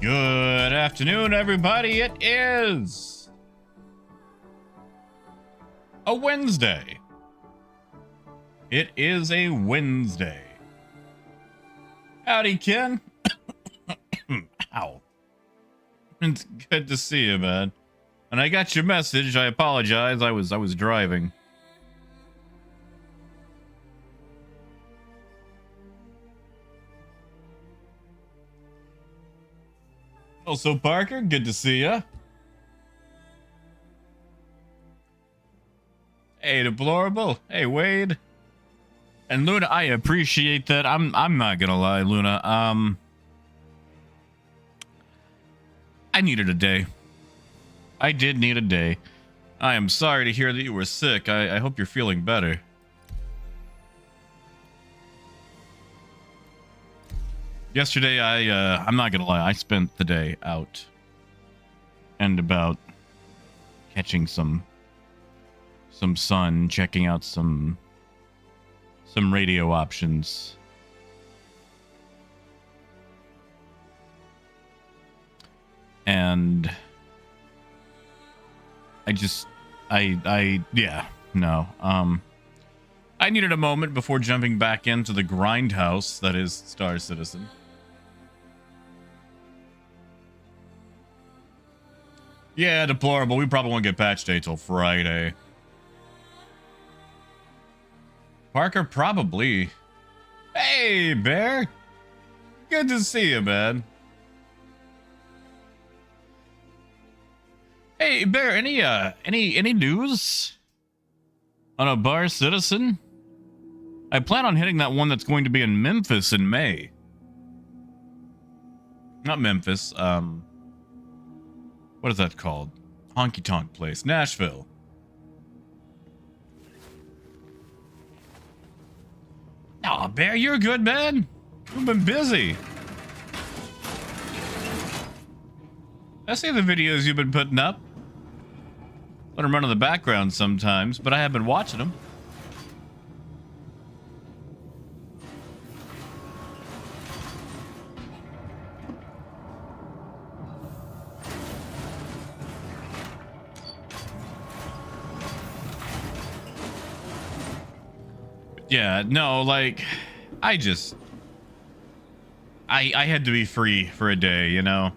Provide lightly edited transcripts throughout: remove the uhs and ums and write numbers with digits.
Good afternoon, everybody. It is a Wednesday. It is a Wednesday. Howdy, Ken. Ow. It's good to see you, man. And I got your message. I apologize. I was driving. Also, Parker, good to see ya. Hey, Deplorable. Hey, Wade. And Luna, I appreciate that. I'm not gonna lie, Luna. I needed a day. I did need a day. I am sorry to hear that you were sick. I hope you're feeling better. Yesterday, I'm not gonna lie, I spent the day out and about catching some sun, checking out some radio options. And I needed a moment before jumping back into the grindhouse that is Star Citizen. Yeah, Deplorable. We probably won't get patch day till Friday. Parker, probably. Hey, Bear. Good to see you, man. Hey, Bear, any news on a Bar Citizen? I plan on hitting that one that's going to be in Memphis in May. Not Memphis, what is that called? Honky Tonk Place. Nashville. Aw, Bear, you're good, man. You've been busy. I see the videos you've been putting up. Let them run in the background sometimes, but I have been watching them. Yeah, no, like, I had to be free for a day, you know?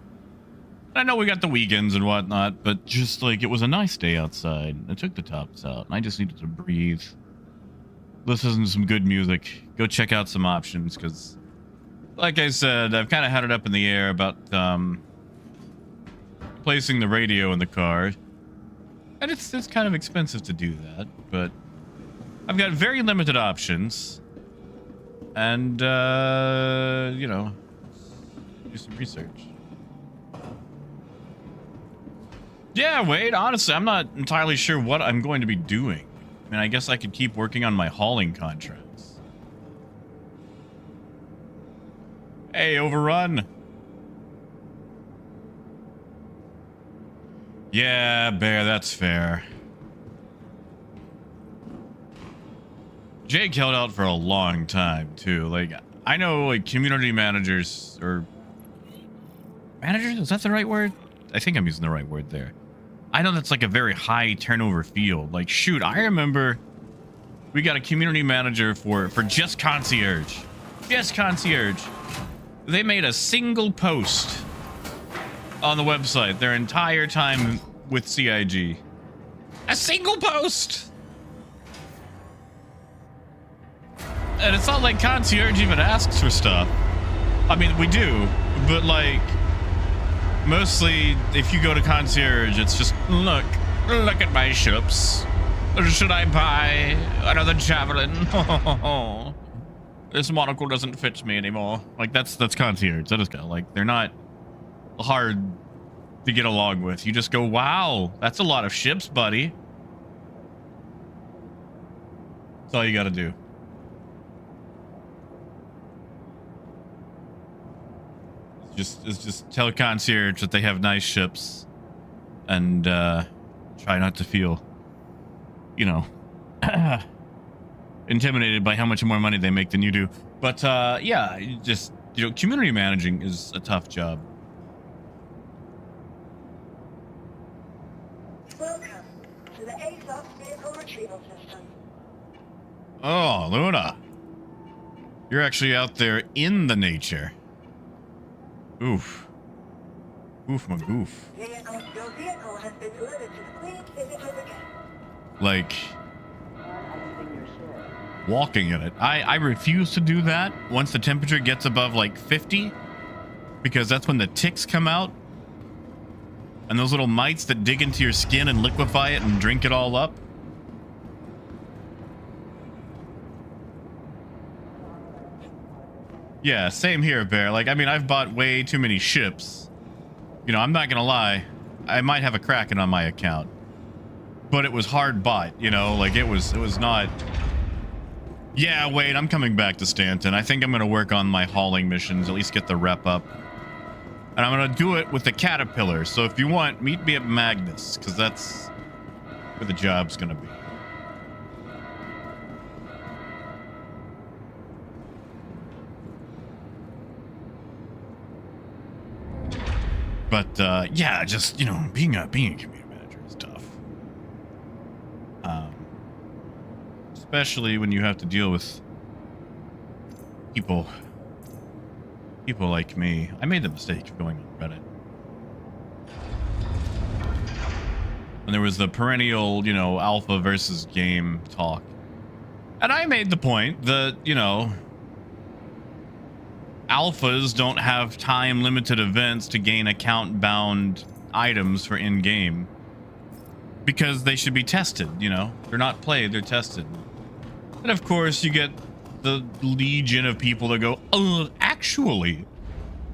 I know we got the weekends and whatnot, but just, like, it was a nice day outside. I took the tops out, and I just needed to breathe. Listen to some good music. Go check out some options, because, like I said, I've kind of had it up in the air about, placing the radio in the car. And it's kind of expensive to do that, but I've got very limited options, and, you know, do some research. Yeah, Wade, honestly, I'm not entirely sure what I'm going to be doing. I mean, I guess I could keep working on my hauling contracts. Hey, Overrun. Yeah, Bear, that's fair. Jake held out for a long time too. Like, I know, like, community managers, or managers, is that the right word? I think I'm using the right word there. I know that's like a very high turnover field. Like, shoot, I remember we got a community manager for just concierge. Just concierge. They made a single post on the website their entire time with CIG. A single post. And it's not like concierge even asks for stuff. I mean, we do, but like, mostly if you go to concierge, it's just, look at my ships. Should I buy another javelin? This monocle doesn't fit me anymore. Like, that's concierge. That is kind of like, they're not hard to get along with. You just go, wow, that's a lot of ships, buddy. That's all you got to do. Just tell concierge that they have nice ships, and try not to feel, you know, intimidated by how much more money they make than you do. But yeah, just, you know, community managing is a tough job. retrieval system. Oh, Luna. You're actually out there in the nature. Oof. Oof my goof. Your vehicle has been delivered to the Queen. Visit us again. Like, walking in it. I refuse to do that once the temperature gets above like 50, because that's when the ticks come out. And those little mites that dig into your skin and liquefy it and drink it all up. Yeah, same here, Bear. Like, I mean, I've bought way too many ships. You know, I'm not gonna lie. I might have a Kraken on my account. But it was hard bought, you know? Like, it was not... Yeah, wait, I'm coming back to Stanton. I think I'm gonna work on my hauling missions, at least get the rep up. And I'm gonna do it with the Caterpillar. So if you want, meet me at Magnus, because that's where the job's gonna be. But yeah, just, you know, being a community manager is tough. Especially when you have to deal with people like me. I made the mistake of going on Reddit. And there was the perennial, you know, alpha versus game talk. And I made the point that, you know, alphas don't have time-limited events to gain account-bound items for in-game. Because they should be tested, you know? They're not played, they're tested. And of course, you get the legion of people that go, actually,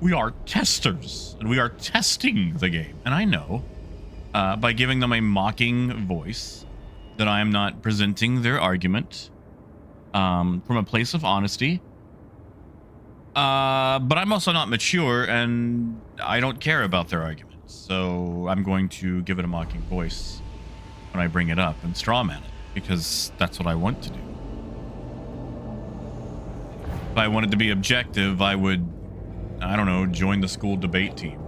we are testers, and we are testing the game. And I know, by giving them a mocking voice, that I am not presenting their argument from a place of honesty. But I'm also not mature, and I don't care about their arguments. So I'm going to give it a mocking voice when I bring it up and strawman it, because that's what I want to do. If I wanted to be objective, I would, I don't know, join the school debate team.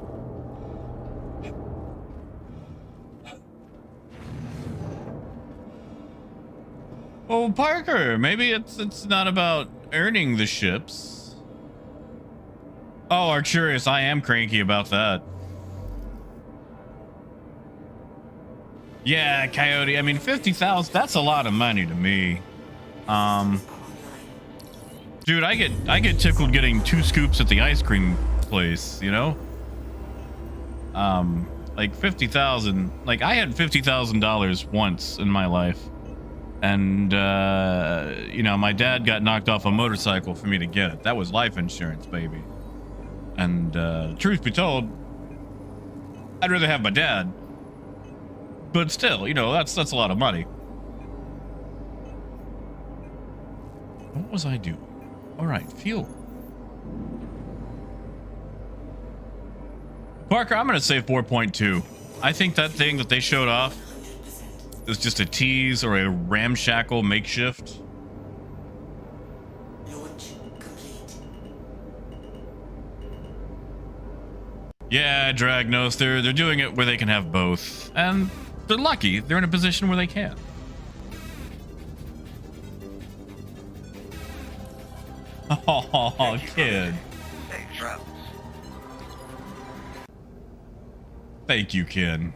Oh, Parker, maybe it's not about earning the ships. Oh, Arcturus, I am cranky about that. Yeah, Coyote, I mean, 50,000, that's a lot of money to me. Dude, I get tickled getting 2 scoops at the ice cream place, you know? Like 50,000, like I had $50,000 once in my life. And, you know, my dad got knocked off a motorcycle for me to get it. That was life insurance, baby. And, truth be told, I'd rather have my dad. But still, you know, that's a lot of money. What was I doing? All right, fuel. Parker, I'm gonna say 4.2. I think that thing that they showed off is just a tease or a ramshackle makeshift. Launch complete. Yeah, Dragnos, they're doing it where they can have both, and they're lucky. They're in a position where they can. Oh, kid. Thanks, Rob. Thank you, kid.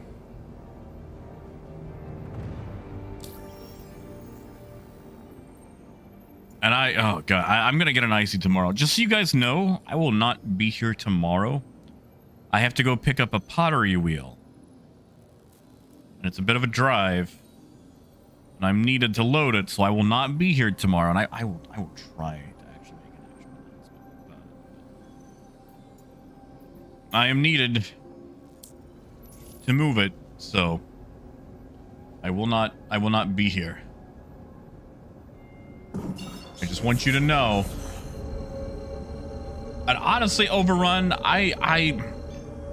And oh god, I'm gonna get an icy tomorrow. Just so you guys know, I will not be here tomorrow. I have to go pick up a pottery wheel. And it's a bit of a drive. And I'm needed to load it, so I will not be here tomorrow. And I will try to actually make an actual announcement. But I am needed to move it, so I will not be here. I just want you to know. And honestly, Overrun, I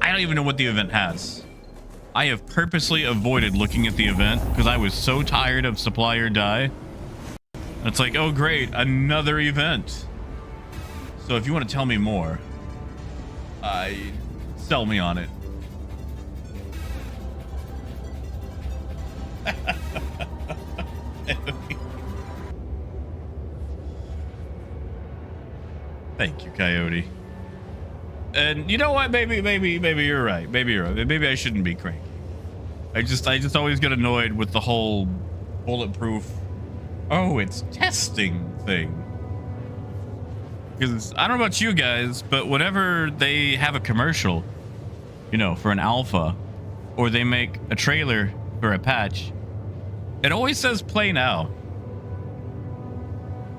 don't even know what the event has. I have purposely avoided looking at the event because I was so tired of supply or die. It's like, oh great, another event. So if you want to tell me more, sell me on it. Thank you, Coyote. And you know what? Maybe you're right. Maybe you're right. Maybe I shouldn't be cranky. I just always get annoyed with the whole bulletproof, oh, it's testing thing. Because I don't know about you guys, but whenever they have a commercial, you know, for an alpha, or they make a trailer for a patch, it always says play now.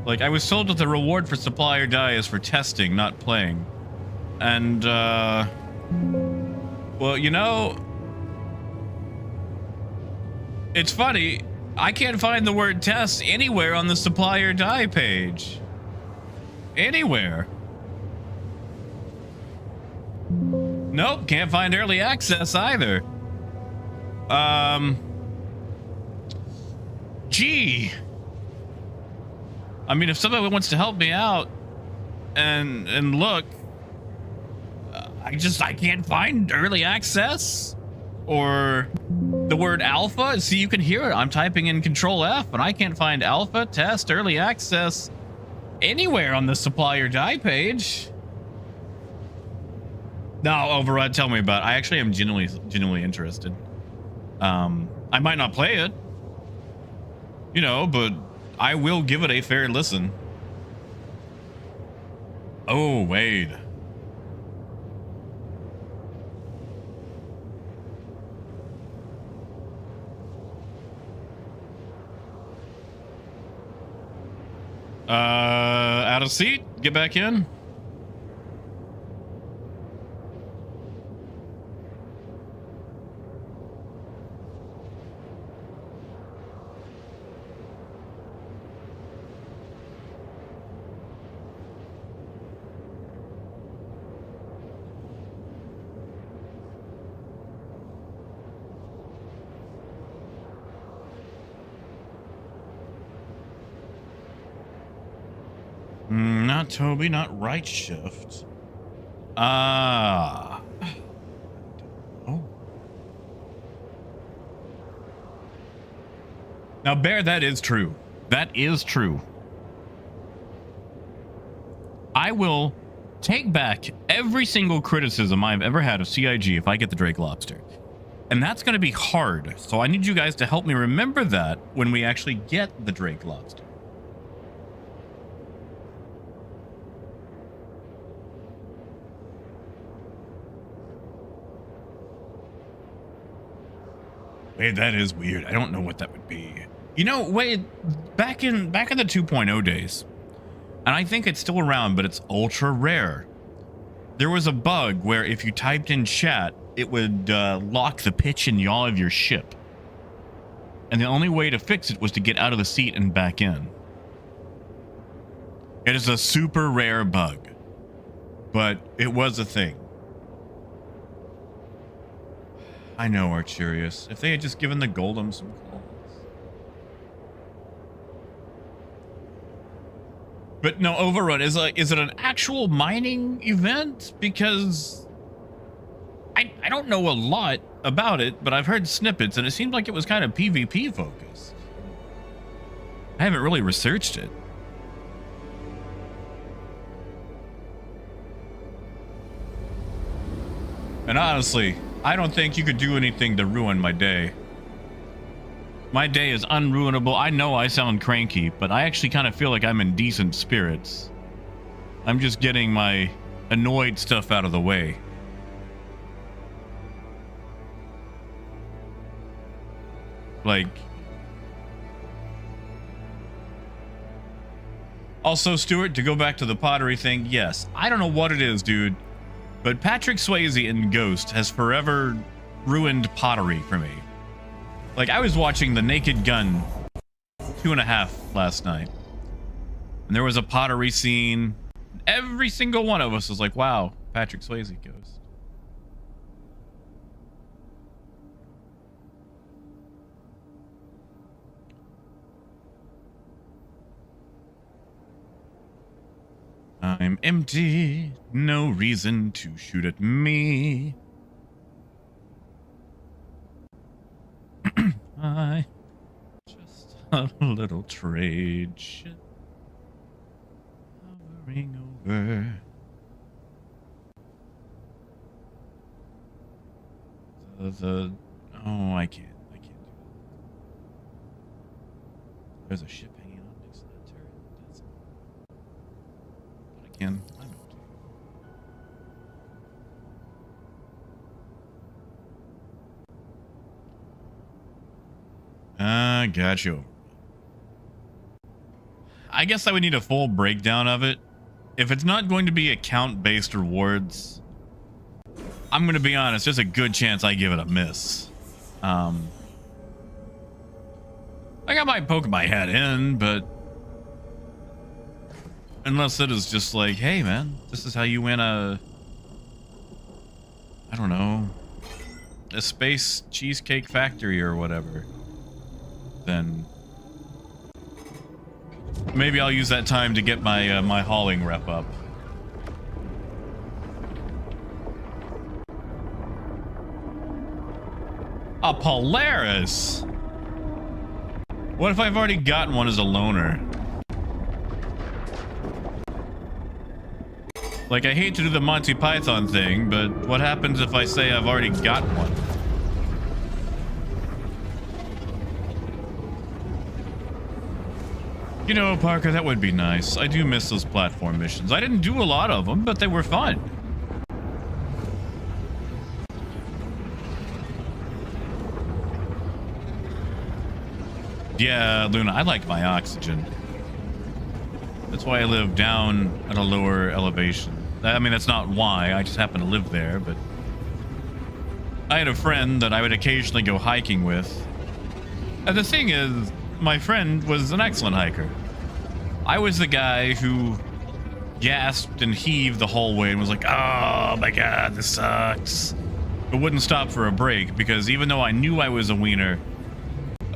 Like, I was told that the reward for supply or die is for testing, not playing. And, well, you know, it's funny. I can't find the word test anywhere on the supply or die page. Anywhere. Nope, can't find early access either. Gee. I mean, if somebody wants to help me out and look, I can't find early access or the word alpha. See, you can hear it. I'm typing in Control F and I can't find alpha, test, early access anywhere on the supply or die page. No, Override, tell me about it. I actually am genuinely interested. I might not play it, you know, but I will give it a fair listen. Oh, Wade. Out of seat, get back in. Not Toby, not right shift. Oh. Now, Bear, that is true. That is true. I will take back every single criticism I've ever had of CIG if I get the Drake Lobster. And that's going to be hard. So I need you guys to help me remember that when we actually get the Drake Lobster. Wait, that is weird. I don't know what that would be. You know, Wade, back in the 2.0 days, and I think it's still around, but it's ultra rare. There was a bug where if you typed in chat, it would lock the pitch and yaw of your ship. And the only way to fix it was to get out of the seat and back in. It is a super rare bug, but it was a thing. I know, Archurius. If they had just given the Goldum some calls. But no, Overrun, is it an actual mining event? Because I don't know a lot about it, but I've heard snippets and it seemed like it was kind of PvP focused. I haven't really researched it. And honestly, I don't think you could do anything to ruin my day. My day is unruinable. I know I sound cranky, but I actually kind of feel like I'm in decent spirits. I'm just getting my annoyed stuff out of the way. Like... Also, Stuart, to go back to the pottery thing, yes. I don't know what it is, dude. But Patrick Swayze in Ghost has forever ruined pottery for me. Like, I was watching The Naked Gun 2.5 last night. And there was a pottery scene. Every single one of us was like, wow, Patrick Swayze Ghost. I'm empty, no reason to shoot at me. I just little trade ship hovering over. Oh, I can't do that. There's a ship hanging on next to that turret. That's, but again, I'm okay. Got you. I guess I would need a full breakdown of it. If it's not going to be account-based rewards, I'm going to be honest, there's a good chance I give it a miss. Like I might poke my head in, but unless it is just like, hey man, this is how you win a, I don't know, a space cheesecake factory or whatever, then maybe I'll use that time to get my my hauling rep up. A Polaris. What if I've already gotten one as a loaner? Like, I hate to do the Monty Python thing, but what happens if I say I've already got one? You know, Parker, that would be nice. I do miss those platform missions. I didn't do a lot of them, but they were fun. Yeah, Luna, I like my oxygen. That's why I live down at a lower elevation. I mean, that's not why. I just happen to live there, but I had a friend that I would occasionally go hiking with. And the thing is, my friend was an excellent hiker. I was the guy who gasped and heaved the whole way and was like, oh my God, this sucks. But wouldn't stop for a break because even though I knew I was a wiener,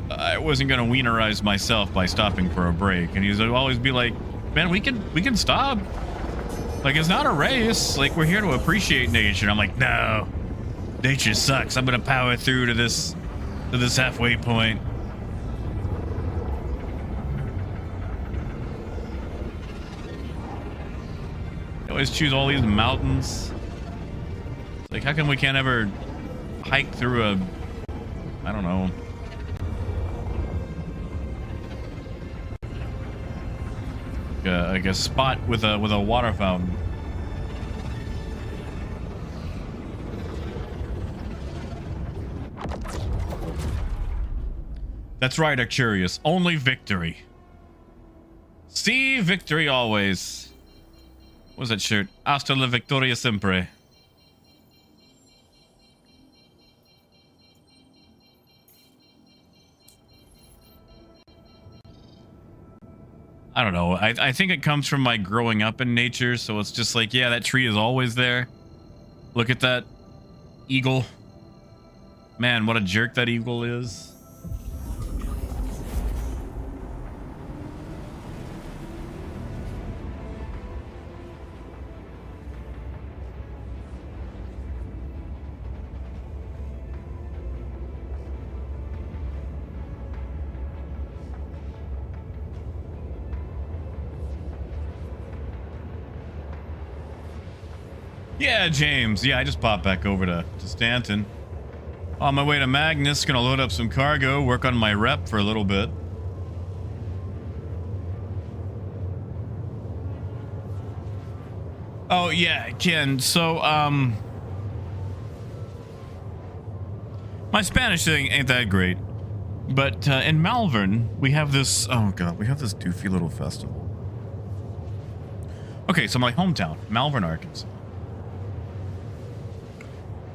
I wasn't going to wienerize myself by stopping for a break. And he'd always be like, man, we can stop. Like, it's not a race. Like, we're here to appreciate nature. And I'm like, no, nature sucks. I'm going to power through to this halfway point. I always choose all these mountains. It's like, how come we can't ever hike through a, I don't know, like a spot with a water fountain? That's right, Arcurious. Only victory. See victory always. What was that shirt? Hasta la victoria siempre. I don't know. I think it comes from my growing up in nature, so it's just like, yeah, that tree is always there. Look at that eagle. Man, what a jerk that eagle is. Yeah, James. Yeah, I just popped back over to Stanton. On my way to Magnus, gonna load up some cargo, work on my rep for a little bit. Oh, yeah, Ken. So, my Spanish thing ain't that great. But in Malvern, we have this, oh God, we have this doofy little festival. Okay, so my hometown, Malvern, Arkansas.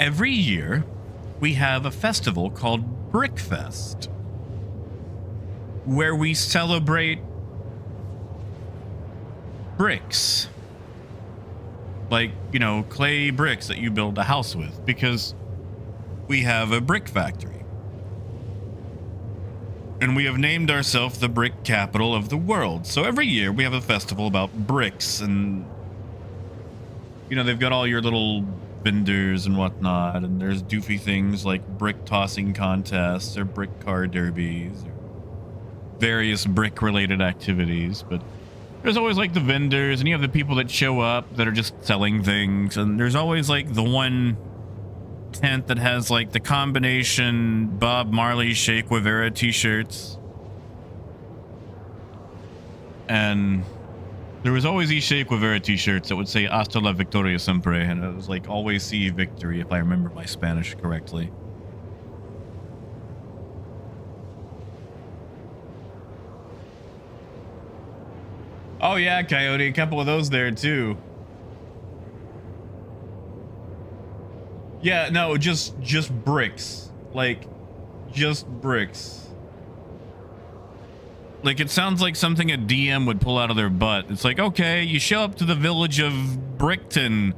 Every year, we have a festival called Brickfest, where we celebrate bricks. Like, you know, clay bricks that you build a house with, because we have a brick factory. And we have named ourselves the brick capital of the world. So every year we have a festival about bricks, and, you know, they've got all your little vendors and whatnot, and there's doofy things like brick tossing contests or brick car derbies or various brick related activities, but there's always like the vendors, and you have the people that show up that are just selling things, and there's always like the one tent that has like the combination Bob Marley Shake Guevara t-shirts. And there was always these Shake Guevara t-shirts that would say Hasta la Victoria Siempre, and it was like always see victory, if I remember my Spanish correctly. Oh yeah, Coyote, a couple of those there too. Yeah, no, just bricks. Like, just bricks. Like, it sounds like something a DM would pull out of their butt. It's like, okay, you show up to the village of Brickton,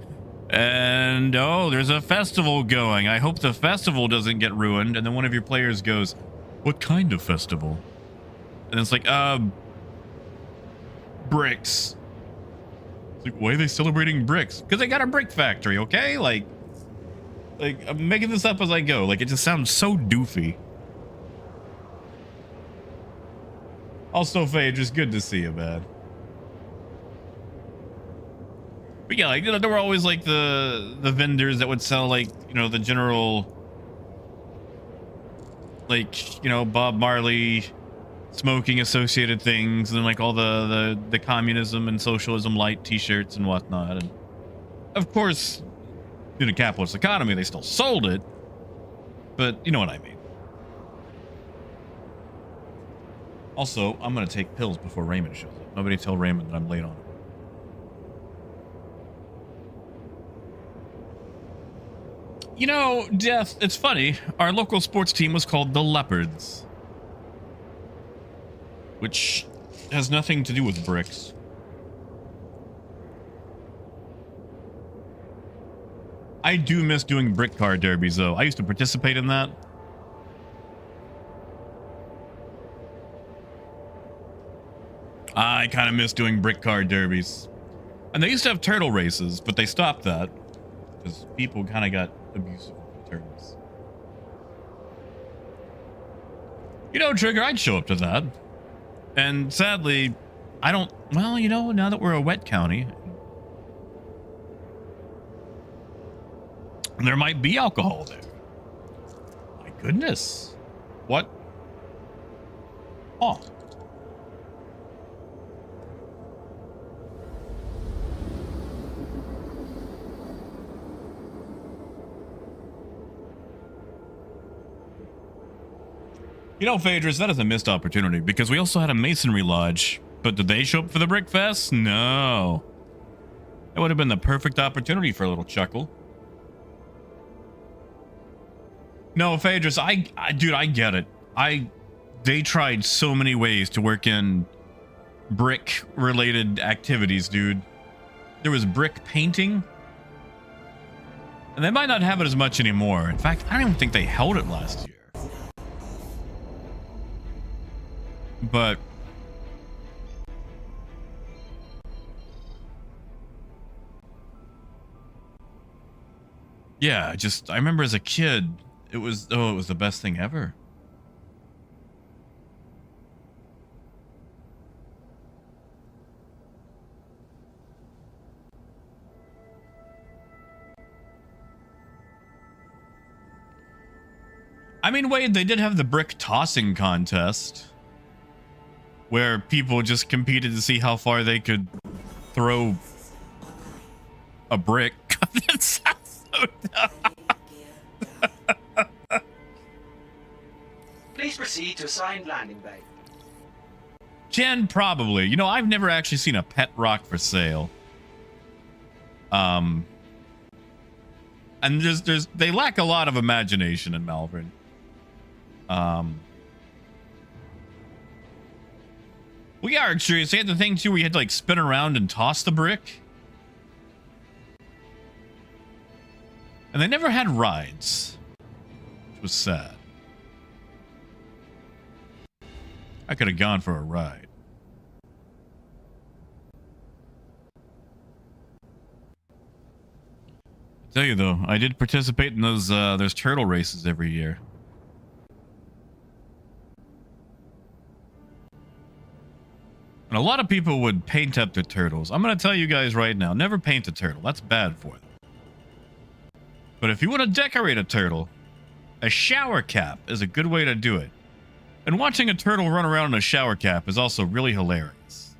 and oh, there's a festival going. I hope the festival doesn't get ruined. And then one of your players goes, what kind of festival? And it's like, bricks. It's like, why are they celebrating bricks? Because they got a brick factory, okay? Like, I'm making this up as I go. Like, it just sounds so doofy. Also, Phage, it's good to see you, man. But yeah, like, there were always like the vendors that would sell like, you know, the general, like, you know, Bob Marley smoking associated things, and then like all the communism and socialism light t-shirts and whatnot. And of course, in a capitalist economy, they still sold it, but you know what I mean. Also, I'm gonna take pills before Raymond shows up. Nobody tell Raymond that I'm late on him. You know, Death, it's funny. Our local sports team was called the Leopards, which has nothing to do with bricks. I do miss doing brick car derbies, though. I used to participate in that. I kind of miss doing brick car derbies. And they used to have turtle races, but they stopped that because people kind of got abusive with the turtles. You know, Trigger, I'd show up to that. And sadly, I don't... Well, you know, now that we're a wet county, there might be alcohol there. My goodness. What? Oh. You know, Phaedrus, that is a missed opportunity because we also had a masonry lodge. But did they show up for the Brick Fest? No. That would have been the perfect opportunity for a little chuckle. No, Phaedrus, dude, I get it. They tried so many ways to work in brick-related activities, dude. There was brick painting. And they might not have it as much anymore. In fact, I don't even think they held it last year. But... yeah, I remember as a kid, it was the best thing ever. I mean, Wade, they did have the brick tossing contest where people just competed to see how far they could throw a brick. That sounds so dumb. Please proceed to assigned landing bay. Jen, probably. You know, I've never actually seen a pet rock for sale. And they lack a lot of imagination in Malvern. We are curious. They had the thing too where you had to like spin around and toss the brick. And they never had rides, which was sad. I could have gone for a ride. I tell you though, I did participate in those turtle races every year. And a lot of people would paint up their turtles. I'm going to tell you guys right now, never paint a turtle. That's bad for them. But if you want to decorate a turtle, a shower cap is a good way to do it. And watching a turtle run around in a shower cap is also really hilarious.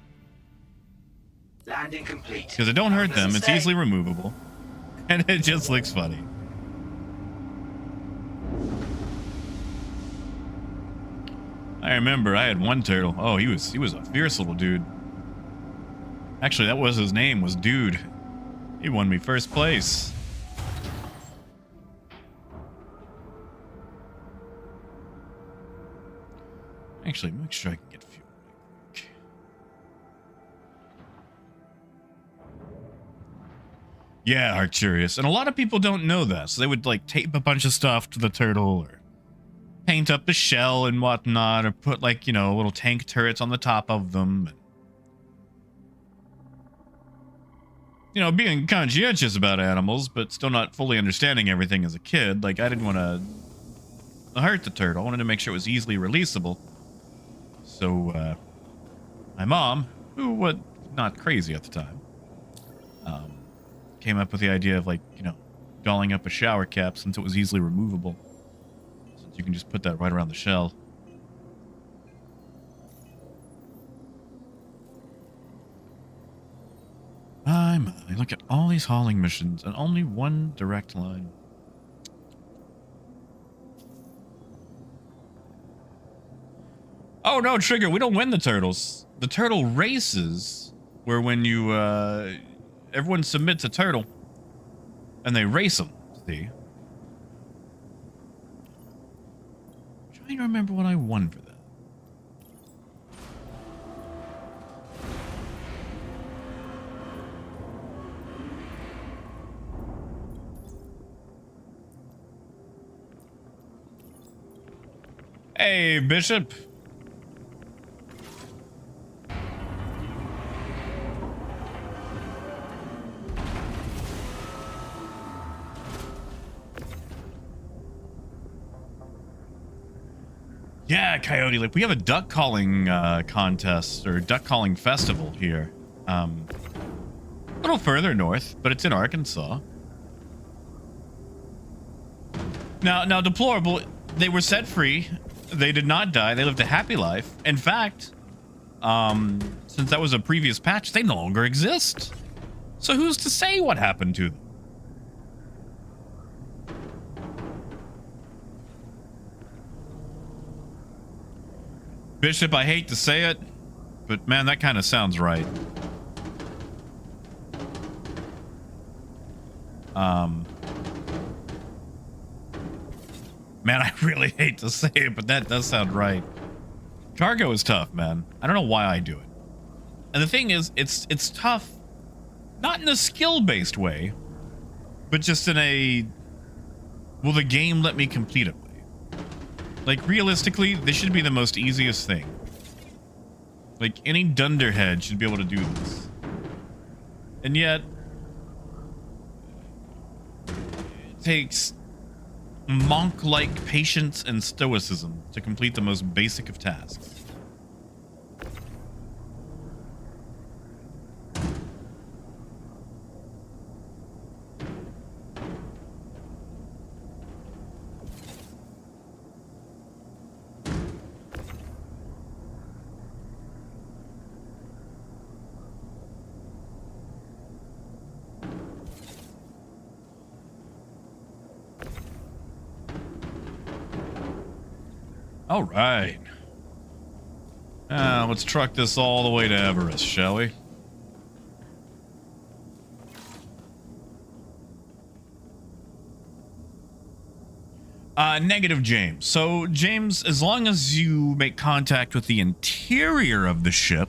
Landing complete. Because it don't hurt them, it's Stay. easily removable. And it just looks funny. I remember I had one turtle. Oh, he was a fierce little dude. Actually, that was his name, was Dude. He won me first place. Actually, make sure I can get fuel. Yeah, Arcturus. And a lot of people don't know that. So they would like tape a bunch of stuff to the turtle or paint up the shell and whatnot, or put like, you know, little tank turrets on the top of them. You know, being conscientious about animals, but still not fully understanding everything as a kid. Like, I didn't want to hurt the turtle. I wanted to make sure it was easily releasable. So, my mom, who was not crazy at the time, came up with the idea of, like, you know, dolling up a shower cap since it was easily removable. Since you can just put that right around the shell. My, look at all these hauling missions and only one direct line. Oh no, Trigger, we don't win the turtles. The turtle races where when you, everyone submits a turtle and they race them, see? I'm trying to remember what I won for that. Hey, Bishop. Yeah, Coyote, like, we have a duck calling contest or duck calling festival here. A little further north, but it's in Arkansas. Now, Deplorable, they were set free. They did not die. They lived a happy life. In fact, since that was a previous patch, they no longer exist. So who's to say what happened to them? Bishop, I hate to say it, but man, that kind of sounds right. Man, I really hate to say it, but that does sound right. Cargo is tough, man. I don't know why I do it. And the thing is, it's tough, not in a skill-based way, but just in a, will the game let me complete it way. Like, realistically, this should be the most easiest thing. Like, any dunderhead should be able to do this. And yet, it takes monk-like patience and stoicism to complete the most basic of tasks. All right. Let's truck this all the way to Everest, shall we? Negative, James. So, James, as long as you make contact with the interior of the ship,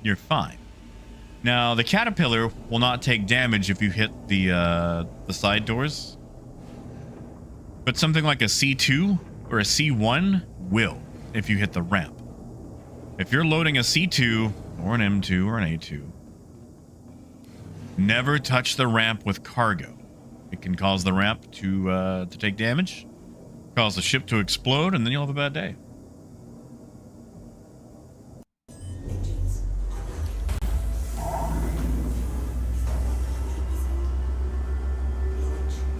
you're fine. Now, the Caterpillar will not take damage if you hit the side doors. But something like a C2 or a C1 will if you hit the ramp. If you're loading a C2 or an M2 or an A2, never touch the ramp with cargo. It can cause the ramp to take damage, cause the ship to explode, and then you'll have a bad day.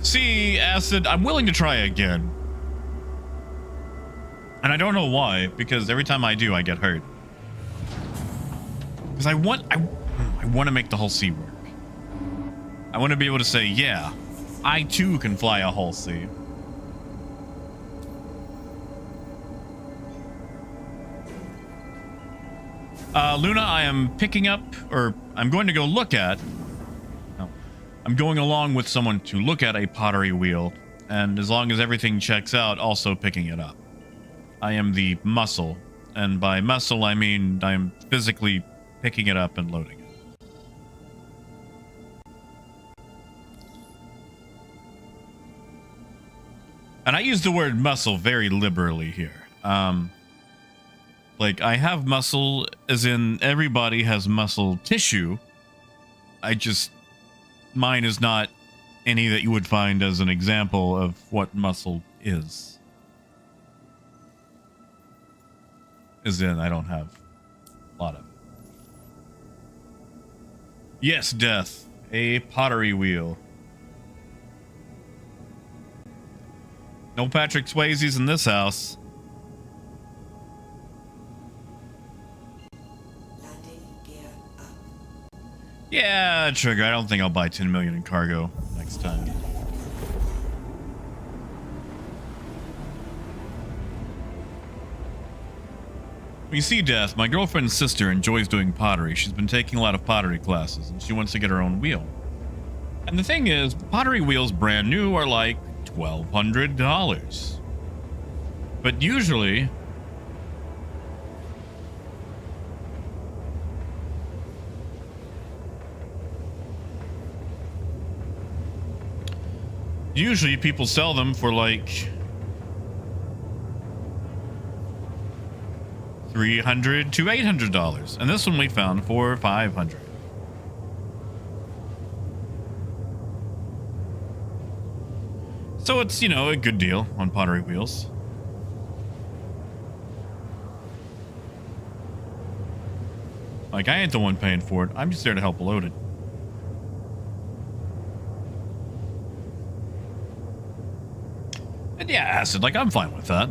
See, Acid, I'm willing to try again. And I don't know why, because every time I do, I get hurt. Because I want to make the hull C work. I want to be able to say, yeah, I too can fly a hull C. Luna, I am picking up, or I'm going to go look at. No, I'm going along with someone to look at a pottery wheel, and as long as everything checks out, also picking it up. I am the muscle, and by muscle I mean I am physically picking it up and loading it. And I use the word muscle very liberally here. Like, I have muscle, as in everybody has muscle tissue. Mine is not any that you would find as an example of what muscle is. As in, I don't have a lot of it. Yes, Death. A pottery wheel. No Patrick Swayze's in this house. Yeah, Trigger, I don't think I'll buy 10 million in cargo next time. You see, Death, my girlfriend's sister enjoys doing pottery. She's been taking a lot of pottery classes, and she wants to get her own wheel. And the thing is, pottery wheels brand new are like $1,200. But usually... Usually people sell them for like $300 to $800, and this one we found for $500. So it's, you know, a good deal on pottery wheels. Like, I ain't the one paying for it. I'm just there to help load it. And yeah, Acid, like, I'm fine with that.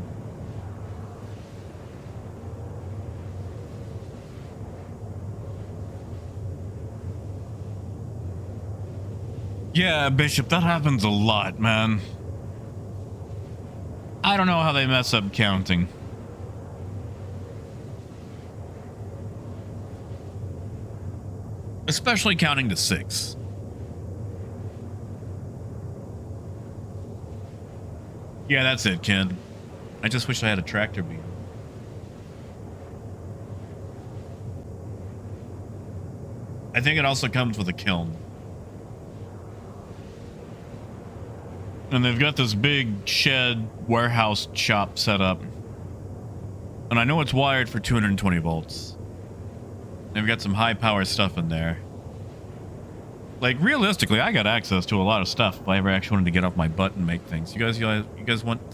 Yeah, Bishop, that happens a lot, man. I don't know how they mess up counting. Especially counting to 6. Yeah, that's it, kid. I just wish I had a tractor beam. I think it also comes with a kiln. And they've got this big shed warehouse shop set up. And I know it's wired for 220 volts. They've got some high power stuff in there. Like, realistically, I got access to a lot of stuff if I ever actually wanted to get off my butt and make things. You guys want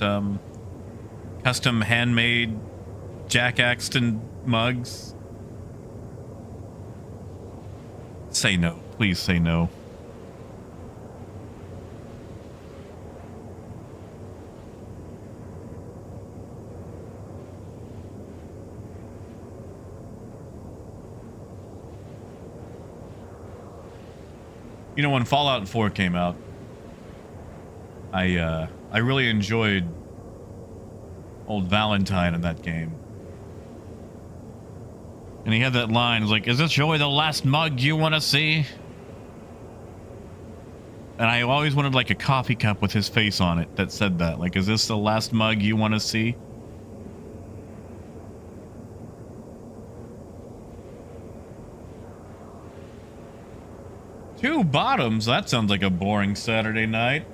custom handmade Jack Axton mugs? Say no. Please say no. You know, when Fallout 4 came out, I really enjoyed old Valentine in that game. And he had that line, it's like, is this really the last mug you want to see? And I always wanted like a coffee cup with his face on it that said that. Like, is this the last mug you want to see? Two bottoms? That sounds like a boring Saturday night.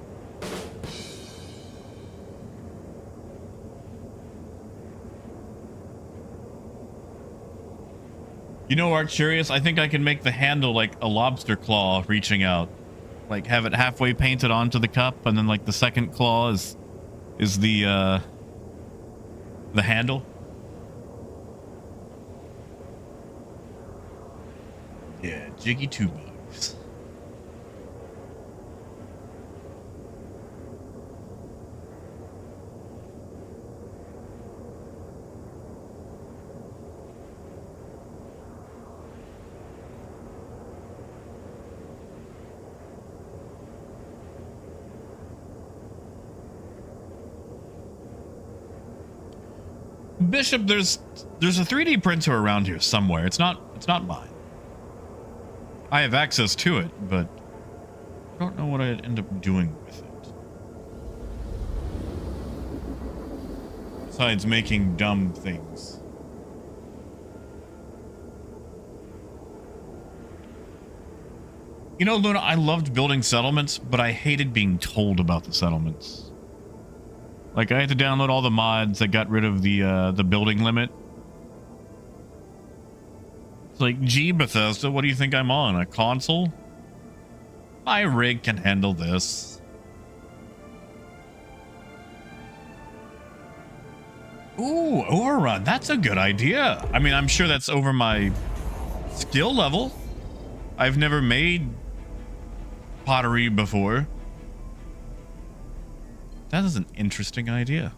You know, Arcturious, I think I can make the handle like a lobster claw reaching out. Like, have it halfway painted onto the cup, and then like the second claw is the handle. Yeah, Jiggy 2 bucks. Bishop, there's a 3D printer around here somewhere. It's not mine. I have access to it, but I don't know what I'd end up doing with it. Besides making dumb things. You know, Luna, I loved building settlements, but I hated being told about the settlements. Like, I had to download all the mods that got rid of the building limit. It's like, gee, Bethesda, what do you think I'm on? A console? My rig can handle this. Ooh, overrun. That's a good idea. I mean, I'm sure that's over my skill level. I've never made pottery before. That is an interesting idea.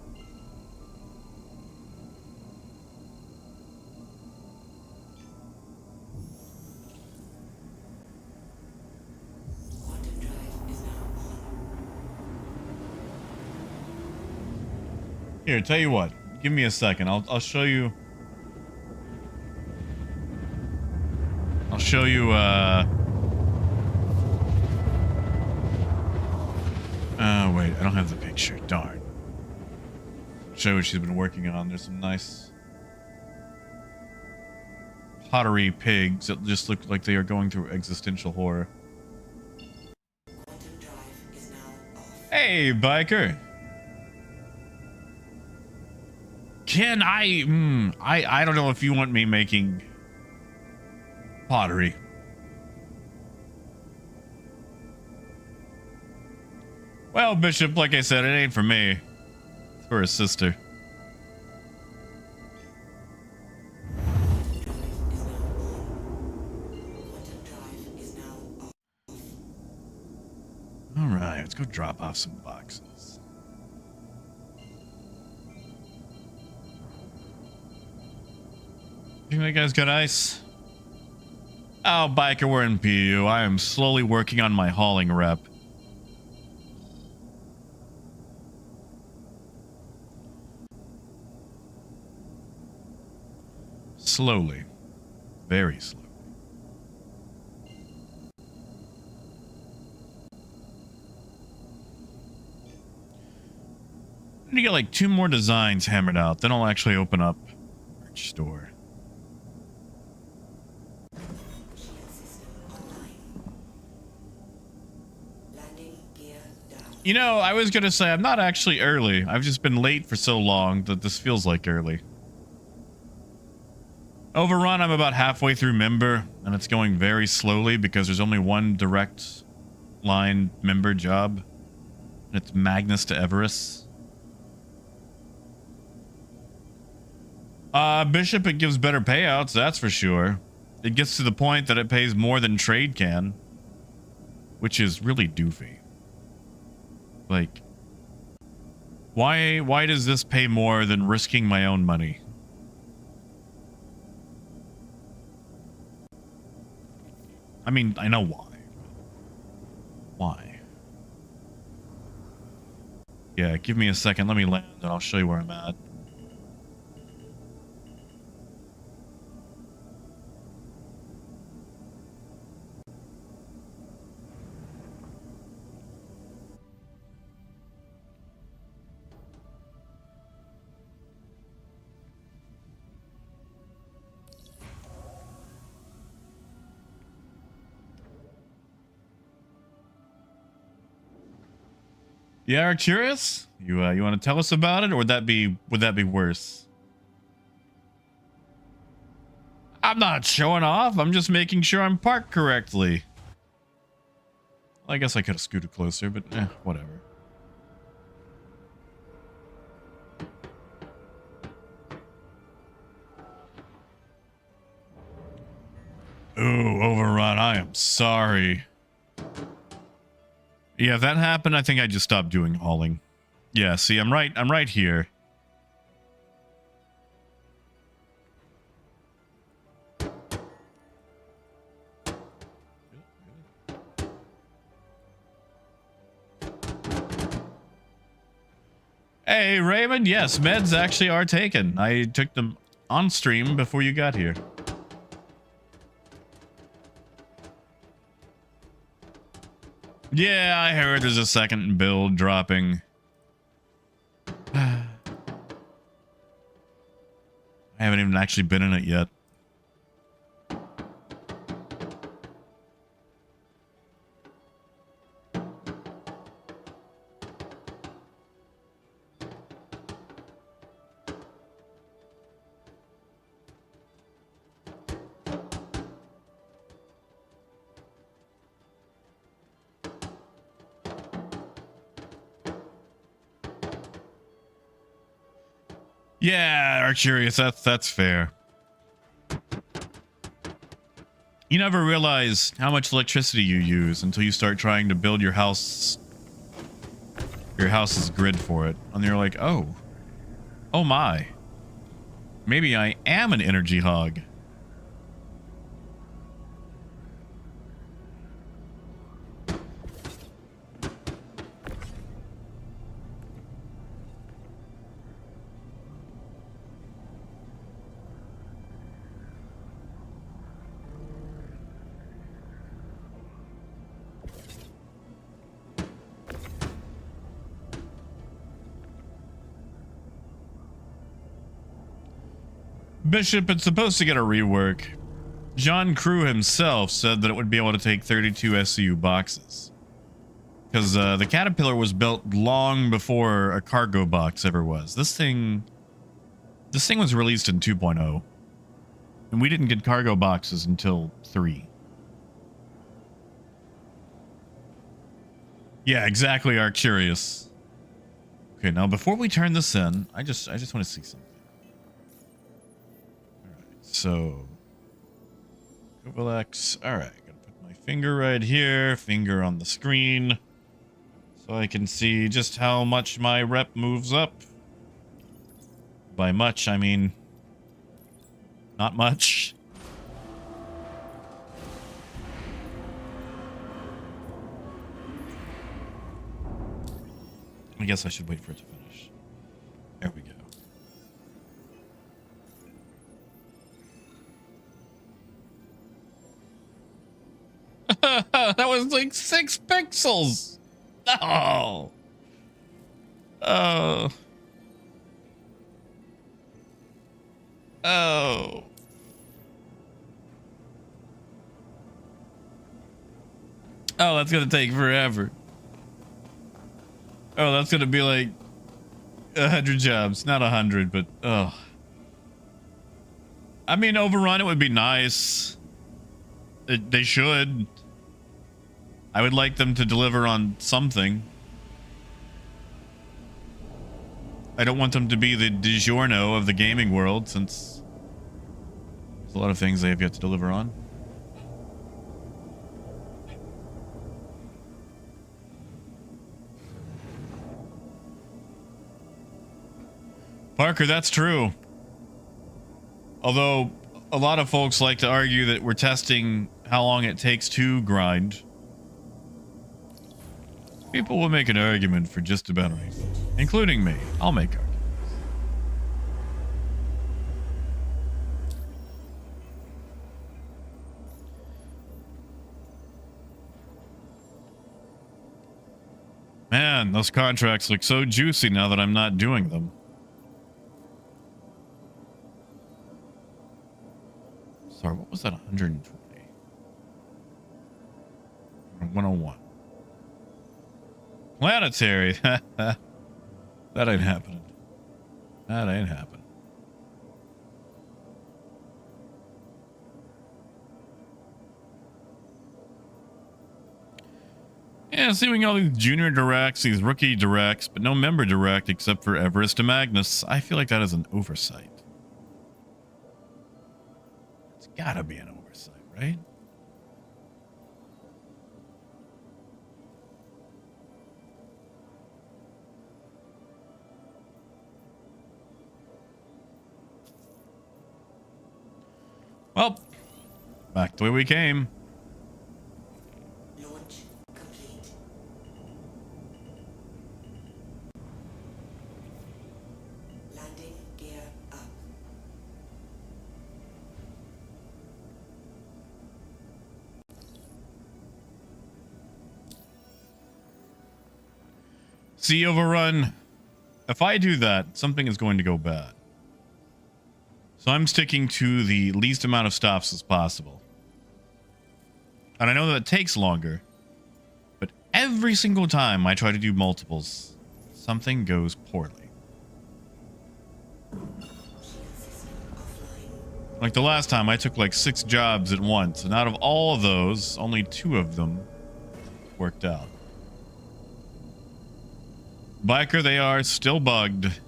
Here, tell you what. Give me a second. I'll show you. I'll show you. Oh wait, I don't have the picture. Darn. Show what she's been working on. There's some nice pottery pigs that just look like they are going through existential horror. Hey, biker. Can I don't know if you want me making pottery. Well, Bishop, like I said, it ain't for me. It's for his sister. All right, let's go drop off some boxes. Think that guy's got ice? Oh, biker, we're in PU. I am slowly working on my hauling rep. Slowly. Very slowly. I need to get like 2 more designs hammered out. Then I'll actually open up a merch store. You know, I was going to say I'm not actually early. I've just been late for so long that this feels like early. Overrun, I'm about halfway through member, and it's going very slowly because there's only one direct line member job. And it's Magnus to Everest. Bishop, it gives better payouts, that's for sure. It gets to the point that it pays more than trade can, which is really doofy. Like, why does this pay more than risking my own money? I mean, I know why. Why? Yeah, give me a second. Let me land and I'll show you where I'm at. Yeah, are curious? You want to tell us about it, or would that be worse? I'm not showing off. I'm just making sure I'm parked correctly. Well, I guess I could have scooted closer, but whatever. Ooh, overrun. I am sorry. Yeah, if that happened, I think I just stopped doing hauling. Yeah, see, I'm right here. Hey, Raymond, yes, meds actually are taken. I took them on stream before you got here. Yeah, I heard there's a second build dropping. I haven't even actually been in it yet. Yeah, Arcurious, that's fair. You never realize how much electricity you use until you start trying to build your house's grid for it. And you're like, oh my. Maybe I am an energy hog. Bishop, it's supposed to get a rework. John Crew himself said that it would be able to take 32 SCU boxes. Because the Caterpillar was built long before a cargo box ever was. This thing was released in 2.0. And we didn't get cargo boxes until 3. Yeah, exactly, Arcurious. Okay, now before we turn this in, I just want to see something. So, X. All right, gotta put my finger right here, finger on the screen, so I can see just how much my rep moves up. By much, I mean not much. I guess I should wait for it to finish. There we go. That was like 6 pixels. No. Oh. Oh. Oh, that's gonna take forever. Oh, that's gonna be like 100 jobs. Not 100, but oh. I mean, overrun it would be nice. They should. I would like them to deliver on something. I don't want them to be the DiGiorno of the gaming world, since there's a lot of things they have yet to deliver on. Parker, that's true. Although a lot of folks like to argue that we're testing how long it takes to grind. People will make an argument for just about anything, including me. I'll make arguments. Man, those contracts look so juicy now that I'm not doing them. Sorry, what was that? 120. 101. Planetary. That ain't happening. That ain't happening. Yeah, seeing all these junior directs, these rookie directs, but no member direct except for Everest and Magnus. I feel like that is an oversight. It's gotta be an oversight, right? Well, back the way we came. Launch complete. See, Overrun, if I do that, something is going to go bad. So I'm sticking to the least amount of stops as possible. And I know that it takes longer, but every single time I try to do multiples, something goes poorly. Like the last time I took like 6 jobs at once, and out of all of those, only 2 of them worked out. Biker, they are still bugged.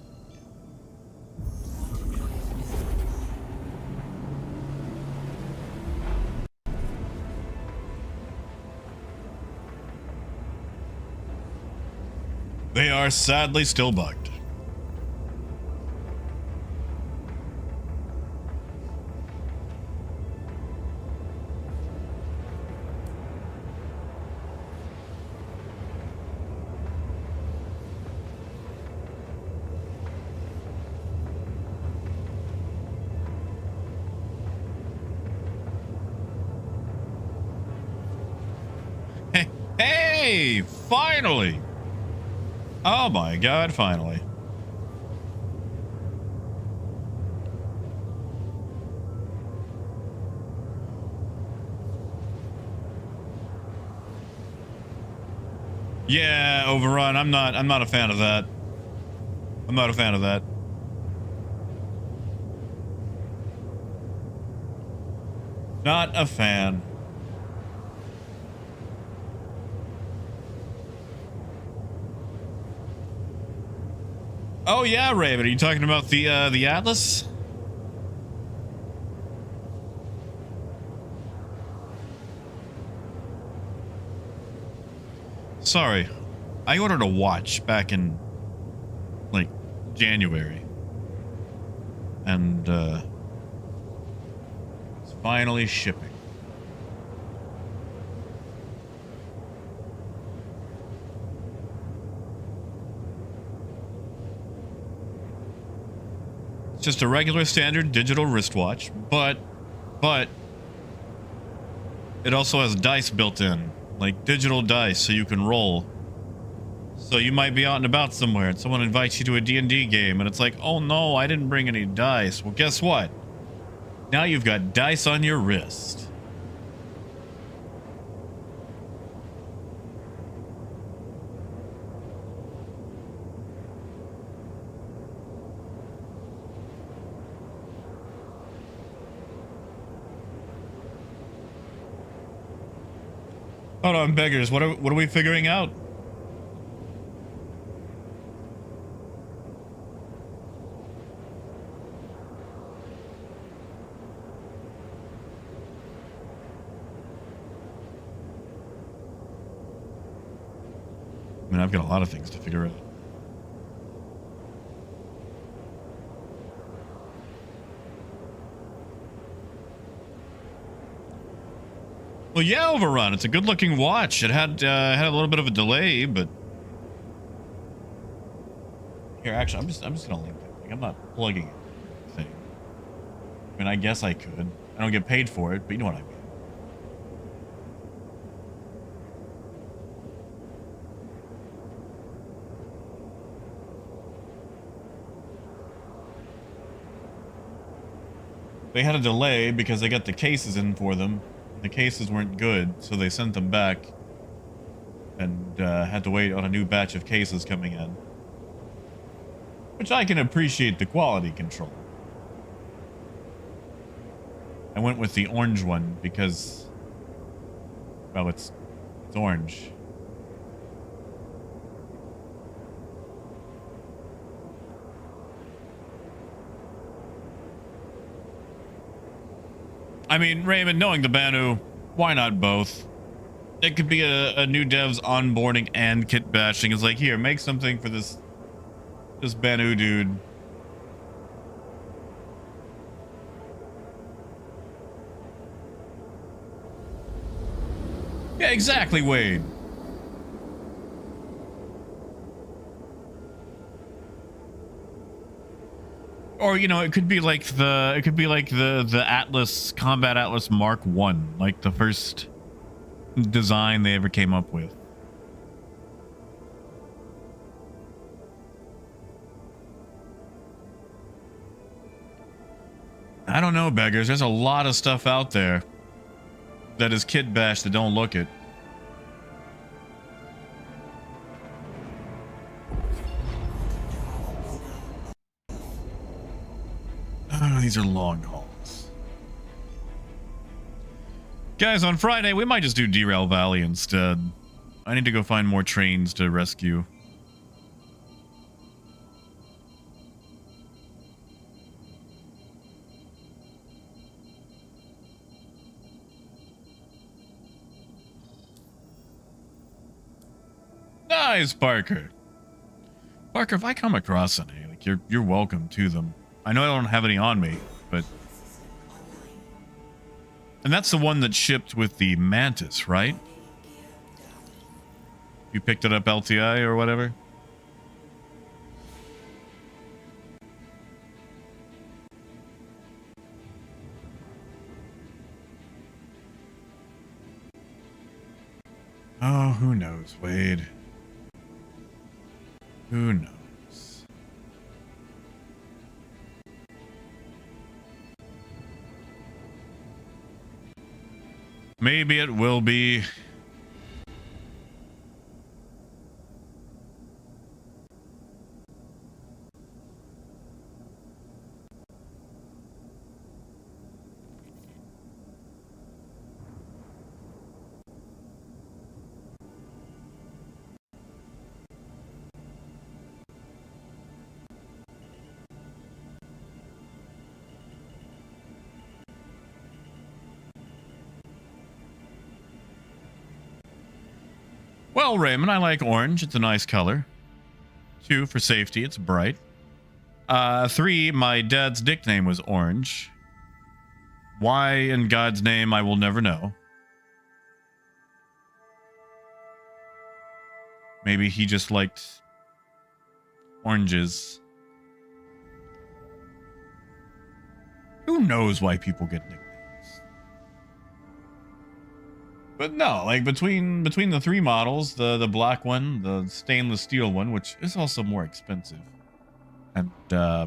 They are sadly still bugged. Hey, finally! Oh my god, finally. Yeah, Overrun, I'm not a fan of that. I'm not a fan of that. Not a fan. Oh yeah, Raven, are you talking about the Atlas? Sorry, I ordered a watch back in like January, and it's finally shipping. It's just a regular standard digital wristwatch, but it also has dice built in. Like digital dice, so you can roll. So you might be out and about somewhere and someone invites you to a D&D game and it's like, oh no, I didn't bring any dice. Well, guess what? Now you've got dice on your wrist. Hold on, beggars. What are we figuring out? I mean, I've got a lot of things to figure out. Well, yeah, Overrun. It's a good-looking watch. It had a little bit of a delay, but here, actually, I'm just gonna link that thing. I'm not plugging it. Thing. I mean, I guess I could. I don't get paid for it, but you know what I mean. They had a delay because they got the cases in for them. The cases weren't good, so they sent them back and had to wait on a new batch of cases coming in. Which I can appreciate the quality control. I went with the orange one because, well, it's orange. I mean, Raymond, knowing the Banu, why not both? It could be a new dev's onboarding and kit bashing. It's like, here, make something for this Banu dude. Yeah, exactly, Wade. Or, you know, it could be like the Atlas, Combat Atlas Mark 1, like the first design they ever came up with. I don't know, beggars. There's a lot of stuff out there that is kid bash that don't look it. Oh, these are long hauls. Guys, on Friday, we might just do Derail Valley instead. I need to go find more trains to rescue. Nice, Parker. Parker, if I come across any, like you're welcome to them. I know I don't have any on me, but and that's the one that shipped with the Mantis, right? You picked it up LTI or whatever? Oh, who knows, Wade? Who knows? Maybe it will be. Well, Raymond, I like orange. It's a nice color. 2, for safety. It's bright. 3, my dad's nickname was Orange. Why in God's name, I will never know. Maybe he just liked oranges. Who knows why people get nicknames? But no, like between the 3 models, the black one, the stainless steel one, which is also more expensive, and there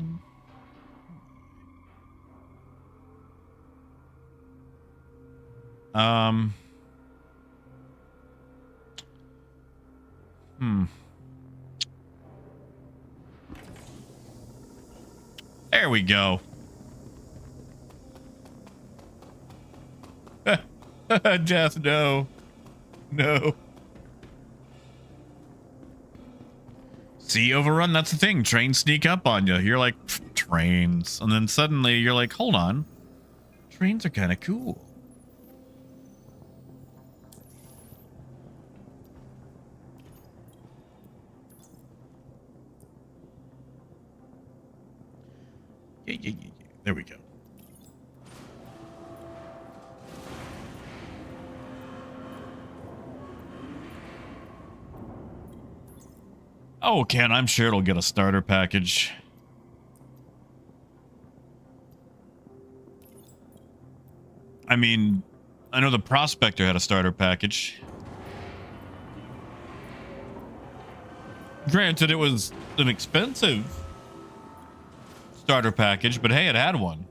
we go. Jeff, no. No. See, overrun, that's the thing. Trains sneak up on you. You're like, trains. And then suddenly you're like, hold on. Trains are kind of cool. Yeah. There we go. Oh, Ken, I'm sure it'll get a starter package. I mean, I know the Prospector had a starter package. Granted, it was an expensive starter package, but hey, it had one.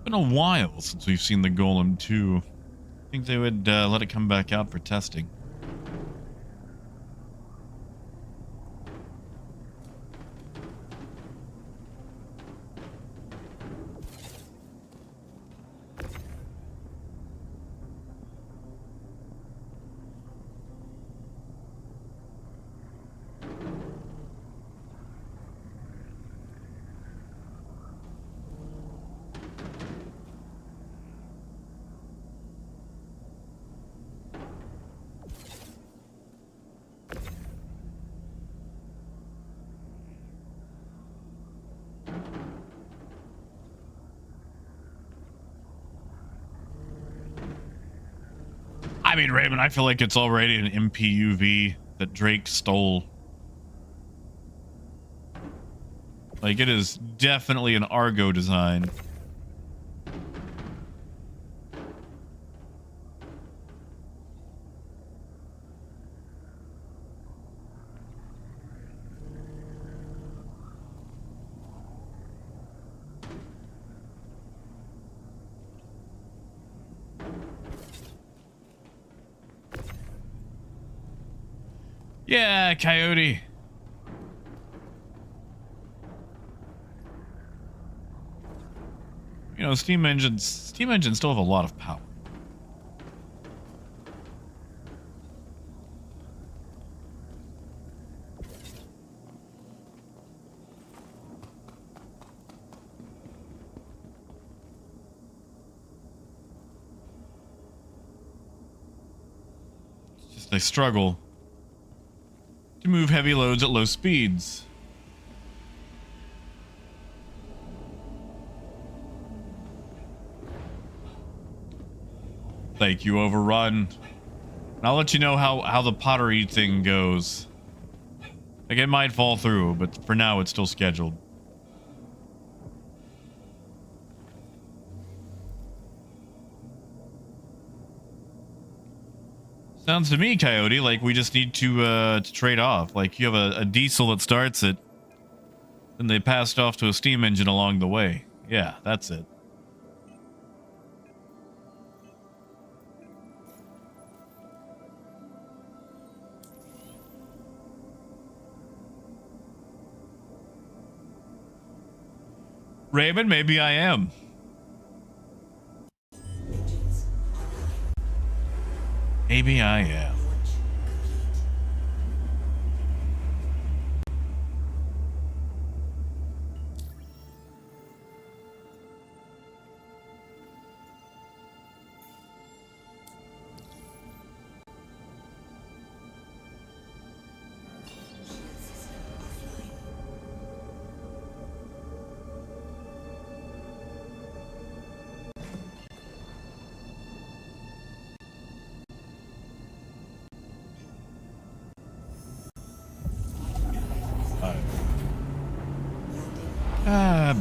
Been a while since we've seen the Golem 2. I think they would let it come back out for testing. I mean, Raymond, I feel like it's already an MPUV that Drake stole. Like, it is definitely an Argo design. Yeah, Coyote. You know, steam engines still have a lot of power. It's just they struggle to move heavy loads at low speeds. Thank you, Overrun. And I'll let you know how the pottery thing goes. Like, it might fall through, but for now it's still scheduled. Sounds to me, Coyote, like we just need to trade off. Like, you have a diesel that starts it, and they passed off to a steam engine along the way. Yeah, that's it. Raymond, maybe I am. Maybe I am.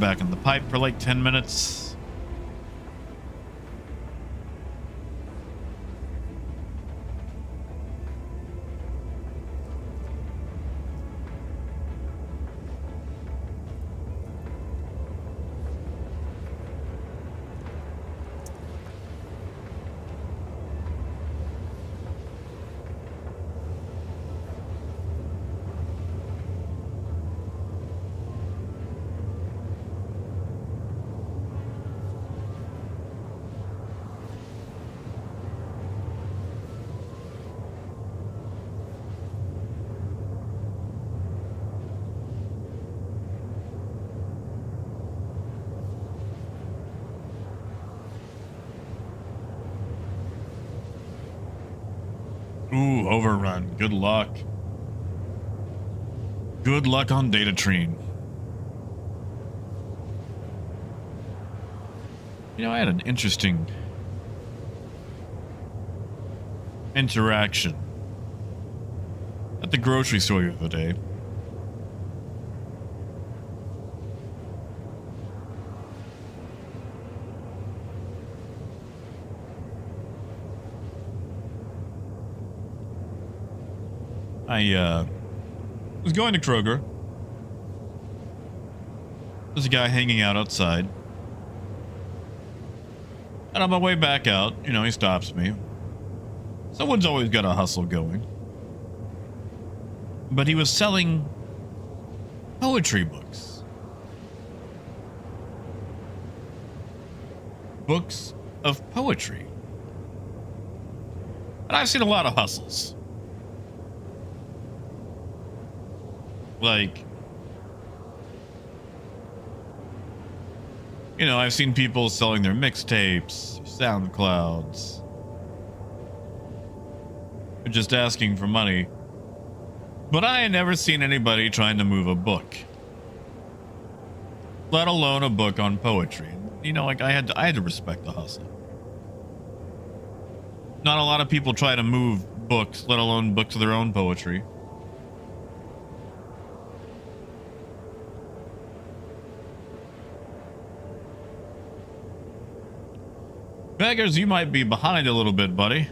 Back in the pipe for like 10 minutes. Ooh, Overrun. Good luck. Good luck on Data Treen. You know, I had an interesting interaction at the grocery store the other day. I was going to Kroger. There's a guy hanging out outside. And on my way back out, you know, he stops me. Someone's always got a hustle going. But he was selling poetry books. Books of poetry. And I've seen a lot of hustles. Like, you know, I've seen people selling their mixtapes, SoundClouds, just asking for money. But I had never seen anybody trying to move a book, let alone a book on poetry. You know, like I had to respect the hustle. Not a lot of people try to move books, let alone books of their own poetry. Beggars, you might be behind a little bit, buddy.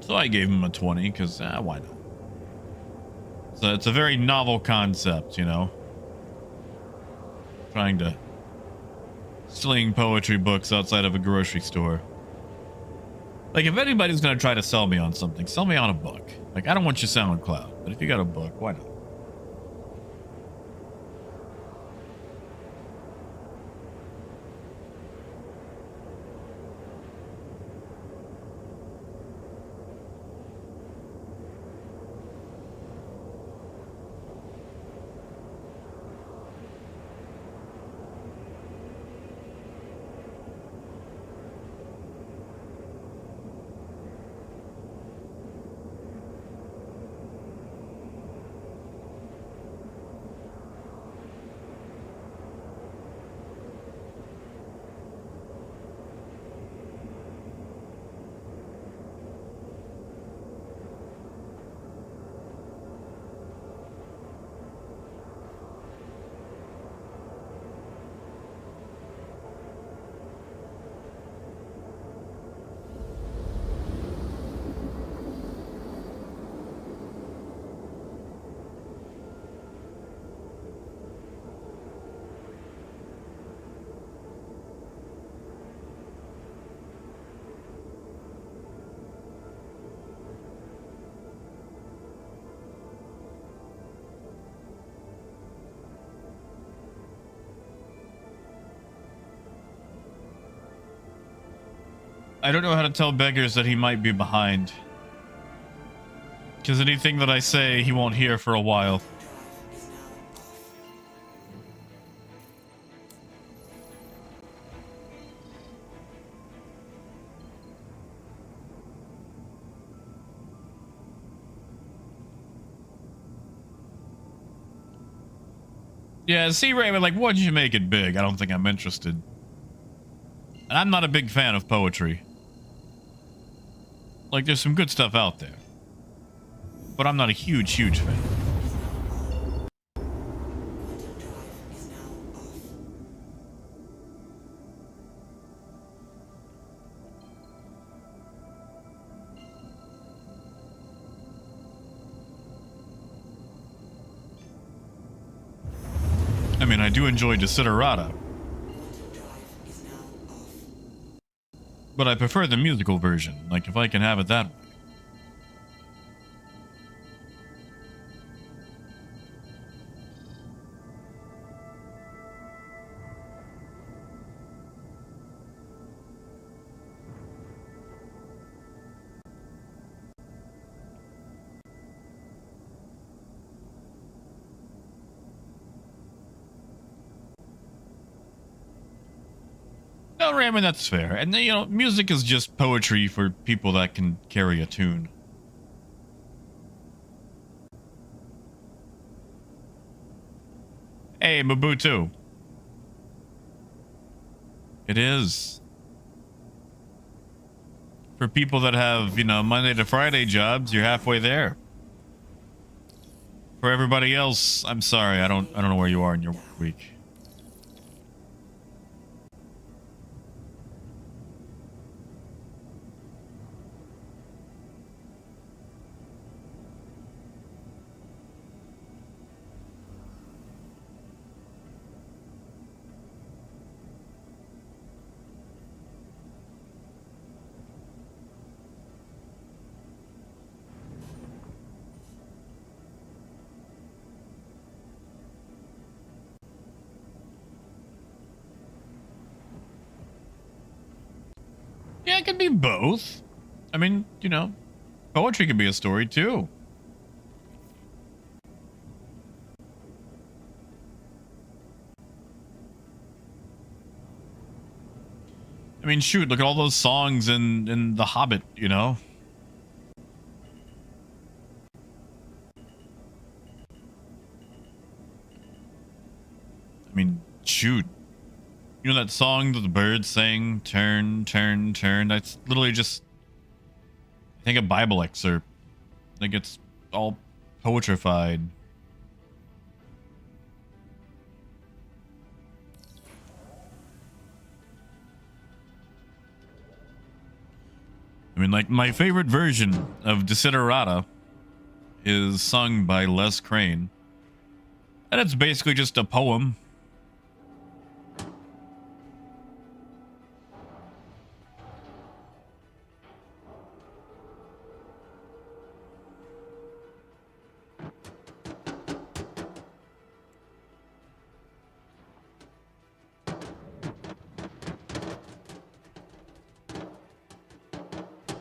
So I gave him a 20 because why not? So it's a very novel concept, you know. Trying to sling poetry books outside of a grocery store. Like, if anybody's gonna try to sell me on something, sell me on a book. Like, I don't want your SoundCloud, but if you got a book, why not? I don't know how to tell beggars that he might be behind. Because anything that I say, he won't hear for a while. Yeah, see, Raymond, like, why did you make it big? I don't think I'm interested. And I'm not a big fan of poetry. Like, there's some good stuff out there. But I'm not a huge fan. I mean, I do enjoy Desiderata. But I prefer the musical version, like if I can have it that way. No, Raymond, that's fair. And, you know, music is just poetry for people that can carry a tune. Hey, Mabutu. It is. For people that have, you know, Monday to Friday jobs, you're halfway there. For everybody else, I'm sorry, I don't know where you are in your week. Yeah, it can be both. I mean, you know, poetry can be a story too. I mean, shoot, look at all those songs in The Hobbit, you know? shoot. You know that song that the birds sang, turn, turn, turn? That's literally just, I think, a Bible excerpt. Like, it's all poetrified. I mean, like, my favorite version of Desiderata is sung by Les Crane. And it's basically just a poem.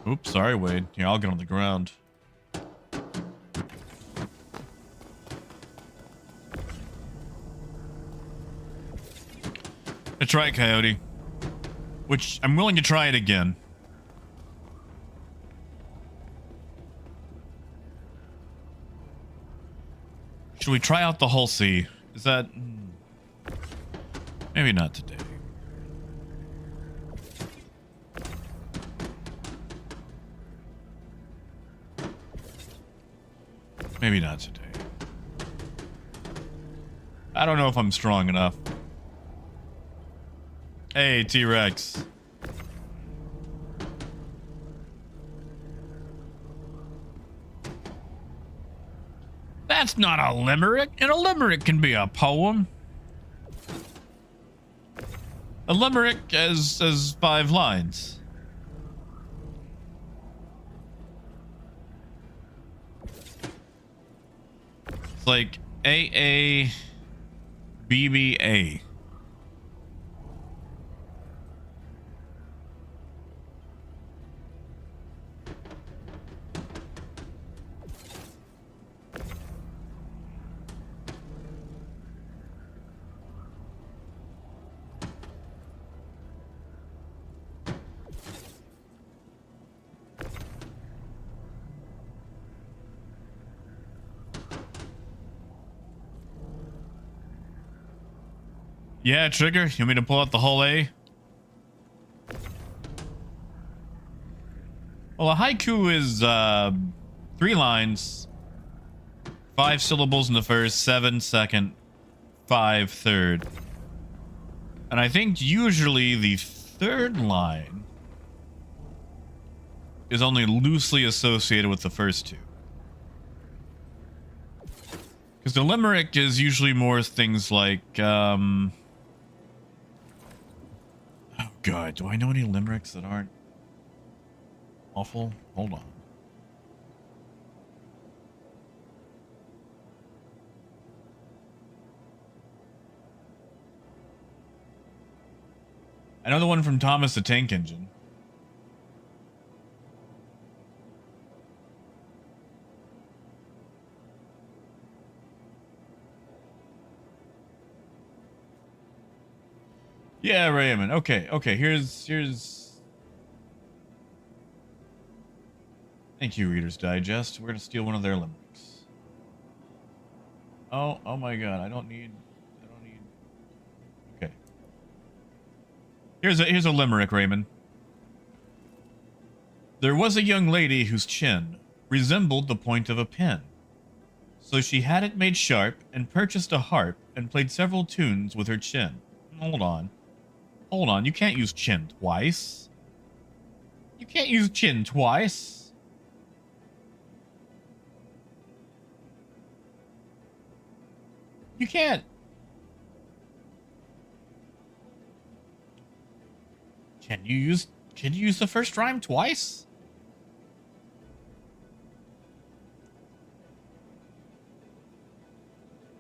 Oops, sorry, Wade. Here, I'll get on the ground. That's right, Coyote. Which, I'm willing to try it again. Should we try out the Hull Sea? Is that... Maybe not today. Maybe not today. I don't know if I'm strong enough. Hey, T-Rex. That's not a limerick, and a limerick can be a poem. A limerick has 5 lines. It's like A B B A. Yeah, Trigger, you want me to pull out the whole A? Well, a haiku is 3 lines, 5 syllables in the first, 7 second, 5 third. And I think usually the 3rd line is only loosely associated with the first 2. Because the limerick is usually more things like, oh god, do I know any limericks that aren't awful? Hold on. I know the one from Thomas the Tank Engine. Yeah, Raymond. Okay. Here's. Thank you, Reader's Digest. We're gonna steal one of their limericks. Oh my God! I don't need. Okay. Here's a limerick, Raymond. There was a young lady whose chin resembled the point of a pen. So she had it made sharp and purchased a harp and played several tunes with her chin. Hold on. You can't use chin twice. You can't use chin twice. You can't. Can you use the first rhyme twice?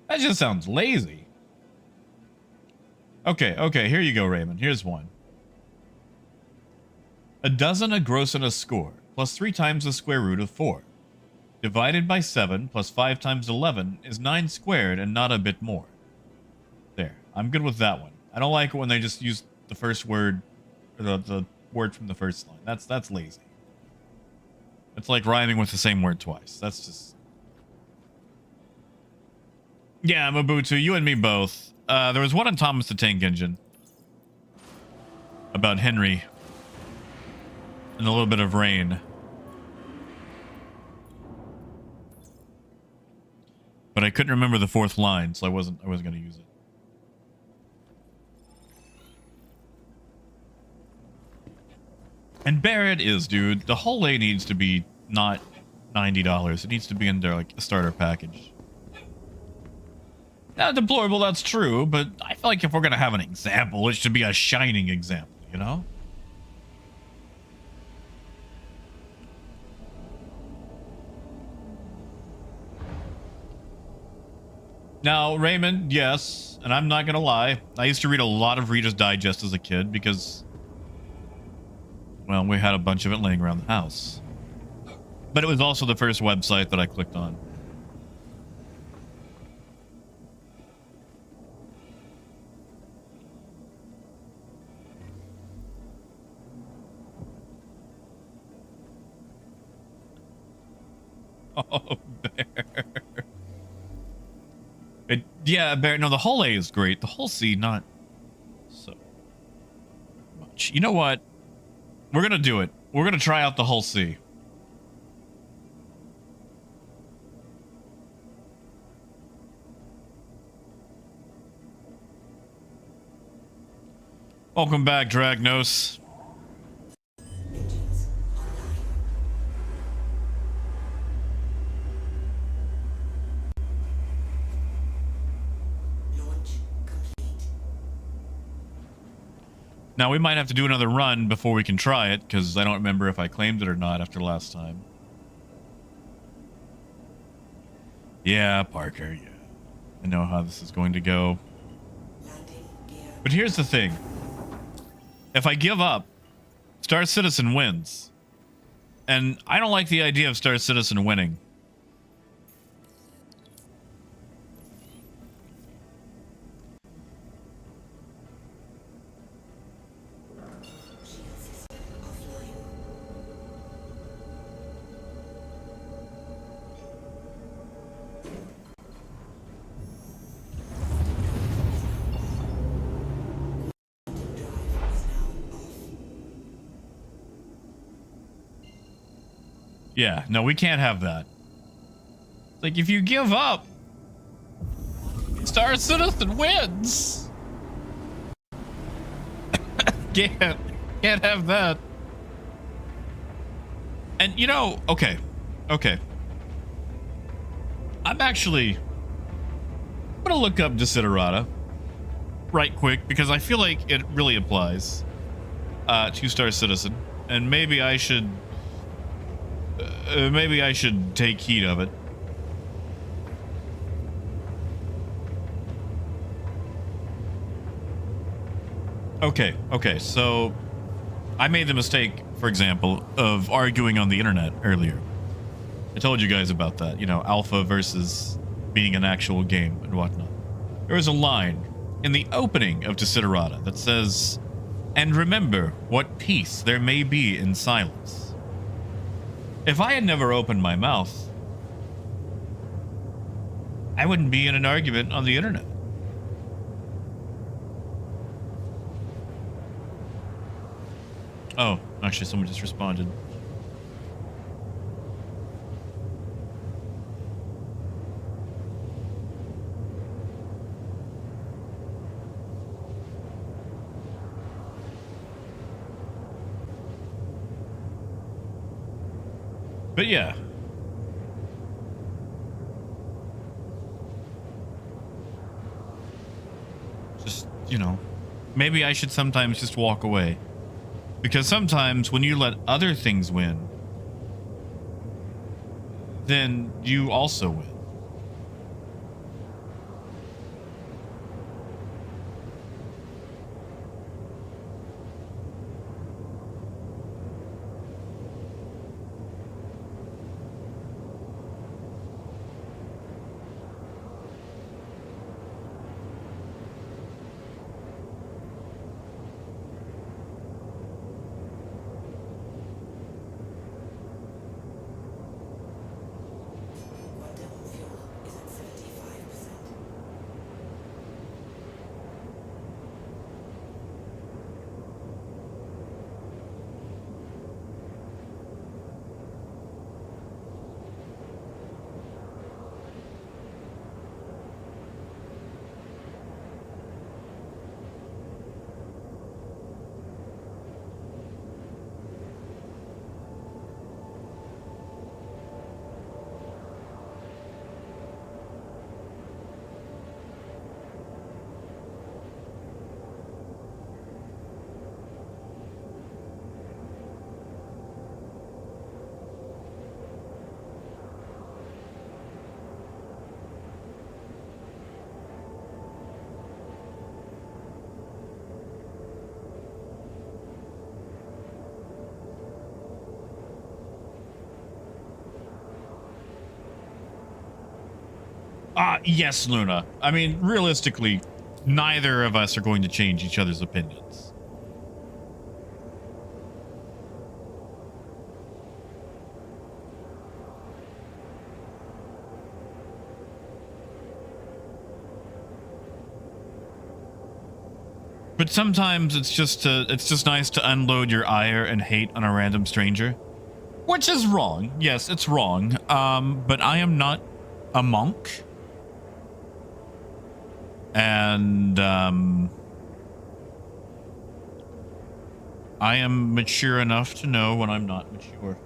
That just sounds lazy. Okay, here you go, Raymond. Here's one. A dozen, a gross, and a score, plus 3 times the square root of 4. Divided by 7 plus 5 times 11 is 9 squared and not a bit more. There. I'm good with that one. I don't like it when they just use the first word, or the word from the first line. That's lazy. It's like rhyming with the same word twice. That's just... Yeah, Mabutu, you and me both. There was one on Thomas the Tank Engine about Henry and a little bit of rain. But I couldn't remember the fourth line, so I wasn't going to use it. And Barrett is, dude. The whole A needs to be not $90. It needs to be in there like a starter package. Now, deplorable, that's true, but I feel like if we're going to have an example, it should be a shining example, you know? Now, Raymond, yes, and I'm not going to lie. I used to read a lot of Reader's Digest as a kid because, well, we had a bunch of it laying around the house. But it was also the first website that I clicked on. Oh, Bear. Yeah, Bear. No, the whole A is great. The whole C, not so much. You know what? We're going to do it. We're going to try out the whole C. Welcome back, Dragnos. Now, we might have to do another run before we can try it, because I don't remember if I claimed it or not after last time. Yeah, Parker, yeah. I know how this is going to go. But here's the thing. If I give up, Star Citizen wins. And I don't like the idea of Star Citizen winning. Yeah, no, we can't have that. Like, if you give up, Star Citizen wins. Can't have that. And, you know, okay. I'm gonna look up Desiderata right quick, because I feel like it really applies to Star Citizen. And maybe I should take heed of it. Okay, so I made the mistake, for example, of arguing on the internet earlier. I told you guys about that, you know, alpha versus being an actual game and whatnot. There was a line in the opening of Desiderata that says, "And remember what peace there may be in silence." If I had never opened my mouth, I wouldn't be in an argument on the internet. Oh, actually, someone just responded. But yeah. Just, you know, maybe I should sometimes just walk away. Because sometimes when you let other things win, then you also win. Yes, Luna. I mean, realistically, neither of us are going to change each other's opinions. But sometimes it's just nice to unload your ire and hate on a random stranger, which is wrong. Yes, it's wrong. But I am not a monk, and I am mature enough to know when I'm not mature.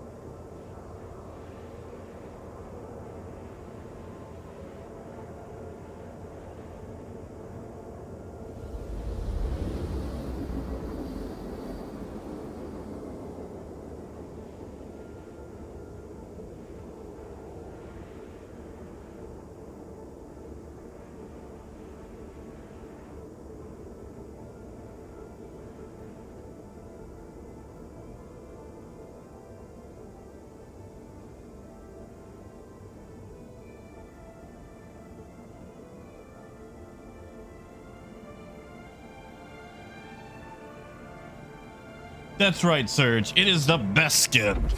That's right, Serge. It is the best skin.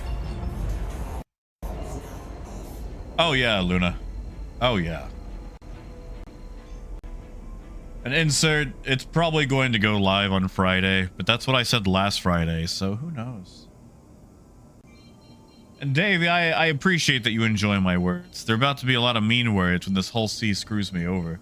Oh yeah, Luna. Oh yeah. An insert, it's probably going to go live on Friday, but that's what I said last Friday, so who knows? And Dave, I appreciate that you enjoy my words. There are about to be a lot of mean words when this whole sea screws me over.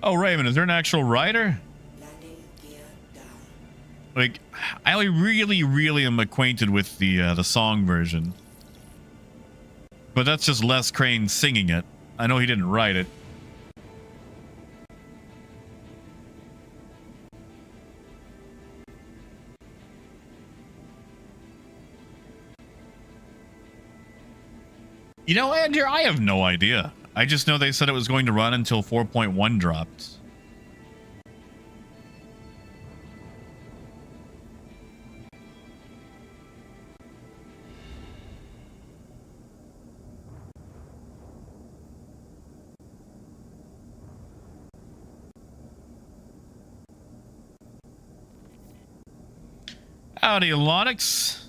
Oh, Raymond, is there an actual writer? Like, I really am acquainted with the song version. But that's just Les Crane singing it. I know he didn't write it. You know, Andrew, I have no idea. I just know they said it was going to run until 4.1 dropped. Howdy, Lonix.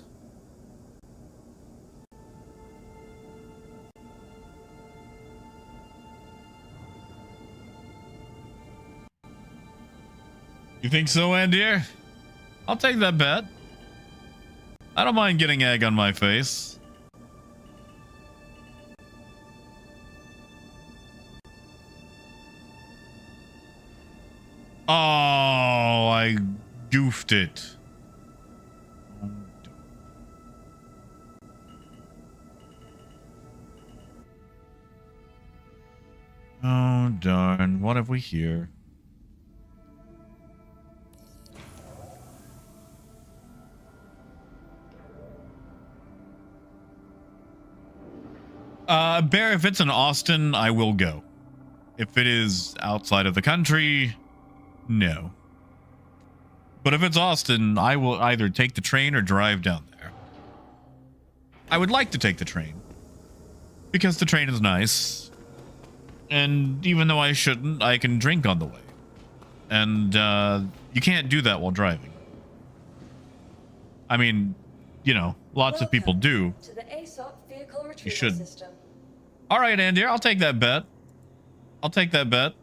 You think so, Andir? I'll take that bet. I don't mind getting egg on my face. Oh, I goofed it. Oh, darn. What have we here? Bear, if it's in Austin, I will go. If it is outside of the country, no. But if it's Austin, I will either take the train or drive down there. I would like to take the train, because the train is nice. And even though I shouldn't, I can drink on the way. And you can't do that while driving. I mean, you know, lots of people do. To the ASOP vehicle You retrieval should. system. All right, Andy, I'll take that bet. I'll take that bet.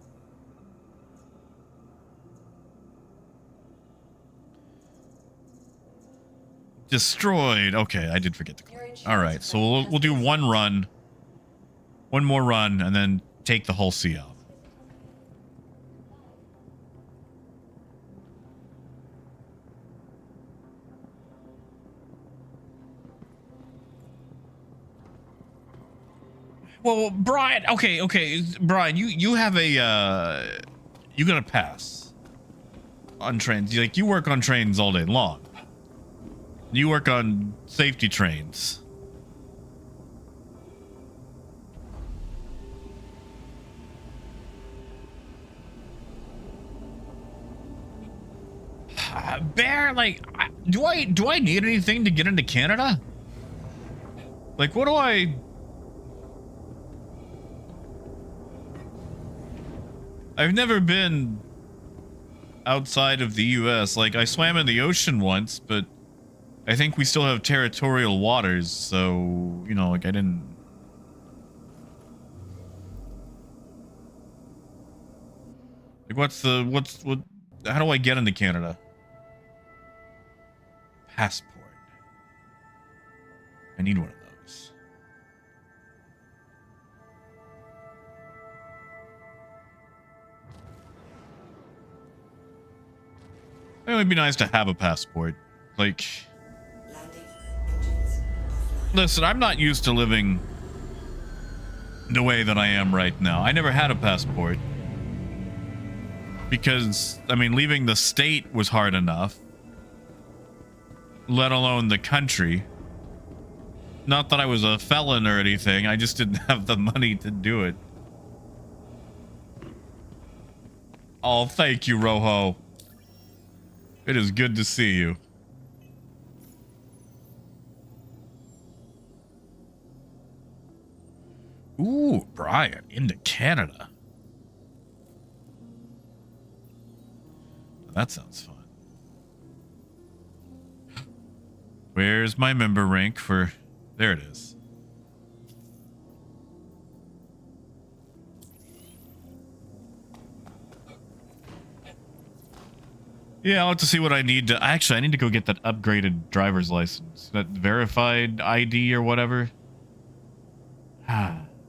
Destroyed. Okay, I did forget to click. All right, so we'll do one more run, and then take the whole sea out. Well, Brian, okay, Brian, you have a you got a pass on trains. Like, you work on trains all day long. You work on safety trains. Bear, like, do I need anything to get into Canada? Like, what do I... I've never been outside of the US. Like, I swam in the ocean once, but I think we still have territorial waters, so, you know, like, I didn't... Like, what, how do I get into Canada? Passport. I need one of those. It would be nice to have a passport. Like, Landing. Engines offline. listen, I'm not used to living the way that I am right now. I never had a passport. Because, I mean, leaving the state was hard enough. Let alone the country. Not that I was a felon or anything. I just didn't have the money to do it. Oh, thank you, Rojo. It is good to see you. Ooh, Brian, into Canada. That sounds fun. Where's my member rank for... There it is. Yeah, I'll have to see what I need to... Actually, I need to go get that upgraded driver's license. That verified ID or whatever.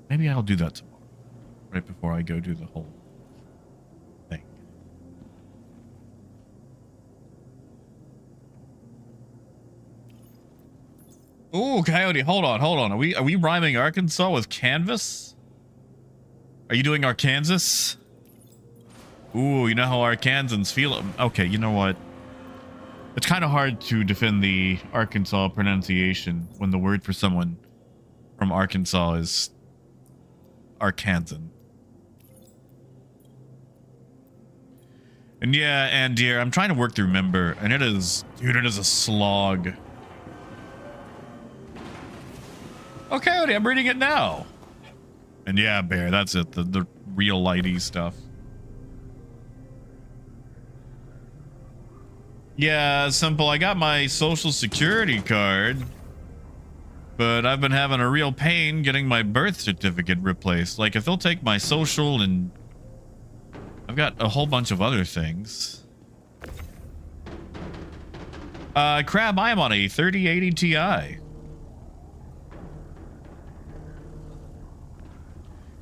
Maybe I'll do that tomorrow. Right before I go do the whole thing. Ooh, Coyote, hold on. Are we rhyming Arkansas with canvas? Are you doing Arkansas? Ooh, you know how Arkansans feel. Okay, you know what? It's kind of hard to defend the Arkansas pronunciation when the word for someone from Arkansas is Arkansan. And yeah, and dear, I'm trying to work through member, and it is, dude, it is a slog. Okay, I'm reading it now. And yeah, Bear, that's it. The real lighty stuff. Yeah, simple. I got my social security card, but I've been having a real pain getting my birth certificate replaced. Like, if they'll take my social and I've got a whole bunch of other things. Crab, I am on a 3080 Ti.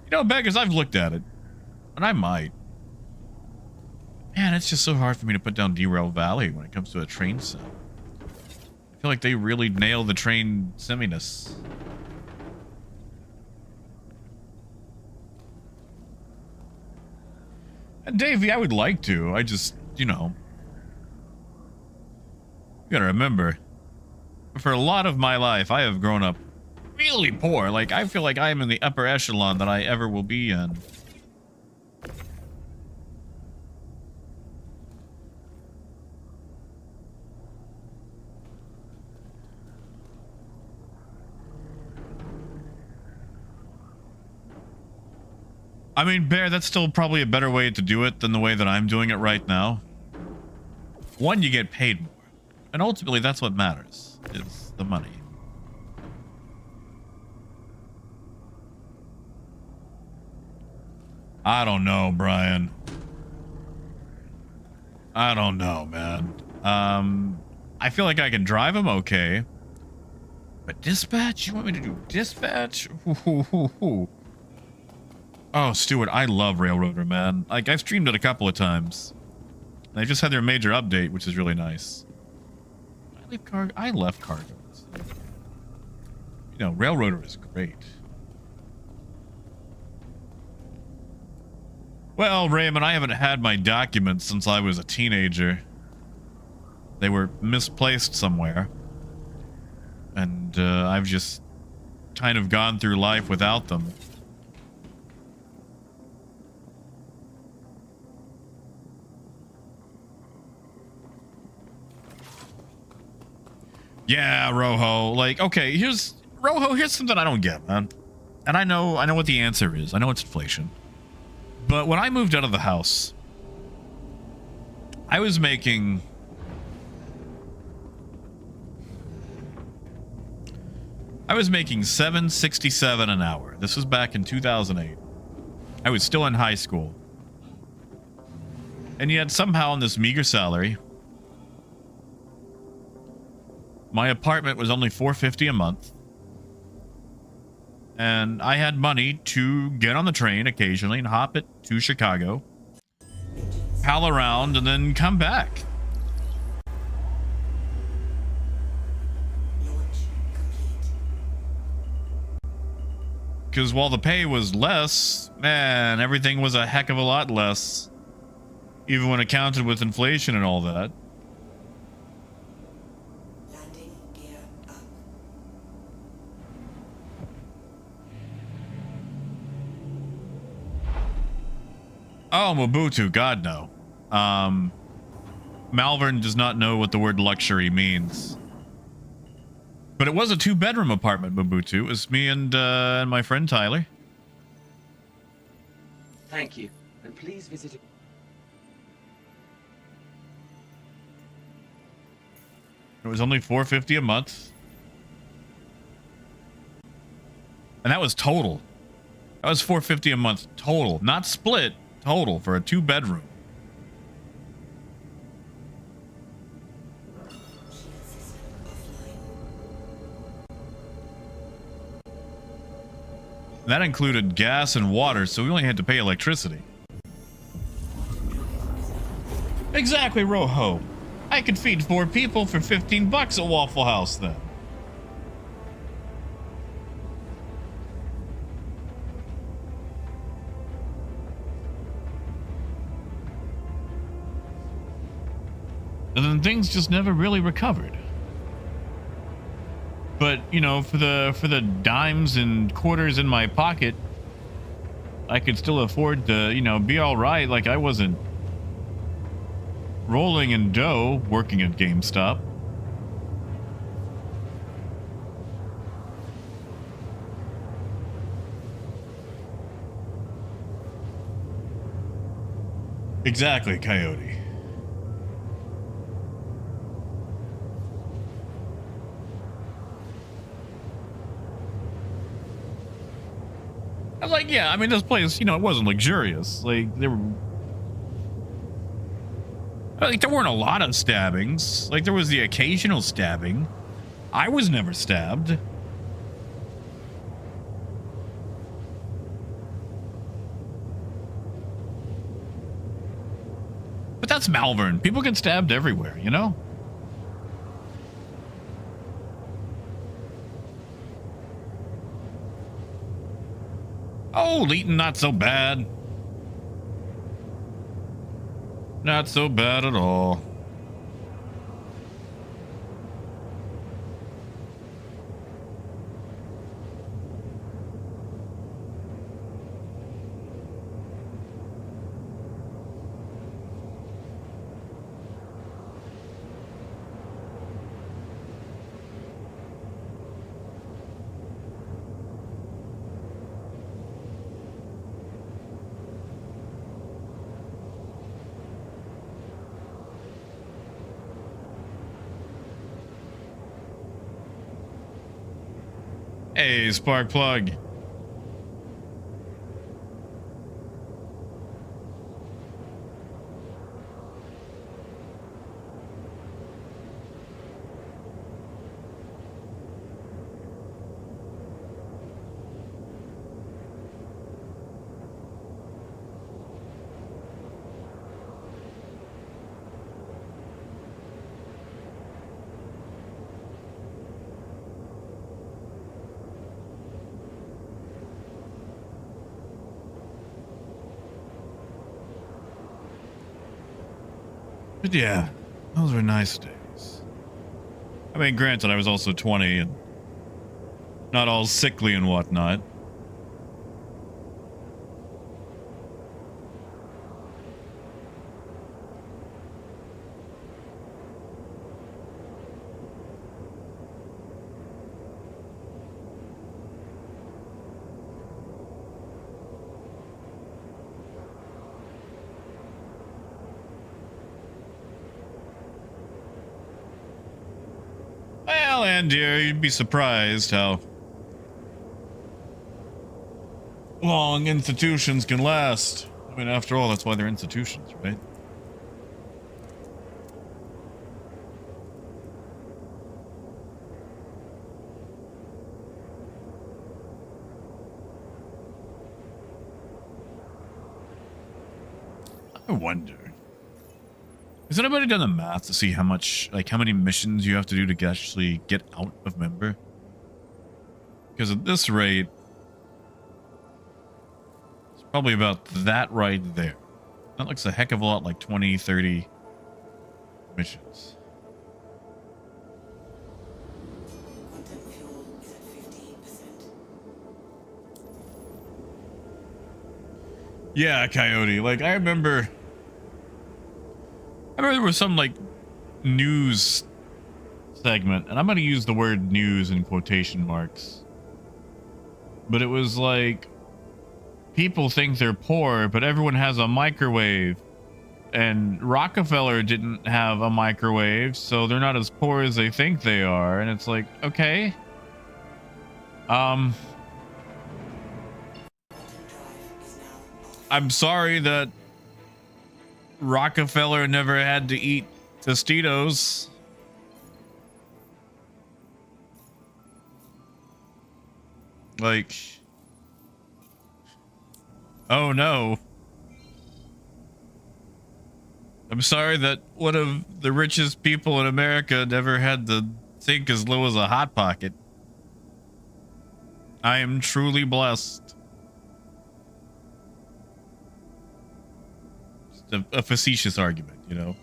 You know, Beggars, I've looked at it, and I might. Man, it's just so hard for me to put down Derail Valley when it comes to a train sim. I feel like they really nail the train simminess. And Davey, I would like to. I just, you know. You gotta remember, for a lot of my life, I have grown up really poor. Like, I feel like I am in the upper echelon that I ever will be in. I mean, Bear, that's still probably a better way to do it than the way that I'm doing it right now. One, you get paid more. And ultimately, that's what matters, is the money. I don't know, Brian. I don't know, man. I feel like I can drive him okay. But dispatch? You want me to do dispatch? Oh, Stuart, I love Railroader, man. Like, I've streamed it a couple of times. They just had their major update, which is really nice. I leave cargo. I left cargo. You know, Railroader is great. Well, Raymond, I haven't had my documents since I was a teenager. They were misplaced somewhere. And I've just kind of gone through life without them. Yeah, Rojo. Like, okay, here's something I don't get, man. And I know what the answer is. I know it's inflation. But when I moved out of the house, I was making $7.67 an hour. This was back in 2008. I was still in high school. And yet somehow on this meager salary, my apartment was only $450 a month. And I had money to get on the train occasionally and hop it to Chicago, pal around, and then come back. Launch complete. Because while the pay was less, man, everything was a heck of a lot less. Even when accounted with inflation and all that. Landing gear up. Oh, Mobutu, God no. Malvern does not know what the word luxury means. But it was a 2-bedroom apartment, Mobutu. It was me and my friend Tyler. Thank you. And please visit. It was only $450 a month. And that was total. That was $450 a month total. Not split, total for a 2-bedroom. Shield system offline. And that included gas and water, so we only had to pay electricity. Exactly, Rojo. I could feed 4 people for $15 at Waffle House then. And then things just never really recovered. But, you know, for the dimes and quarters in my pocket, I could still afford to, you know, be all right. Like I wasn't rolling in dough working at GameStop. Exactly, Coyote. Like, yeah, I mean, this place, you know, it wasn't luxurious. Like, there weren't a lot of stabbings. Like, there was the occasional stabbing. I was never stabbed. But that's Malvern. People get stabbed everywhere, you know? Oh, Leighton, not so bad. Not so bad at all. Hey, Spark Plug. But yeah, those were nice days. I mean, granted, I was also 20 and not all sickly and whatnot. And dear, you'd be surprised how long institutions can last. I mean, after all, that's why they're institutions, right? I wonder. Has anybody done the math to see how much, like, how many missions you have to do to actually get out of member? Because at this rate, it's probably about that right there. That looks a heck of a lot like 20, 30 missions. Quantum fuel is at 15%. Yeah, Coyote. Like, I remember there was some, like, news segment, and I'm going to use the word news in quotation marks. But it was like, people think they're poor, but everyone has a microwave. And Rockefeller didn't have a microwave, so they're not as poor as they think they are. And it's like, okay. I'm sorry that Rockefeller never had to eat Tostitos. Like, oh no. I'm sorry that one of the richest people in America never had to sink as low as a hot pocket. I am truly blessed. Just a facetious argument, you know?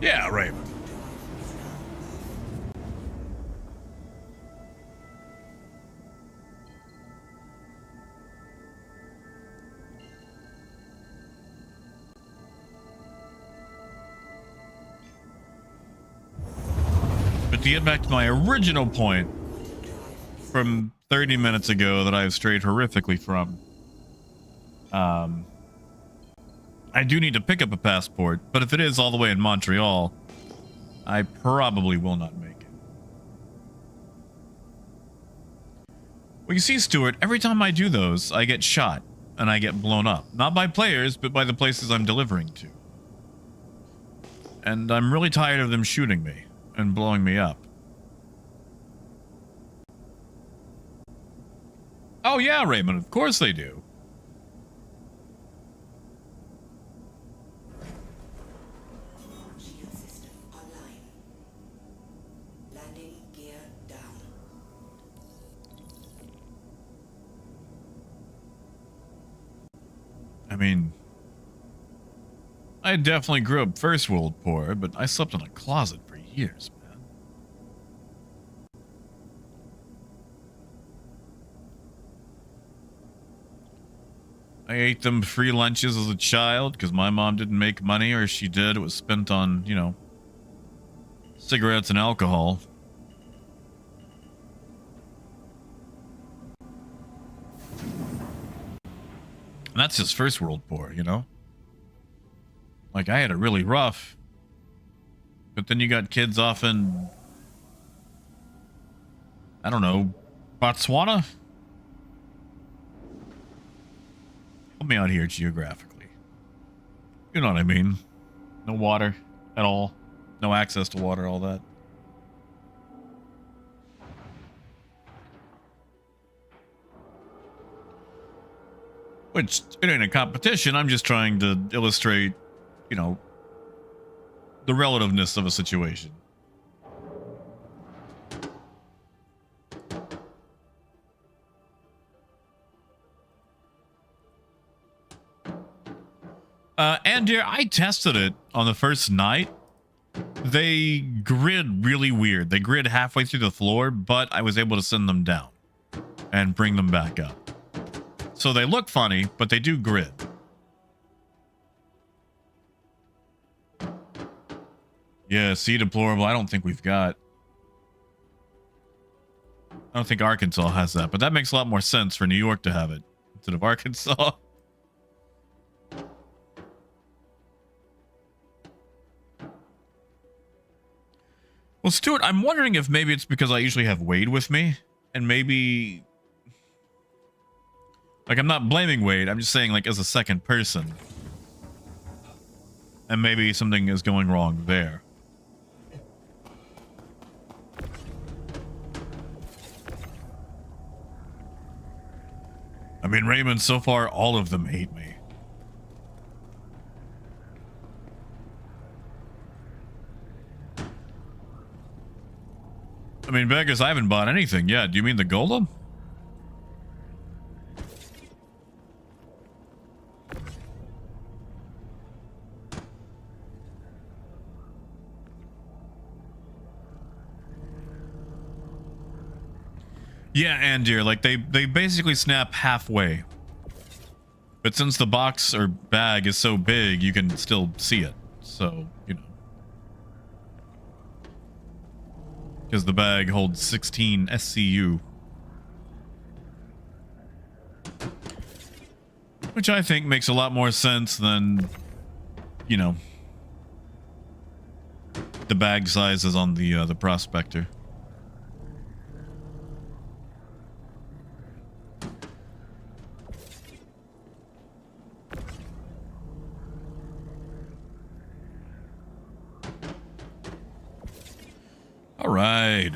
Yeah, right. But to get back to my original point from 30 minutes ago that I've strayed horrifically from, I do need to pick up a passport, but if it is all the way in Montreal, I probably will not make it. Well, you see, Stuart, every time I do those, I get shot and I get blown up. Not by players, but by the places I'm delivering to. And I'm really tired of them shooting me and blowing me up. Oh yeah, Raymond, of course they do. Shield system online. Landing gear down. I mean, I definitely grew up first world poor, but I slept in a closet for years, man. I ate them free lunches as a child because my mom didn't make money, or if she did, it was spent on, you know, cigarettes and alcohol. And that's just first world poor, you know? Like, I had it really rough. But then you got kids off in, I don't know, Botswana? Help me out here geographically. You know what I mean. No water at all. No access to water, all that. Which, it ain't a competition. I'm just trying to illustrate, you know, the relativeness of a situation. And dear, I tested it on the first night. They grid really weird. They grid halfway through the floor, but I was able to send them down and bring them back up. So they look funny, but they do grid. Yeah, see, deplorable. I don't think we've got. I don't think Arkansas has that, but that makes a lot more sense for New York to have it instead of Arkansas. Well, Stuart, I'm wondering if maybe it's because I usually have Wade with me, and maybe... Like, I'm not blaming Wade, I'm just saying, like, as a second person. And maybe something is going wrong there. I mean, Raymond, so far, all of them hate me. I mean, Vegas, I haven't bought anything yet. Do you mean the golem? Yeah, and dear, like they basically snap halfway. But since the box or bag is so big, you can still see it. So, you know. Because the bag holds 16 SCU. Which I think makes a lot more sense than, you know, the bag sizes on the Prospector. All right.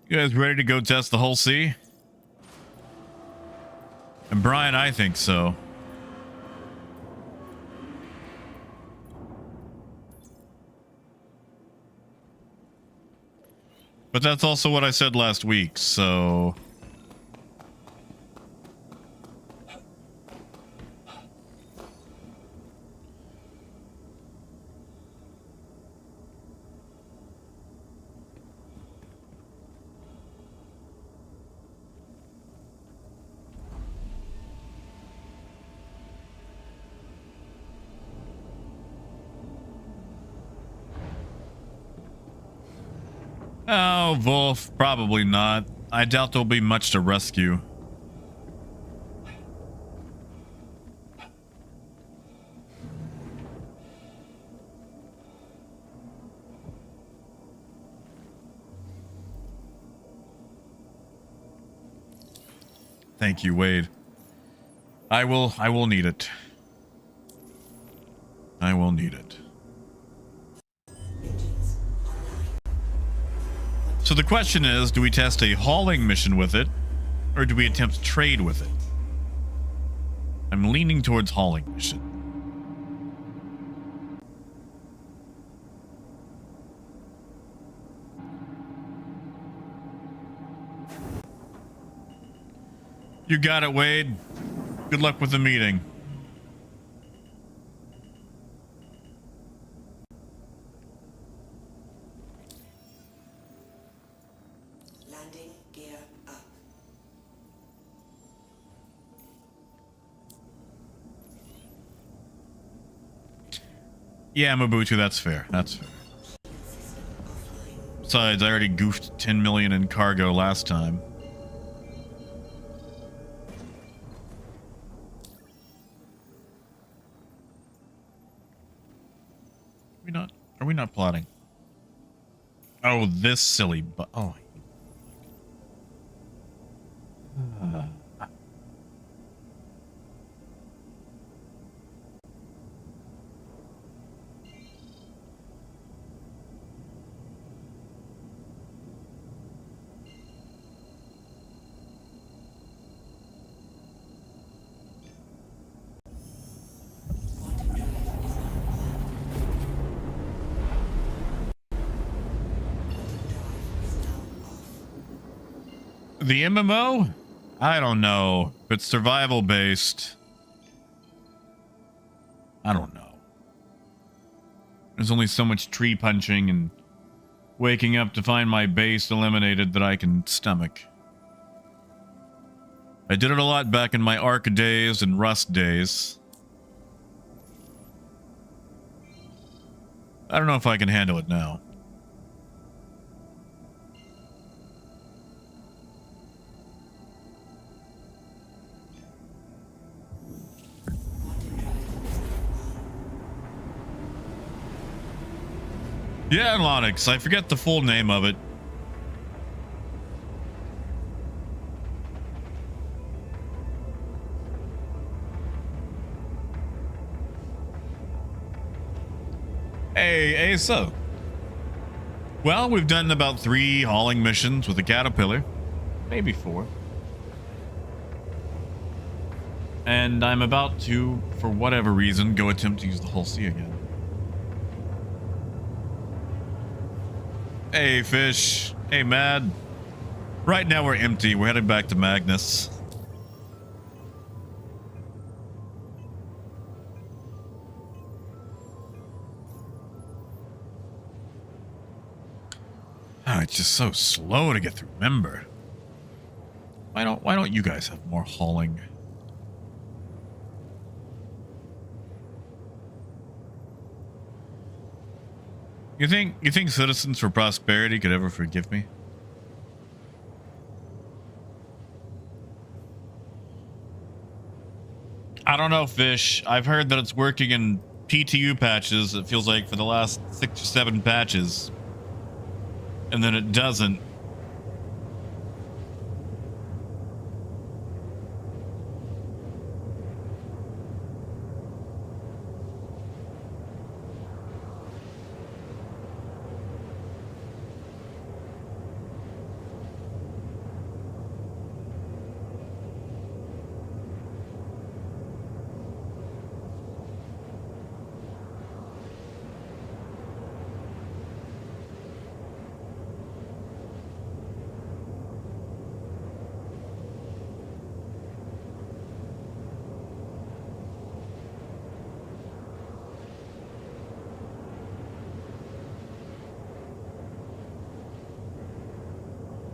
You guys ready to go test the whole sea? And Brian, I think so. But that's also what I said last week, so... Oh, Wolf, probably not. I doubt there'll be much to rescue. Thank you, Wade. I will need it. I will need it. So the question is, do we test a hauling mission with it, or do we attempt trade with it? I'm leaning towards hauling mission. You got it, Wade. Good luck with the meeting. Landing gear up. Yeah, Mabutu, that's fair. That's fair. Besides, I already goofed 10 million in cargo last time. Are we not plotting? Oh, this silly oh. The MMO? I don't know. If it's survival based, I don't know. There's only so much tree punching and waking up to find my base eliminated that I can stomach. I did it a lot back in my Ark days and Rust days. I don't know if I can handle it now. Yeah, Lonix. I forget the full name of it. Hey, Asa. Well, we've done about 3 hauling missions with a caterpillar. Maybe 4. And I'm about to, for whatever reason, go attempt to use the Hull C again. Hey, Fish. Hey, Mad. Right now we're empty. We're heading back to Magnus. Oh, it's just so slow to get through Member. Why don't you guys have more hauling? You think Citizens for Prosperity could ever forgive me? I don't know, Fish. I've heard that it's working in PTU patches, it feels like, for the last 6 or 7 patches. And then it doesn't.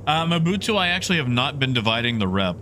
Mobutu, I actually have not been dividing the rep.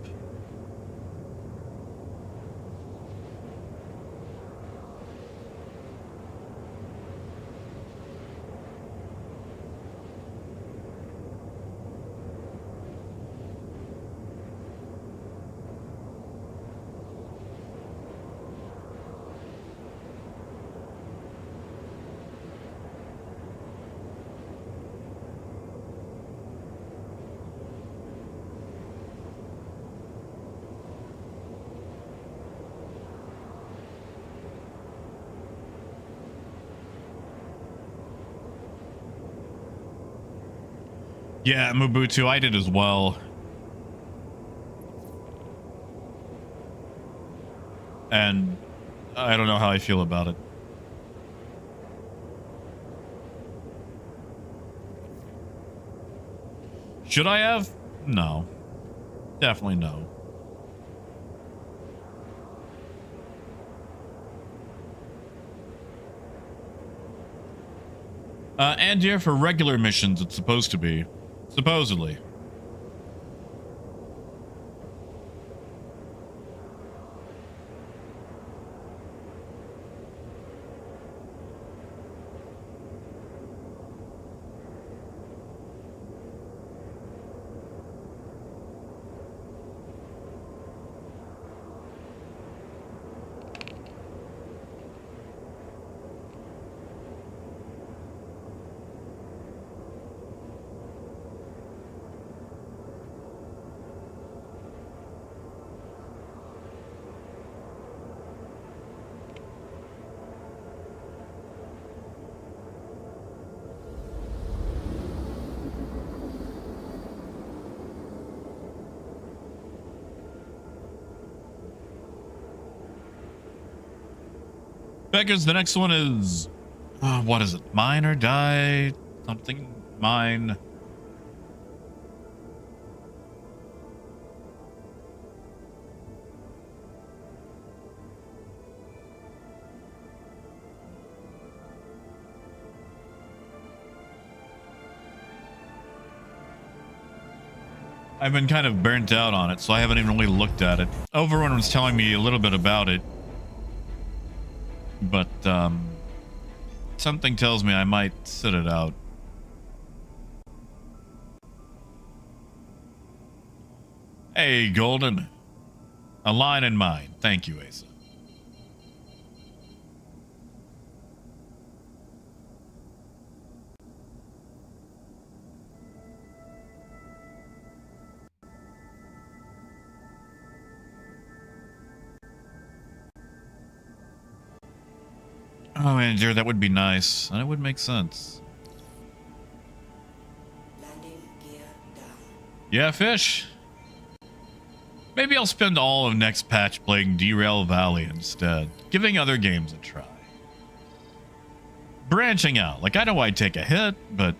Yeah, Mobutu, I did as well. And I don't know how I feel about it. Should I have? No. Definitely no. And here for regular missions, it's supposed to be. Supposedly. Beckers, the next one is, what is it? Mine or die? Something? Mine. I've been kind of burnt out on it, so I haven't even really looked at it. Everyone was telling me a little bit about it. But, something tells me I might sit it out. Hey, Golden. A line in mine. Thank you, Asa. Oh, manager, that would be nice. That would make sense. Landing gear down. Yeah, fish. Maybe I'll spend all of next patch playing Derail Valley instead, giving other games a try. Branching out. Like, I know I'd take a hit, but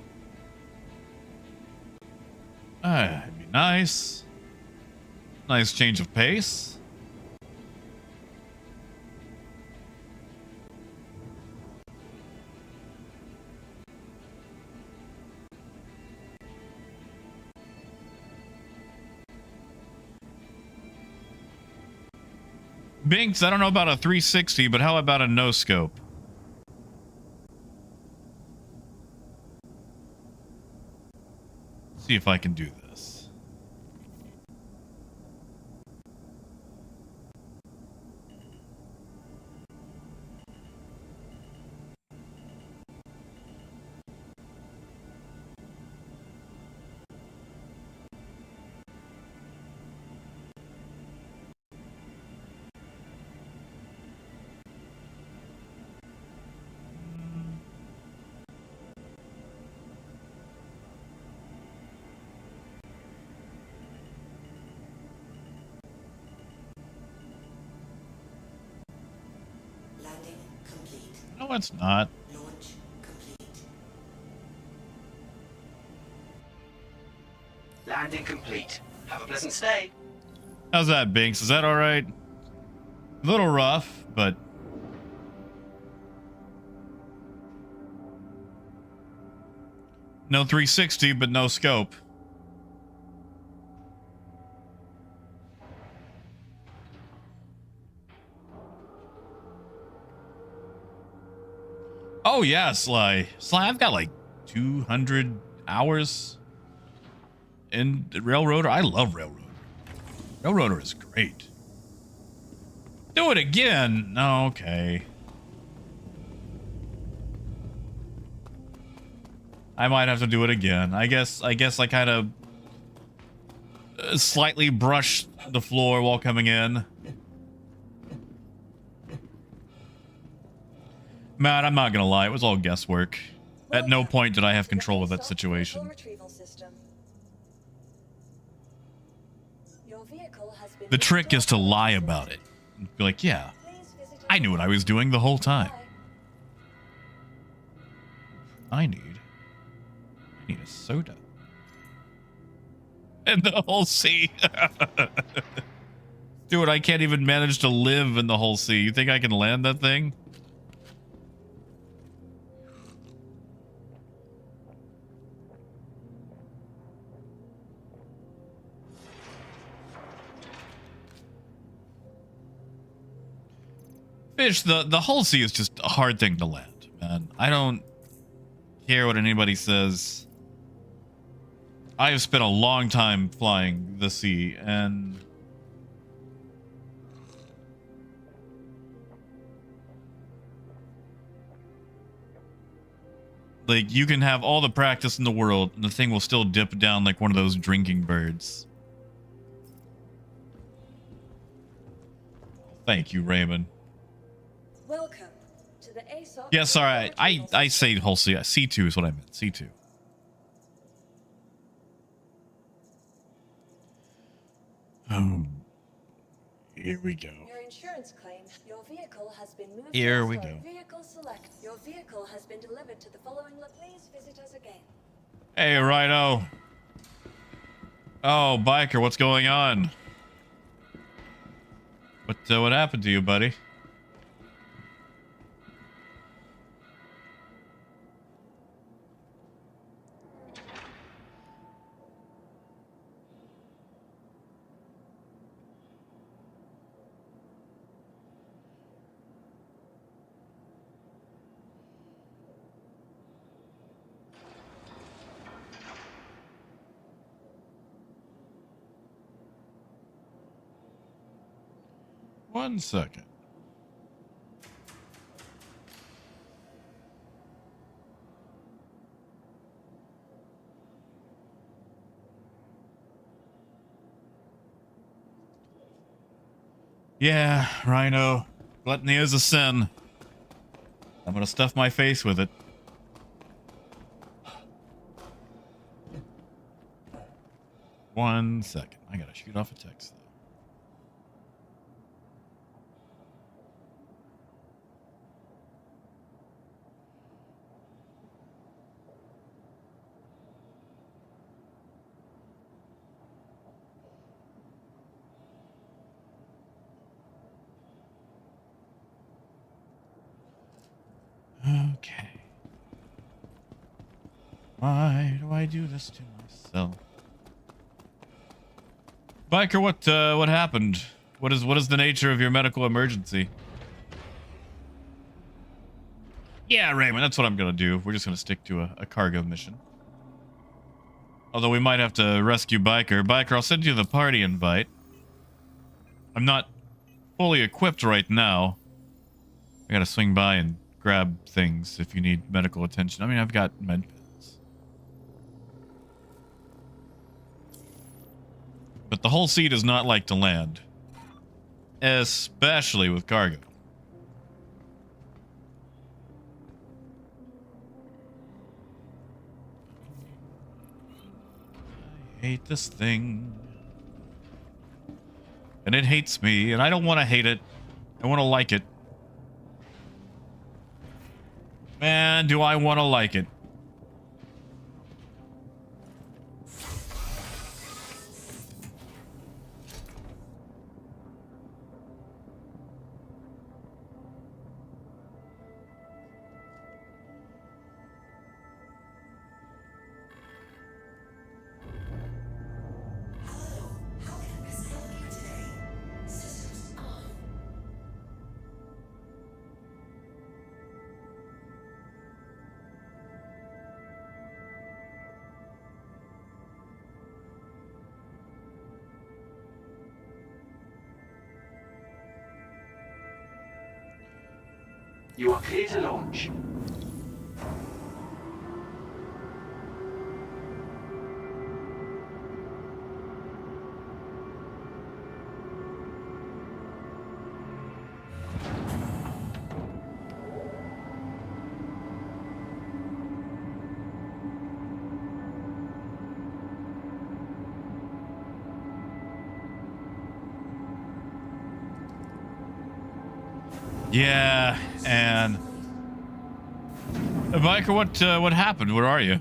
it'd be nice. Nice change of pace. Binks, I don't know about a 360, but how about a no scope? See if I can do this. Landing complete. No, it's not. Launch complete. Landing complete. Have a pleasant stay. How's that, Binks? Is that all right? A little rough, but no 360, but no scope. Oh yeah, Sly. Sly, I've got like 200 hours in Railroader. I love Railroader. Railroader is great. Do it again. No, okay. I might have to do it again. I guess I kind of slightly brushed the floor while coming in. Matt, I'm not gonna lie, it was all guesswork. At no point did I have control of that situation. The trick is to lie about it. Be like, yeah, I knew what I was doing the whole time. I need a soda. And the whole sea. Dude, I can't even manage to live in the whole sea. You think I can land that thing? Fish, the whole sea is just a hard thing to land, man. I don't care what anybody says. I have spent a long time flying the sea, and like, you can have all the practice in the world, and the thing will still dip down like one of those drinking birds. Thank you, Raymond. Welcome to the ASOC. Yeah, sorry, I say whole sea. C2 is what I meant. C2. Here we go. Your insurance claim. Your vehicle has been moved. Here we to go. Vehicle select. Your vehicle has been delivered to the following. Please visit us again. Hey, Rhino. Oh, biker, what's going on? What happened to you, buddy? One second. Yeah, Rhino. Gluttony is a sin. I'm gonna stuff my face with it. One second. I gotta shoot off a text, though. Okay. Why do I do this to myself? Biker, what happened? What is the nature of your medical emergency? Yeah, Raymond, that's what I'm gonna do. We're just gonna stick to a cargo mission. Although we might have to rescue Biker. Biker, I'll send you the party invite. I'm not fully equipped right now. I gotta swing by and grab things if you need medical attention. I mean, I've got med pens. But the whole sea does not like to land. Especially with cargo. I hate this thing. And it hates me, and I don't want to hate it. I want to like it. Man, do I want to like it. You are clear to launch. Yeah, and Biker, what happened? Where are you?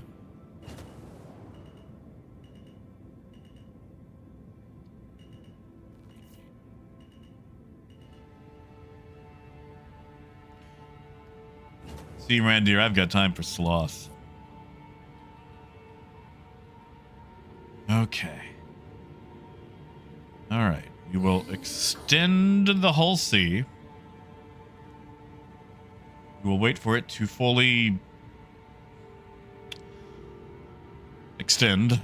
See, Randy, I've got time for sloth. Okay. All right, we will extend the hull sea. We will wait for it to fully extend. There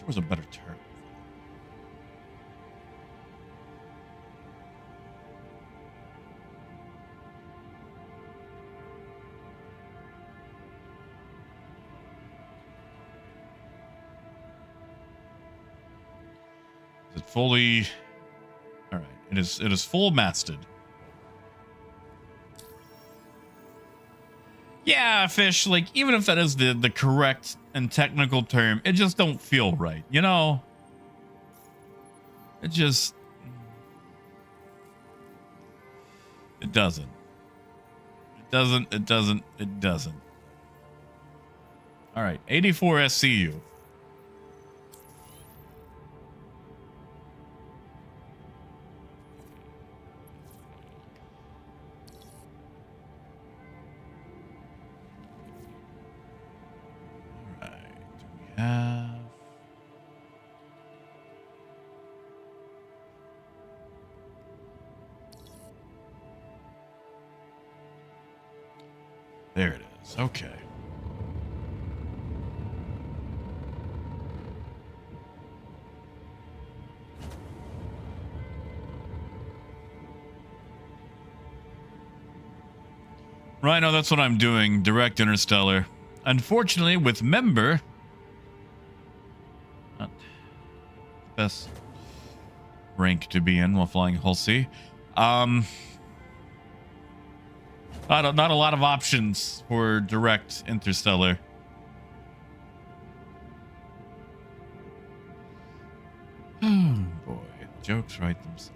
was a better term. Is it fully? All right. It is full masted. Yeah, fish, like, even if that is the correct and technical term, it just don't feel right, you know? It just... It doesn't. It doesn't. Alright, 84 SCU. Have there it is. Okay. Rhino, that's what I'm doing. Direct interstellar. Unfortunately, with member. Not best rank to be in while flying Hull C. Not a lot of options for direct interstellar. Oh boy, jokes write themselves.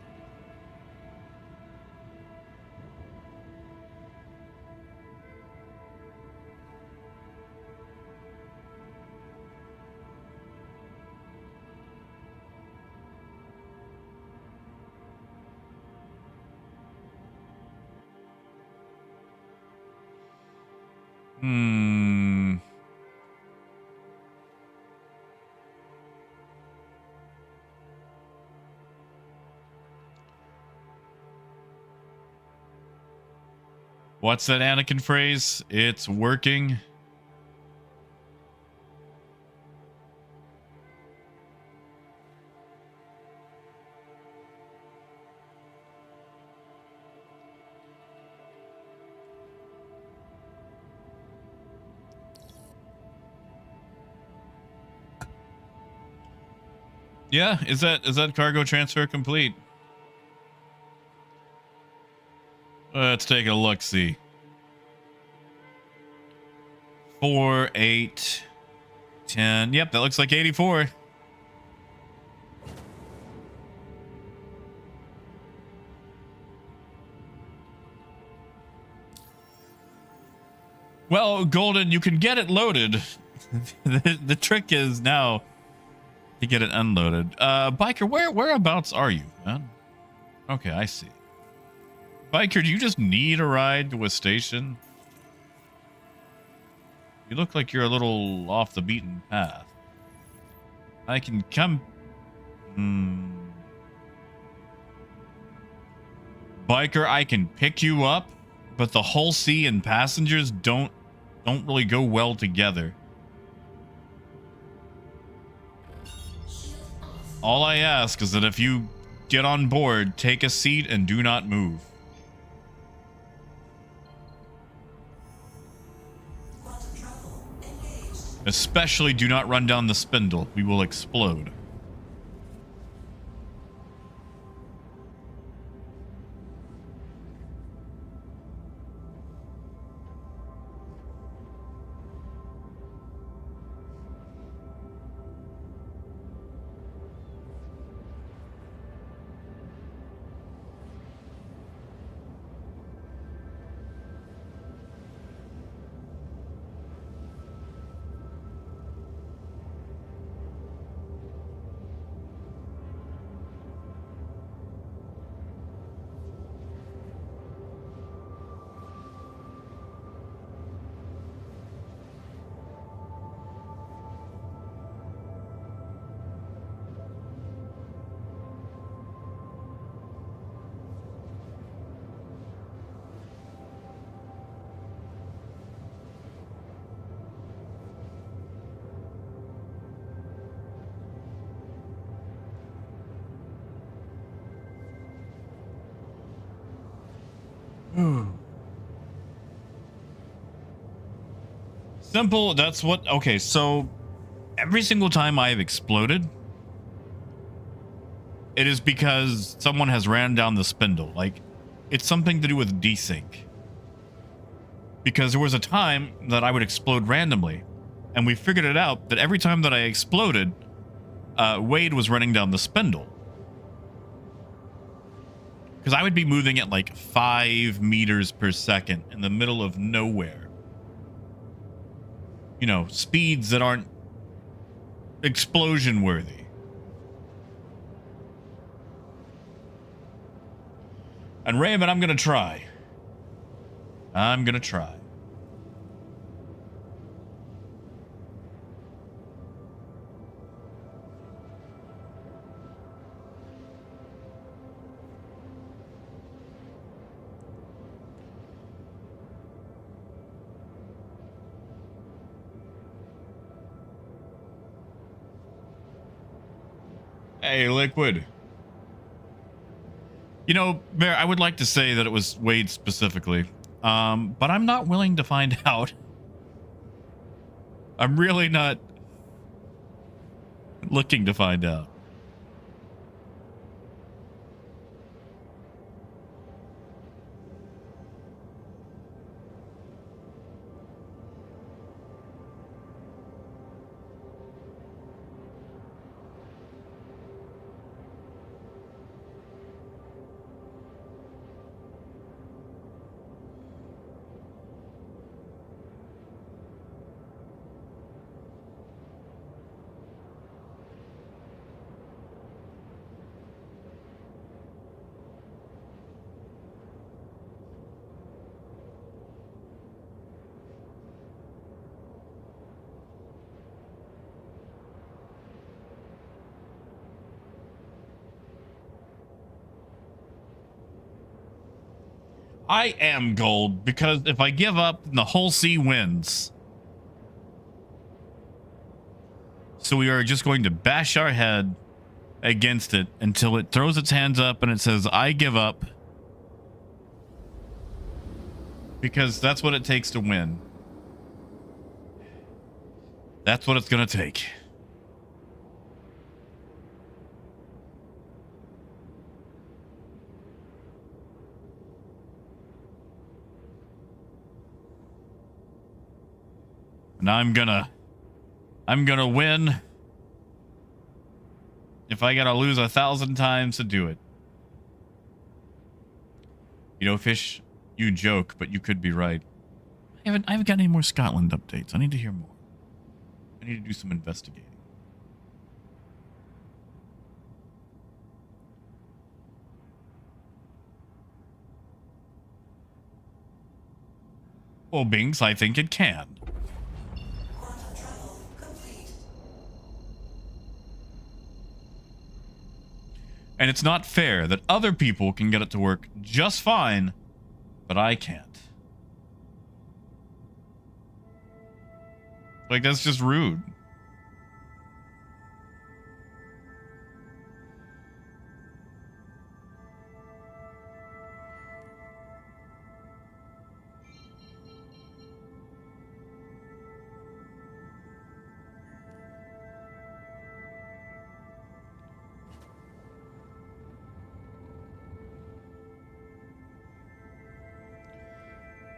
What's that Anakin phrase? It's working. Yeah, is that cargo transfer complete? Let's take a look. See, 4, 8, 10. Yep, that looks like 84. Well, Golden, you can get it loaded. The trick is now to get it unloaded. Biker, whereabouts are you, man? Okay, I see. Biker, do you just need a ride to a station? You look like you're a little off the beaten path. I can come... Biker, I can pick you up, but the Hull C and passengers don't really go well together. All I ask is that if you get on board, take a seat and do not move. Especially do not run down the spindle. We will explode. Simple, that's what... Okay, so every single time I have exploded, it is because someone has ran down the spindle. Like, it's something to do with desync. Because there was a time that I would explode randomly, and we figured it out that every time that I exploded, Wade was running down the spindle. Because I would be moving at like 5 meters per second in the middle of nowhere. You know, speeds that aren't explosion worthy. And Raven, I'm going to try. I'm going to try. Hey, Liquid. You know, Bear, I would like to say that it was Wade specifically, but I'm not willing to find out. I'm really not looking to find out. I am gold because if I give up, the whole sea wins. So we are just going to bash our head against it until it throws its hands up and it says, I give up. Because that's what it takes to win. That's what it's going to take. And I'm gonna win if I gotta lose 1,000 times to do it. You know, Fish, you joke, but you could be right. I haven't got any more Scotland updates. I need to hear more. I need to do some investigating. Well, Binks, I think it can. Quantum travel complete. And it's not fair that other people can get it to work just fine, but I can't. Like, that's just rude.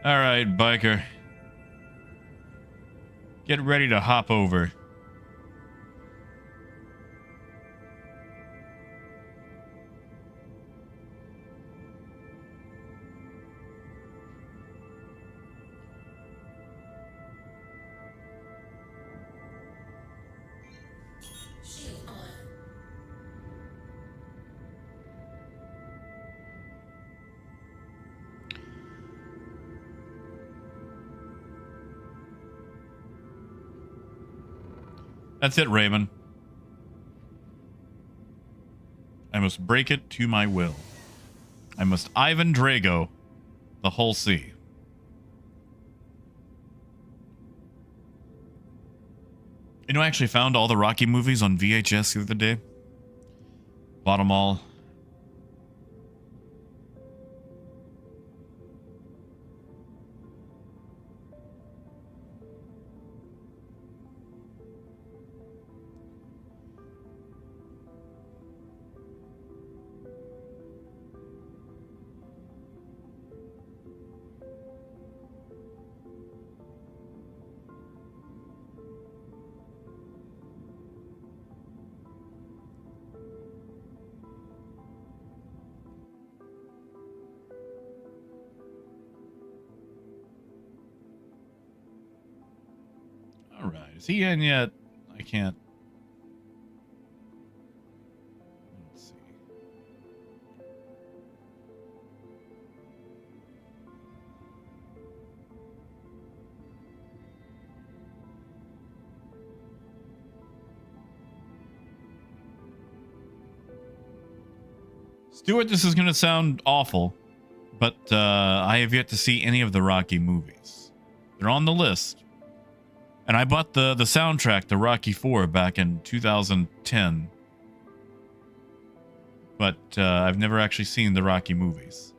All right, biker. Get ready to hop over. Shield on. That's it, Raymond. I must break it to my will. I must Ivan Drago the whole sea. You know, I actually found all the Rocky movies on VHS the other day. Bought them all. All right. Is he in yet? I can't. Let's see. Stuart, this is going to sound awful, but I have yet to see any of the Rocky movies. They're on the list. And I bought the soundtrack to Rocky 4 back in 2010. But I've never actually seen the Rocky movies.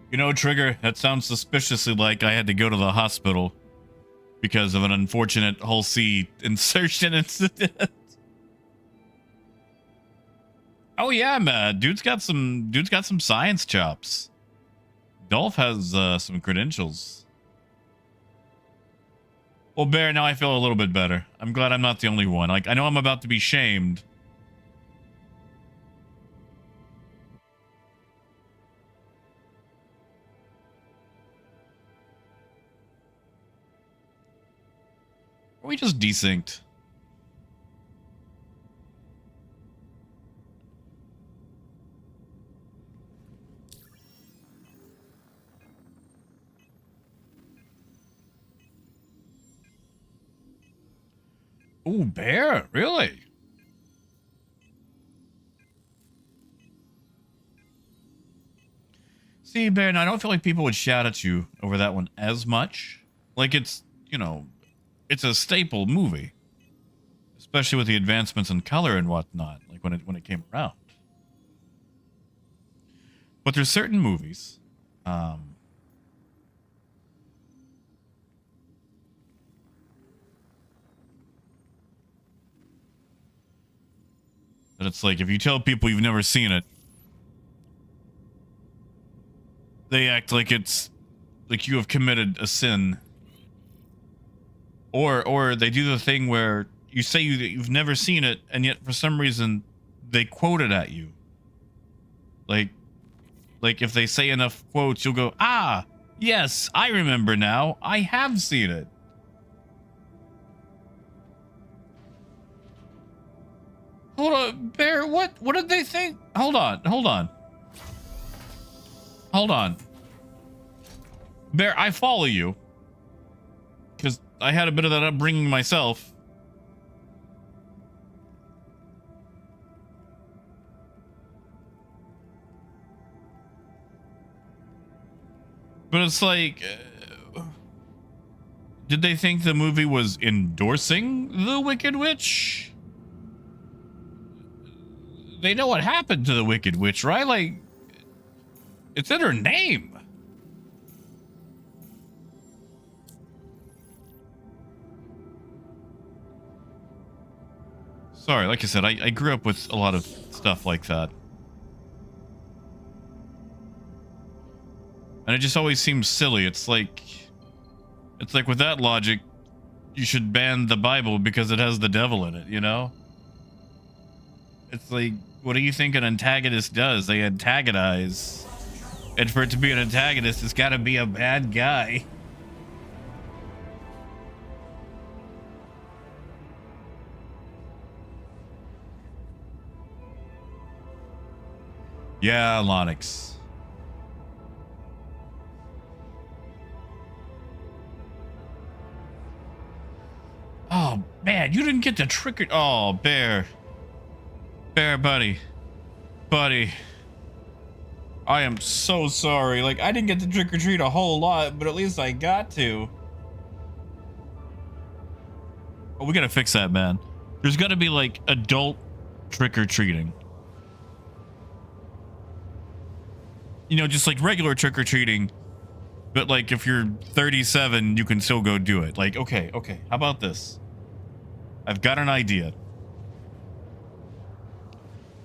You know, Trigger, that sounds suspiciously like I had to go to the hospital because of an unfortunate whole sea insertion incident. Oh yeah, man, dude's got some science chops. Dolph has some credentials. Well, Bear, now I feel a little bit better. I'm glad I'm not the only one. Like, I know I'm about to be shamed. Or we just desynced. Ooh, bear? Really? See, Bear, and I don't feel like people would shout at you over that one as much. Like it's, you know, it's a staple movie, especially with the advancements in color and whatnot. Like when it came around. But there's certain movies, that it's like if you tell people you've never seen it, they act like it's like you have committed a sin. Or they do the thing where you say you've never seen it, and yet for some reason they quote it at you. Like if they say enough quotes, you'll go, ah, yes, I remember now. I have seen it. Hold on, Bear, what did they think? Hold on. Bear, I follow you. Because I had a bit of that upbringing myself. But it's like, did they think the movie was endorsing the Wicked Witch? They know what happened to the Wicked Witch, right? Like, it's in her name. Sorry, like I said, I grew up with a lot of stuff like that. And it just always seems silly. It's like with that logic, you should ban the Bible because it has the devil in it, you know? It's like, what do you think an antagonist does? They antagonize. And for it to be an antagonist, it's gotta be a bad guy. Yeah, Lonix. Oh, man, you didn't get the trick or... Oh, Bear. Bear, buddy. Buddy. I am so sorry. Like, I didn't get to trick-or-treat a whole lot, but at least I got to. Oh, we gotta fix that, man. There's gotta be, like, adult trick-or-treating. You know, just like regular trick-or-treating. But, like, if you're 37, you can still go do it. Like, okay, how about this? I've got an idea.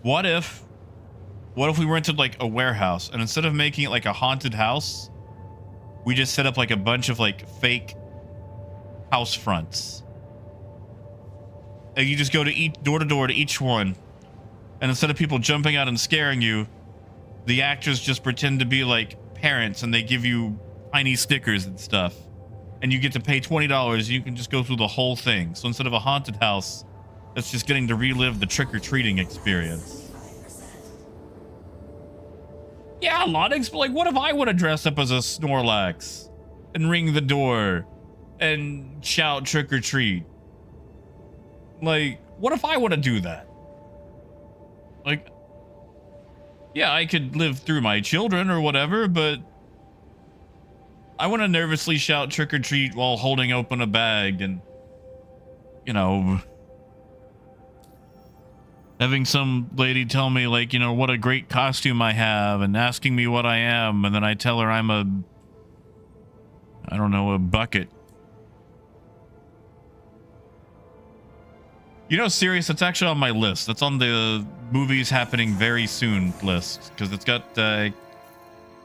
What if we rented, like, a warehouse, and instead of making it, like, a haunted house, we just set up, like, a bunch of, like, fake house fronts. And you just go to each door to each one. And instead of people jumping out and scaring you, the actors just pretend to be, like, parents, and they give you tiny stickers and stuff. And you get to pay $20. You can just go through the whole thing. So instead of a haunted house, it's just getting to relive the trick-or-treating experience. Yeah, Lonix, but like, what if I would have dressed up as a Snorlax and ring the door and shout trick-or-treat? Like, what if I would have do that? Like, yeah, I could live through my children or whatever, but I want to nervously shout trick-or-treat while holding open a bag and, you know, having some lady tell me, like, you know, what a great costume I have and asking me what I am, and then I tell her I'm I don't know, a bucket. You know, Sirius, it's actually on my list. That's on the movies happening very soon list, because it's got, I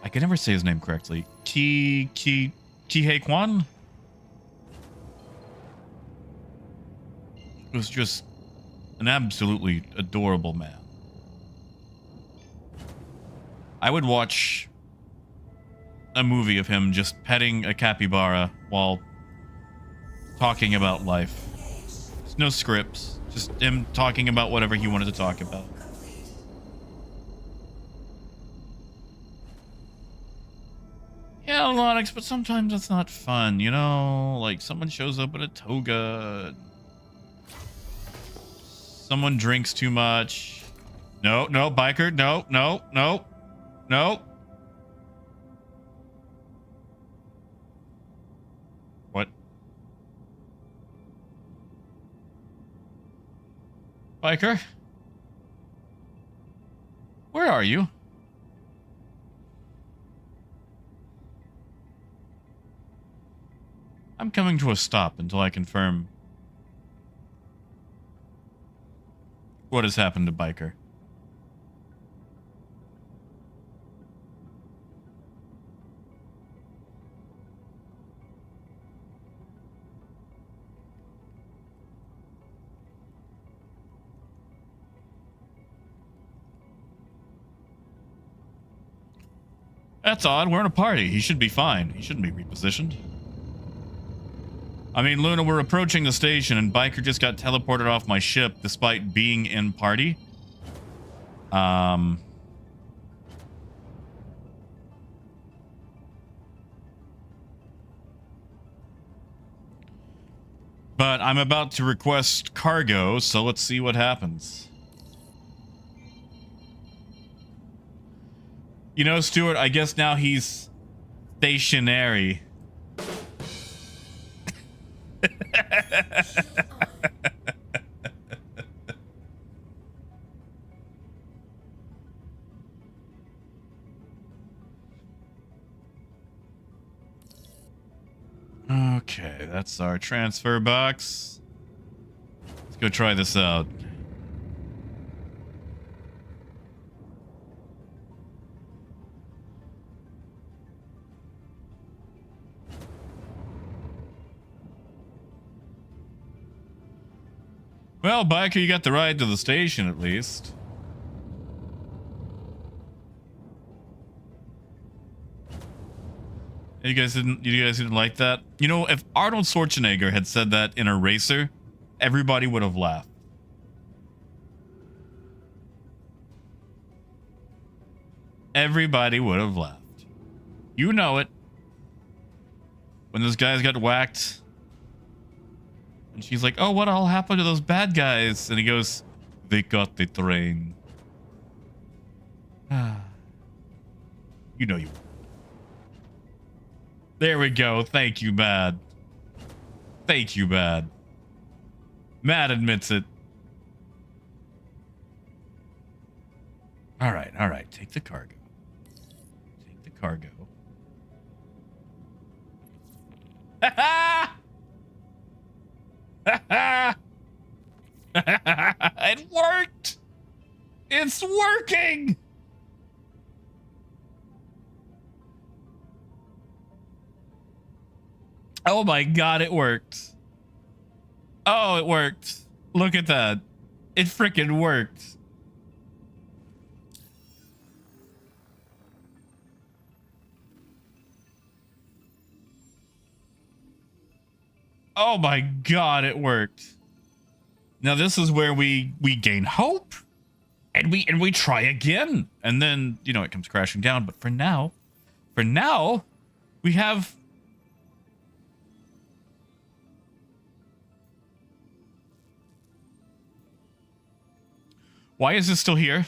can never say his name correctly. Kihei Kwan? It was just an absolutely adorable man. I would watch a movie of him just petting a capybara while talking about life. There's no scripts, just him talking about whatever he wanted to talk about. Yeah, Lonix, but sometimes it's not fun, you know? Like, someone shows up in a toga. Someone drinks too much. No, no, biker. No, no, no, no. What? Biker? Where are you? I'm coming to a stop until I confirm what has happened to Biker. That's odd. We're in a party. He should be fine. He shouldn't be repositioned. I mean, Luna, we're approaching the station and Biker just got teleported off my ship despite being in party. But I'm about to request cargo, so let's see what happens. You know, Stuart, I guess now he's stationary. Okay, that's our transfer box. Let's go try this out. Well, Biker, you got the ride to the station at least. You guys didn't like that? You know, if Arnold Schwarzenegger had said that in a racer, everybody would have laughed. Everybody would have laughed. You know it. When those guys got whacked. And she's like, oh, what all happened to those bad guys? And he goes, they got the train. You know you. There we go. Thank you, Mad. Thank you, Mad. Mad admits it. All right, all right. Take the cargo. Take the cargo. Ha ha! It worked! It's working! Oh my god, it worked. Oh, it worked. Look at that. It freaking worked. Oh my god, it worked. Now this is where we gain hope and we try again. And then, you know, it comes crashing down, but for now, we have Why is this still here?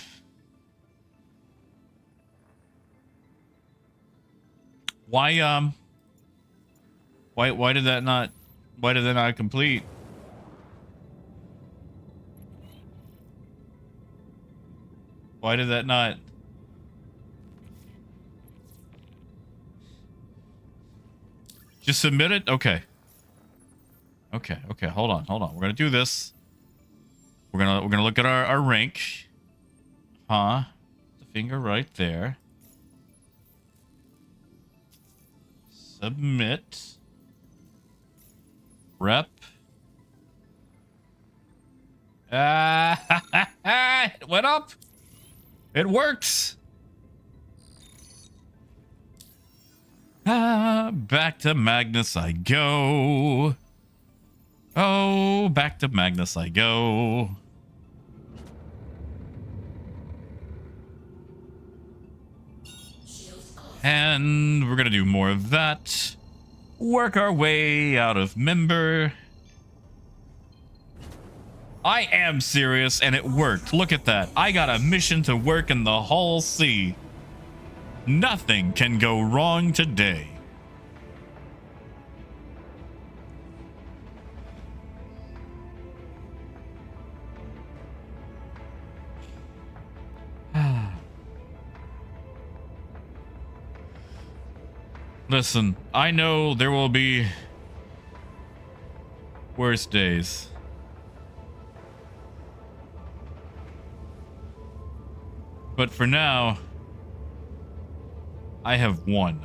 Why did that not complete? Why did that not? Just submit it? Okay. Okay, hold on. We're gonna do this. We're gonna look at our rank. Huh? The finger right there. Submit. Rep. It went up. It works. Back to Magnus I go. Oh, back to Magnus I go. And we're gonna do more of that. Work our way out of member. I am serious, and it worked. Look at that. I got a mission to work in the whole sea. Nothing can go wrong today. Listen, I know there will be worse days. But for now, I have won.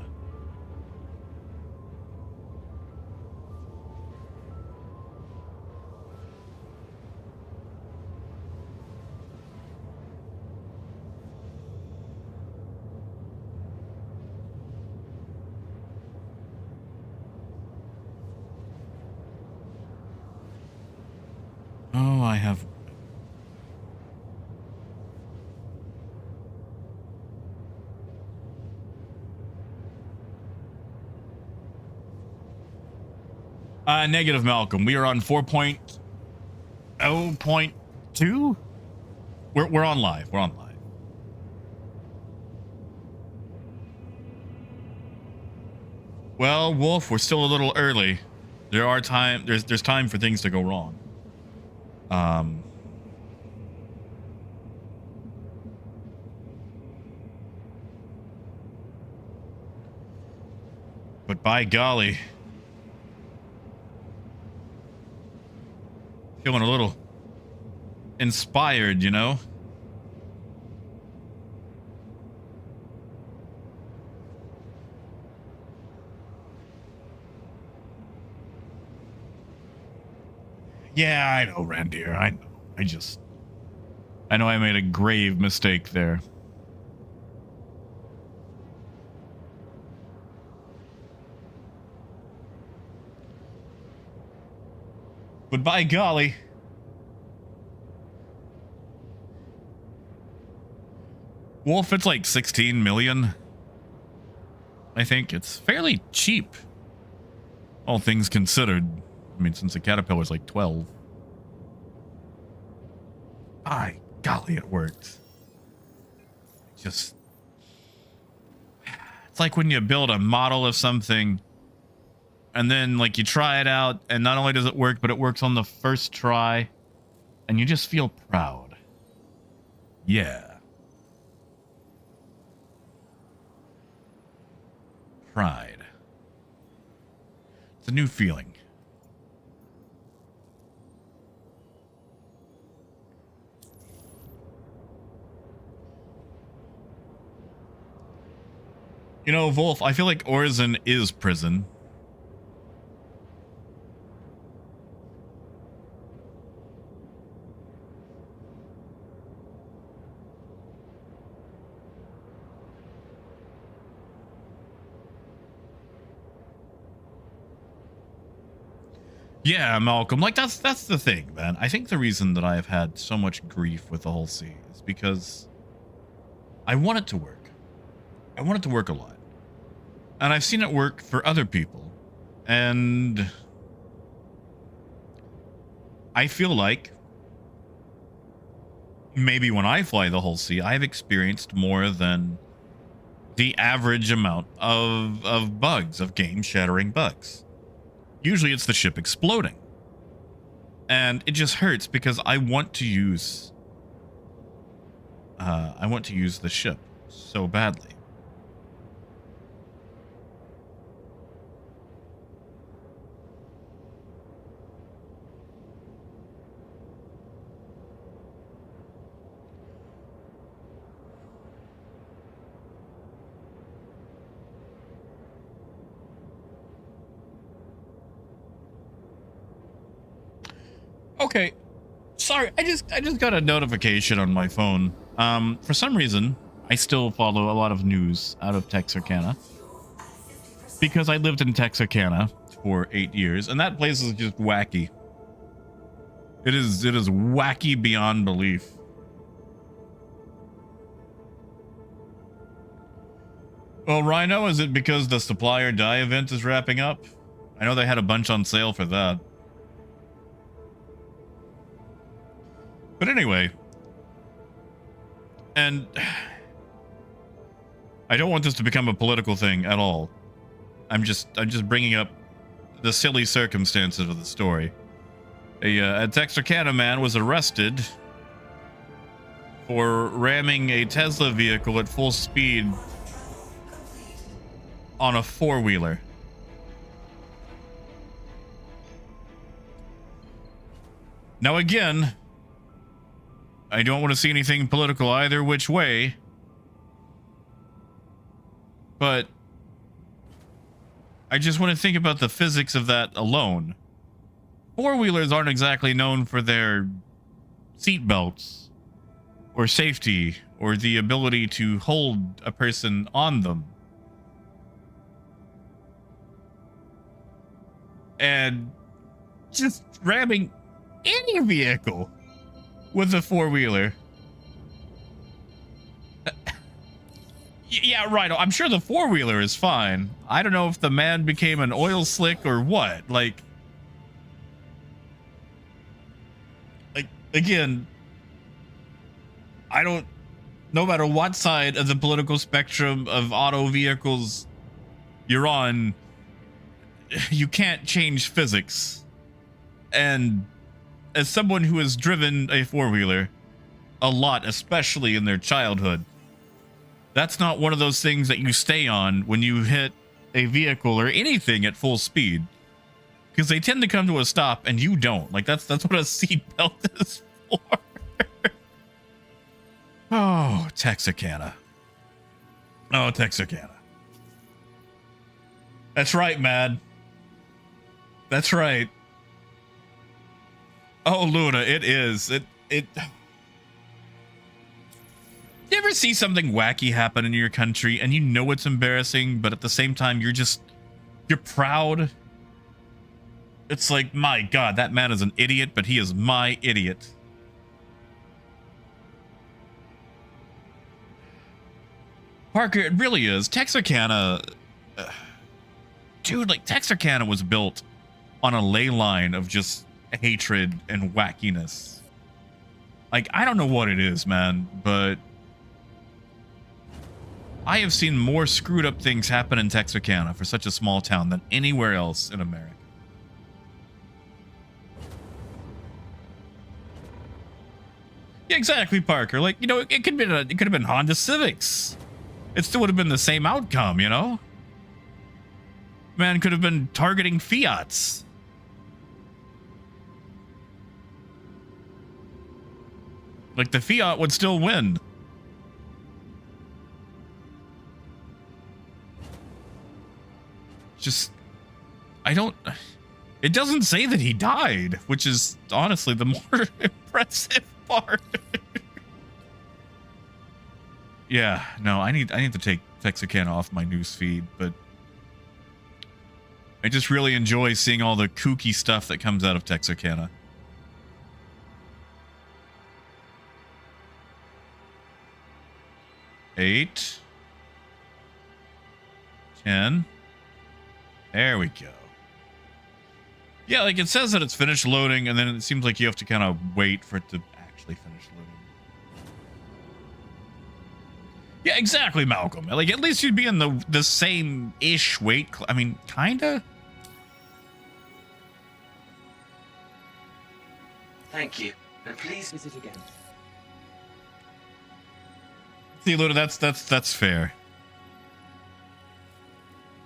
Oh, I have. Negative, Malcolm. We are on 4.0.2. We're on live. We're on live. Well, Wolf, we're still a little early. There's time for things to go wrong. But by golly, feeling a little inspired, you know? Yeah, I know, Randir. I know. I know I made a grave mistake there. But by golly, Wolf, it's like 16 million. I think it's fairly cheap, all things considered. I mean, since the Caterpillar's like 12. By golly, it worked. It's like when you build a model of something and then like you try it out and not only does it work, but it works on the first try and you just feel proud. Yeah. Pride. It's a new feeling. You know, Wolf, I feel like Orison is prison. Yeah, Malcolm, like that's the thing, man. I think the reason that I have had so much grief with the whole sea is because I want it to work. I want it to work a lot. And I've seen it work for other people. And I feel like maybe when I fly the whole sea, I've experienced more than the average amount of bugs, of game-shattering bugs. Usually it's the ship exploding. And it just hurts because I want to use the ship so badly. Okay, sorry, I just got a notification on my phone. For some reason, I still follow a lot of news out of Texarkana because I lived in Texarkana for 8 years, and that place is just wacky. It is wacky beyond belief. Well, Rhino, is it because the Supply or Die event is wrapping up? I know they had a bunch on sale for that. But anyway, and I don't want this to become a political thing at all. I'm just bringing up the silly circumstances of the story. A Texarkana man was arrested for ramming a Tesla vehicle at full speed on a four-wheeler. Now again, I don't want to see anything political either which way, but I just want to think about the physics of that alone. Four-wheelers aren't exactly known for their seat belts or safety or the ability to hold a person on them. And just ramming any vehicle with a four-wheeler. Yeah, right. I'm sure the four-wheeler is fine. I don't know if the man became an oil slick or what. Like, again, I don't, no matter what side of the political spectrum of auto vehicles you're on, you can't change physics. And as someone who has driven a four-wheeler a lot, especially in their childhood, that's not one of those things that you stay on when you hit a vehicle or anything at full speed, because they tend to come to a stop and you don't. Like, that's what a seatbelt is for. Oh, Texarkana. Oh, Texarkana. That's right, man. That's right. Oh, Luna, it is. It. You ever see something wacky happen in your country and you know it's embarrassing, but at the same time you're proud? It's like, my God, that man is an idiot, but he is my idiot. Parker, it really is. Texarkana, dude, like, Texarkana was built on a ley line of just hatred and wackiness. Like, I don't know what it is, man, but I have seen more screwed up things happen in Texarkana for such a small town than anywhere else in America. Yeah, exactly, Parker. Like, you know, it could have been Honda Civics. It still would have been the same outcome, you know? Man could have been targeting Fiats. Like, the Fiat would still win. Just, it doesn't say that he died, which is honestly the more impressive part. Yeah, no, I need to take Texarkana off my news feed, but I just really enjoy seeing all the kooky stuff that comes out of Texarkana. Eight. 10. There we go. Yeah, like, it says that it's finished loading, and then it seems like you have to kind of wait for it to actually finish loading. Yeah, exactly, Malcolm. Like, at least you'd be in the same-ish weight. I mean, kinda. Thank you, and please visit again. See, Luda, that's fair.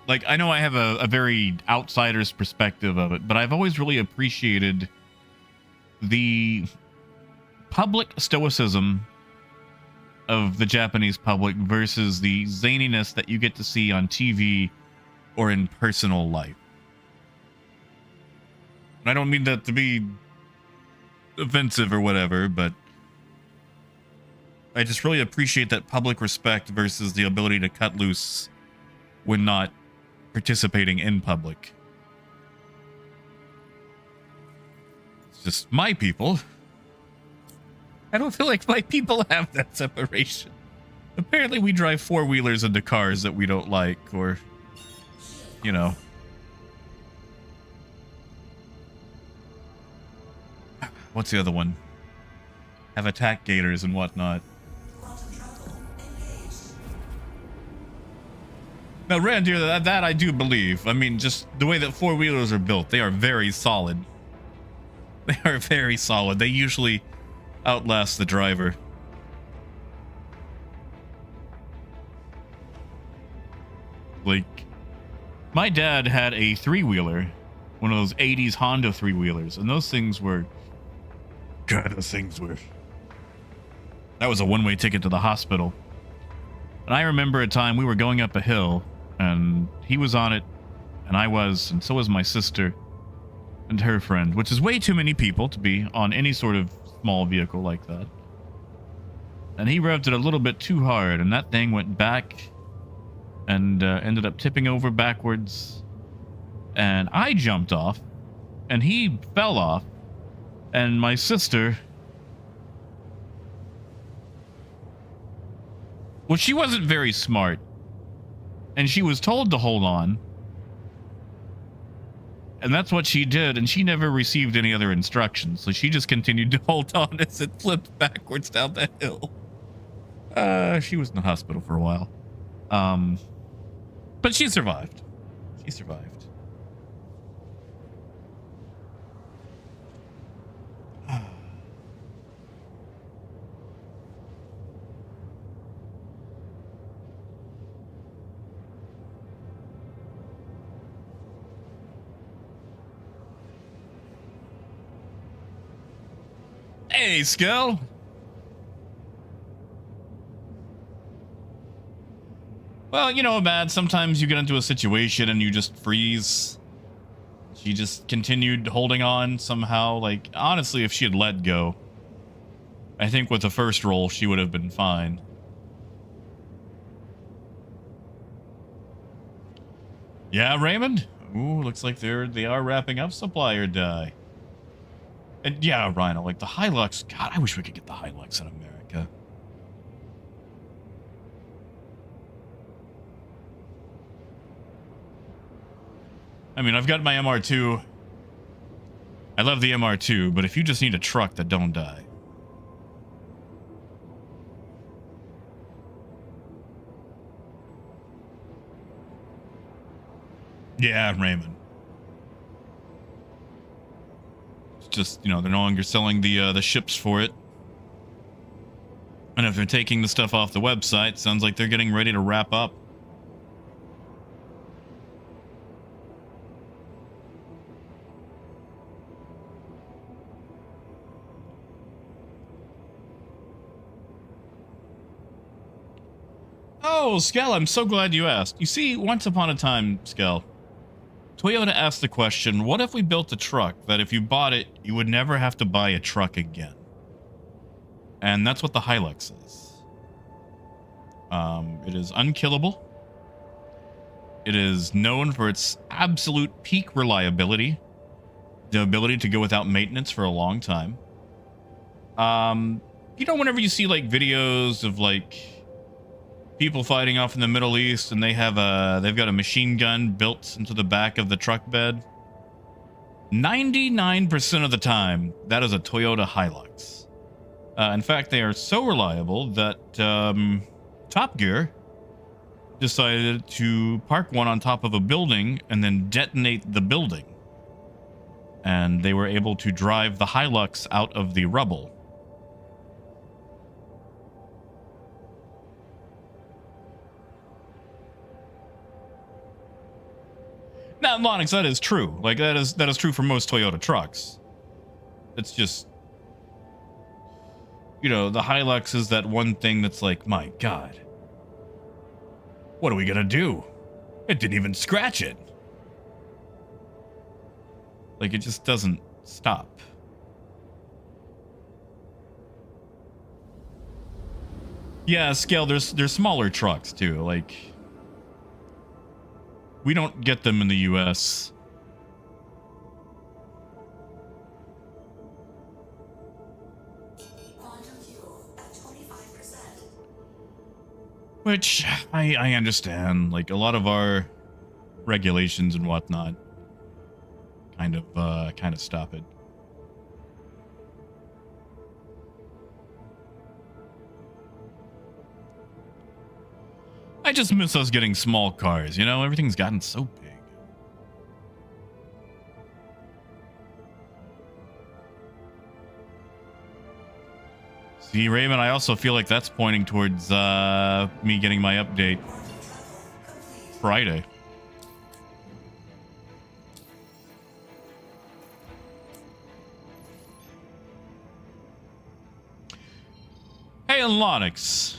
Like, I know I have a very outsider's perspective of it, but I've always really appreciated the public stoicism of the Japanese public versus the zaniness that you get to see on TV or in personal life. And I don't mean that to be offensive or whatever, but I just really appreciate that public respect versus the ability to cut loose when not participating in public. It's just my people. I don't feel like my people have that separation. Apparently we drive four-wheelers into cars that we don't like, or, you know. What's the other one? have attack gators and whatnot. Quantum travel engaged. Now, Randir, that I do believe. I mean, just the way that four-wheelers are built, they are very solid. They are very solid. They usually outlast the driver. Like, my dad had a three-wheeler, one of those 80s Honda three-wheelers, and those things were... God, those things were... That was a one-way ticket to the hospital. And I remember a time we were going up a hill, and he was on it, and I was, and so was my sister and her friend, which is way too many people to be on any sort of small vehicle like that. And he revved it a little bit too hard, and that thing went back and ended up tipping over backwards. And I jumped off, and he fell off, and my sister... Well, she wasn't very smart, and she was told to hold on, and that's what she did, and she never received any other instructions, so she just continued to hold on as it flipped backwards down the hill. She was in the hospital for a while, but she survived. She survived. Hey, Skull. Well, you know, Matt, sometimes you get into a situation and you just freeze. She just continued holding on somehow. Like, honestly, if she had let go, I think with the first roll, she would have been fine. Yeah, Raymond? Ooh, looks like they are wrapping up supplier die. And yeah, Rhino, like the Hilux, God, I wish we could get the Hilux in America. I mean, I've got my MR2. I love the MR2, but if you just need a truck that don't die. Yeah, Raymond. Just, you know, they're no longer selling the ships for it. And if they're taking the stuff off the website, sounds like they're getting ready to wrap up. Oh, Skell, I'm so glad you asked. You see, once upon a time, Skell, Toyota asked the question, what if we built a truck that if you bought it, you would never have to buy a truck again? And that's what the Hilux is. It is unkillable. It is known for its absolute peak reliability. The ability to go without maintenance for a long time. You know, whenever you see like videos of like people fighting off in the Middle East and they've got a machine gun built into the back of the truck bed. 99% of the time, that is a Toyota Hilux. In fact, they are so reliable that Top Gear decided to park one on top of a building and then detonate the building. And they were able to drive the Hilux out of the rubble. Now, Lonix, that is true. Like, that is true for most Toyota trucks. It's just, you know, the Hilux is that one thing that's like, my God, what are we gonna do? It didn't even scratch it. Like, it just doesn't stop. Yeah, Scale, there's smaller trucks too, like... We don't get them in the US. Quantum fuel at 25%. Which I understand. Like a lot of our regulations and whatnot kind of stop it. I just miss us getting small cars, you know? Everything's gotten so big. See, Raven, I also feel like that's pointing towards me getting my update Friday. Hey, Lonix.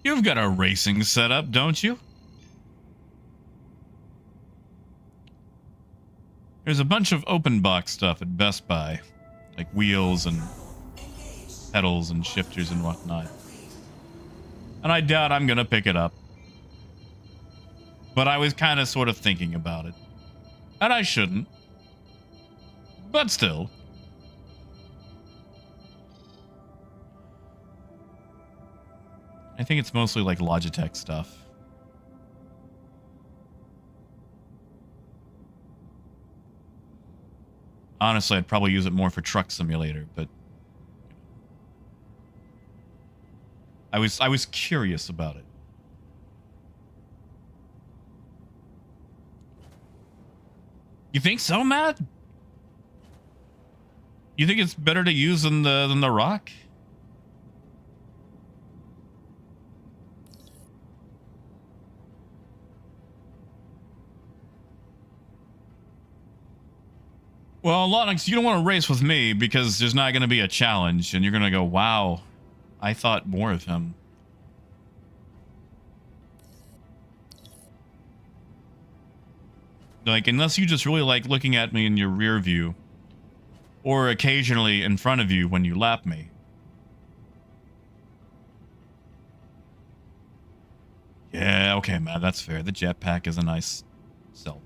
You've got a racing setup, don't you? There's a bunch of open box stuff at Best Buy, like wheels and pedals and shifters and whatnot. And I doubt I'm gonna pick it up. But I was kind of sort of thinking about it. And I shouldn't. But still. I think it's mostly like Logitech stuff. Honestly, I'd probably use it more for Truck Simulator, but I was curious about it. You think so, Matt? You think it's better to use than the Rock? Well, Lonix, you don't want to race with me because there's not going to be a challenge, and you're going to go, wow, I thought more of him. Like, unless you just really like looking at me in your rear view, or occasionally in front of you when you lap me. Yeah, okay, man, that's fair. The jetpack is a nice sell.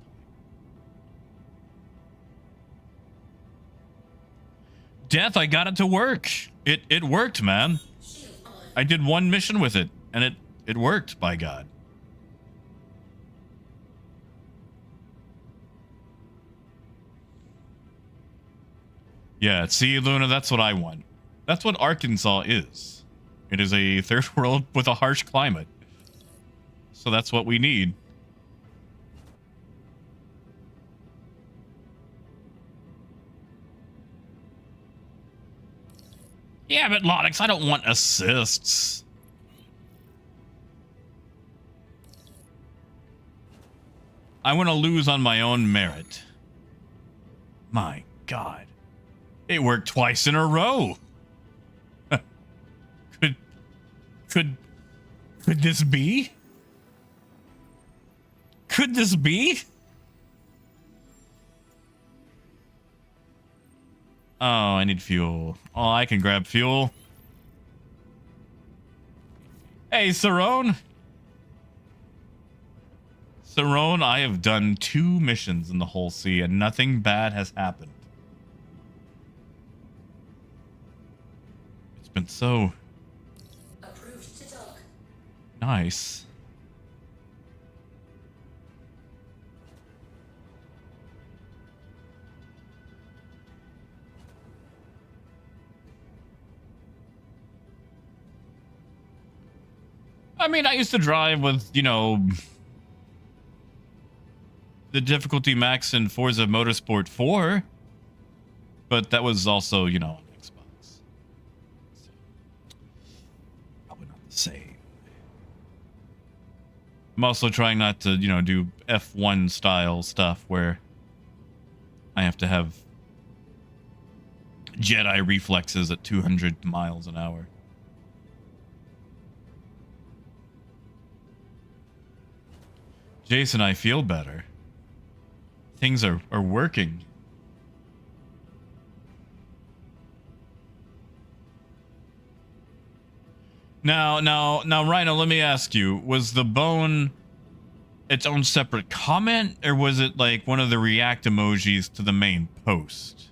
Death, I got it to work. It worked, man. I did one mission with it, and it worked, by God. Yeah, see, Luna, that's what I want. That's what Arkansas is. It is a third world with a harsh climate. So that's what we need. Yeah, but Lonix, I don't want assists. I want to lose on my own merit. My God. It worked twice in a row. Could this be? Could this be? Oh, I need fuel. Oh, I can grab fuel. Hey, Cerrone. Cerrone, I have done 2 missions in the whole sea and nothing bad has happened. It's been so Approved to dock. nice. I mean, I used to drive with, you know, the difficulty max in Forza Motorsport 4, but that was also, you know, on Xbox. So, probably not the same. I'm also trying not to, you know, do F1 style stuff where I have to have Jedi reflexes at 200 miles an hour. Jason, I feel better. Things are working. Now, Rhino, let me ask you, was the bone its own separate comment, or was it like one of the react emojis to the main post?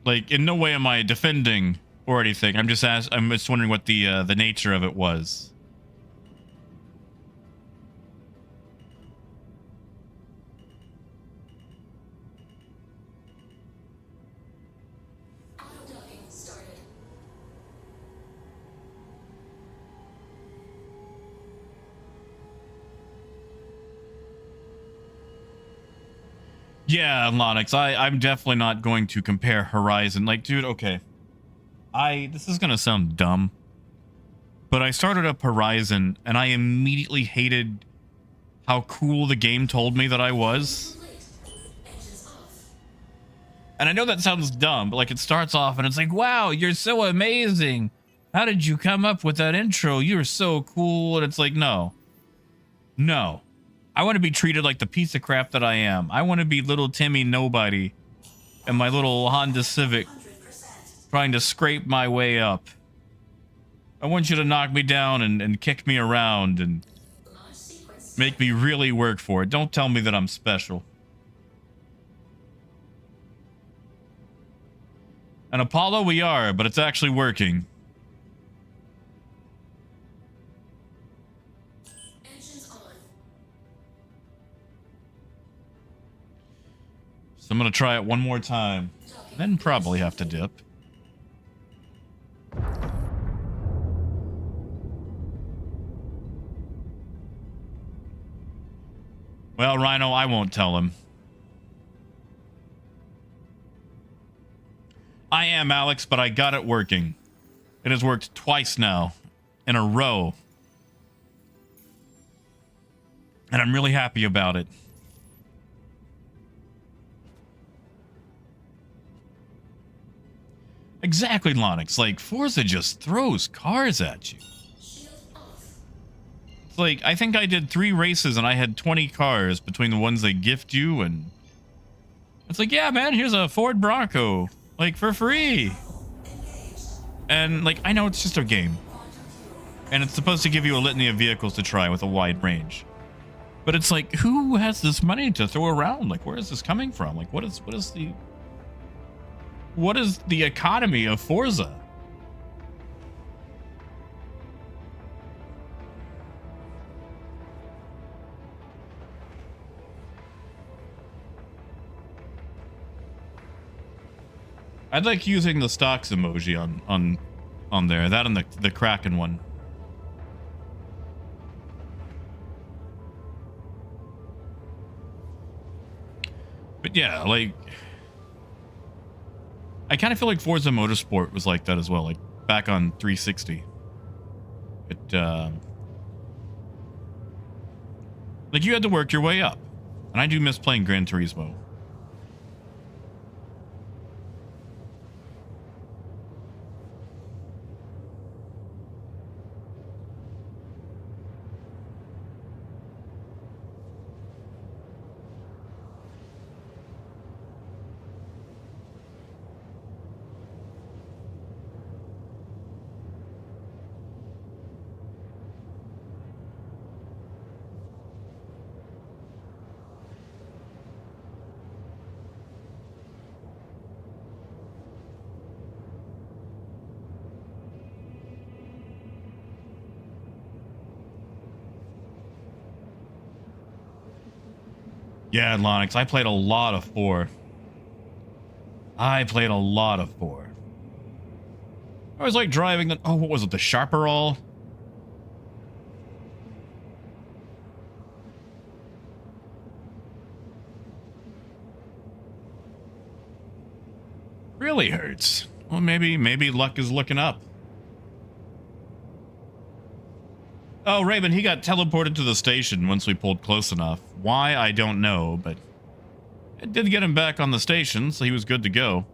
Like, in no way am I defending or anything. I'm just wondering what the nature of it was. Yeah, Lonix, I'm definitely not going to compare Horizon. Like, dude, okay. This is gonna sound dumb, but I started up Horizon and I immediately hated how cool the game told me that I was. Engines off. And I know that sounds dumb, but like it starts off and it's like, wow, you're so amazing. How did you come up with that intro? You're so cool. And it's like, no. No. I want to be treated like the piece of crap that I am. I want to be little Timmy Nobody in my little Honda Civic 100%. trying to scrape my way up. I want you to knock me down and kick me around and Launch sequence. make me really work for it. Don't tell me that I'm special. And Apollo we are, but it's actually working. Engines on. So I'm going to try it one more time. Then probably have to dip. Well, Rhino, I won't tell him. I am, Alex, but I got it working. It has worked twice now in a row. And I'm really happy about it. Exactly, Lonix. Like, Forza just throws cars at you. Shield off. It's like, I think I did 3 races and I had 20 cars between the ones they gift you and... It's like, yeah, man, here's a Ford Bronco. Like, for free. Engaged. And, like, I know it's just a game. Quantum fuel. And it's supposed to give you a litany of vehicles to try with a wide range. But it's like, who has this money to throw around? Like, where is this coming from? Like, what is the economy of Forza? I'd like using the stocks emoji on there. That and the Kraken one. But yeah, like, I kind of feel like Forza Motorsport was like that as well, like back on 360. But like you had to work your way up, and I do miss playing Gran Turismo. Yeah, Lonix, I played a lot of 4. I played a lot of 4. I was like driving the... Oh, what was it? The Sharperall? Really hurts. Well, maybe luck is looking up. Oh, Raven, he got teleported to the station once we pulled close enough. Why, I don't know, but it did get him back on the station, so he was good to go.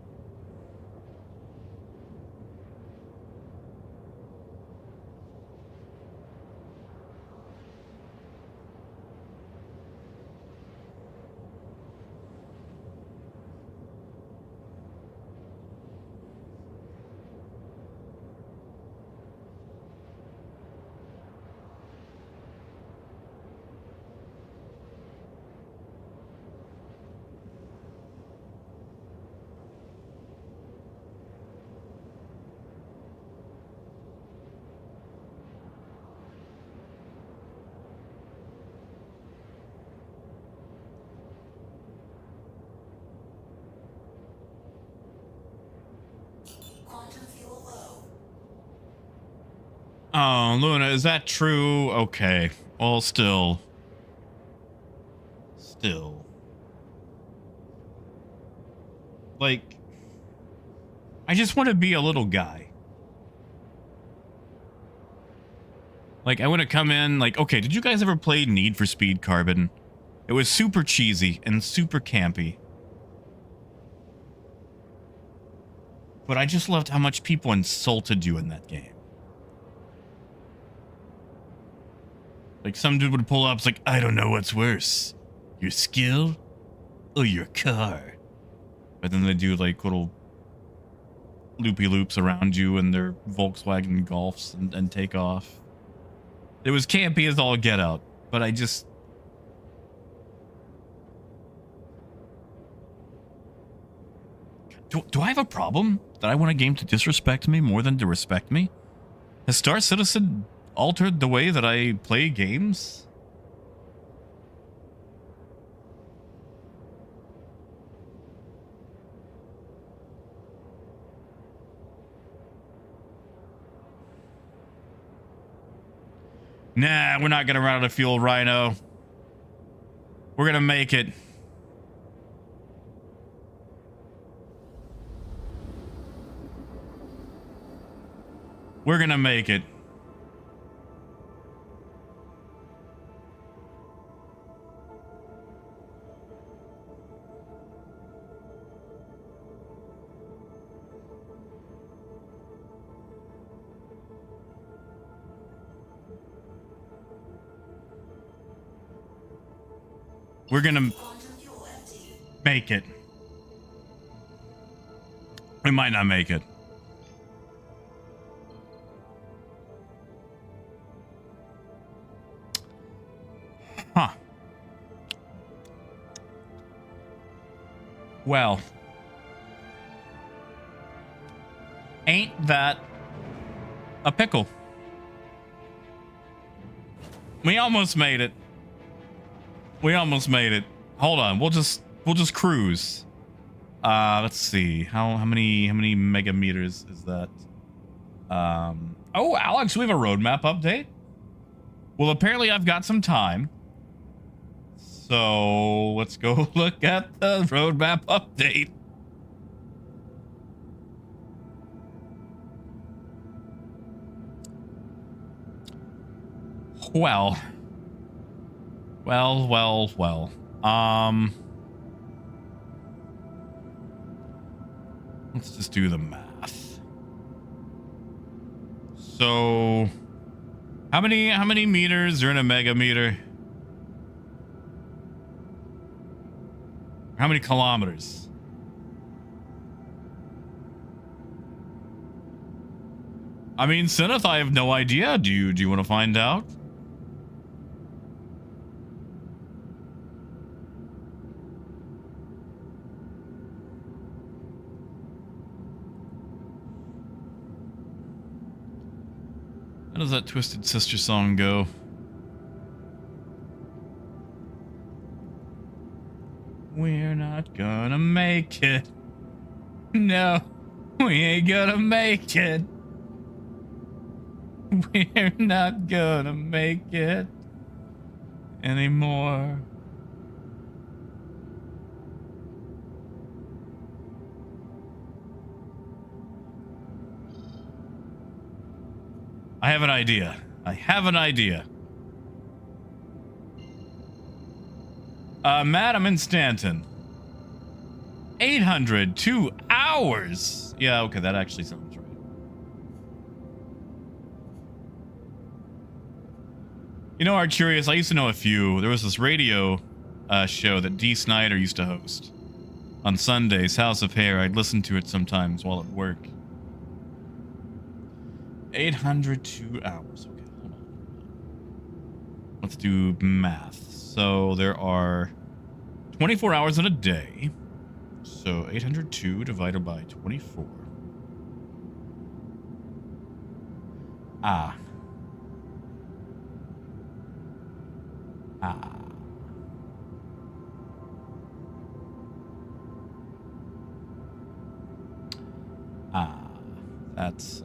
Quantum fuel low. Oh, Luna, is that true? Okay. Well, still. Like, I just want to be a little guy. Like, I want to come in, like, okay, did you guys ever play Need for Speed Carbon? It was super cheesy and super campy. But I just loved how much people insulted you in that game. Like, some dude would pull up, it's like, I don't know what's worse. Your skill or your car? But then they do, like, little loopy-loops around you in their Volkswagen Golfs and take off. It was campy as all get out, but I just... Do I have a problem that I want a game to disrespect me more than to respect me? Has Star Citizen altered the way that I play games? Nah, we're not gonna run out of fuel, Rhino. We're gonna make it. We're gonna make it. We're gonna make it. We might not make it. Huh. Well. Ain't that a pickle? We almost made it. We almost made it. Hold on, we'll just cruise. Let's see. How many megameters is that? Oh, Alex, we have a roadmap update. Well, apparently I've got some time. So let's go look at the roadmap update. Well. Let's just do the math. So, how many meters are in a megameter? How many kilometers? I mean, Syneth, I have no idea. Do you want to find out? How does that Twisted Sister song go? We're not gonna make it. No, we ain't gonna make it. We're not gonna make it anymore. I have an idea. Matt, I'm in Stanton. 802 hours. Yeah, okay, that actually sounds right. You know, Arturius, I used to know a few. There was this radio show that Dee Snider used to host on Sundays, House of Hair. I'd listen to it sometimes while at work. 802 hours. Okay, hold on. Let's do math. So there are 24 hours in a day. So 802 divided by 24. That's...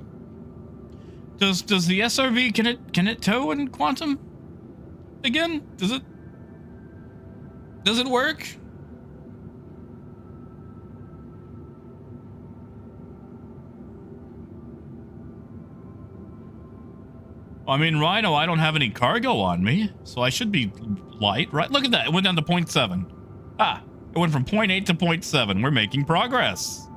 Does the SRV, can it tow in quantum again? Does it work? I mean, Rhino, I don't have any cargo on me, so I should be light, right? Look at that. It went down to 0.7. Ah, it went from 0.8 to 0.7. We're making progress.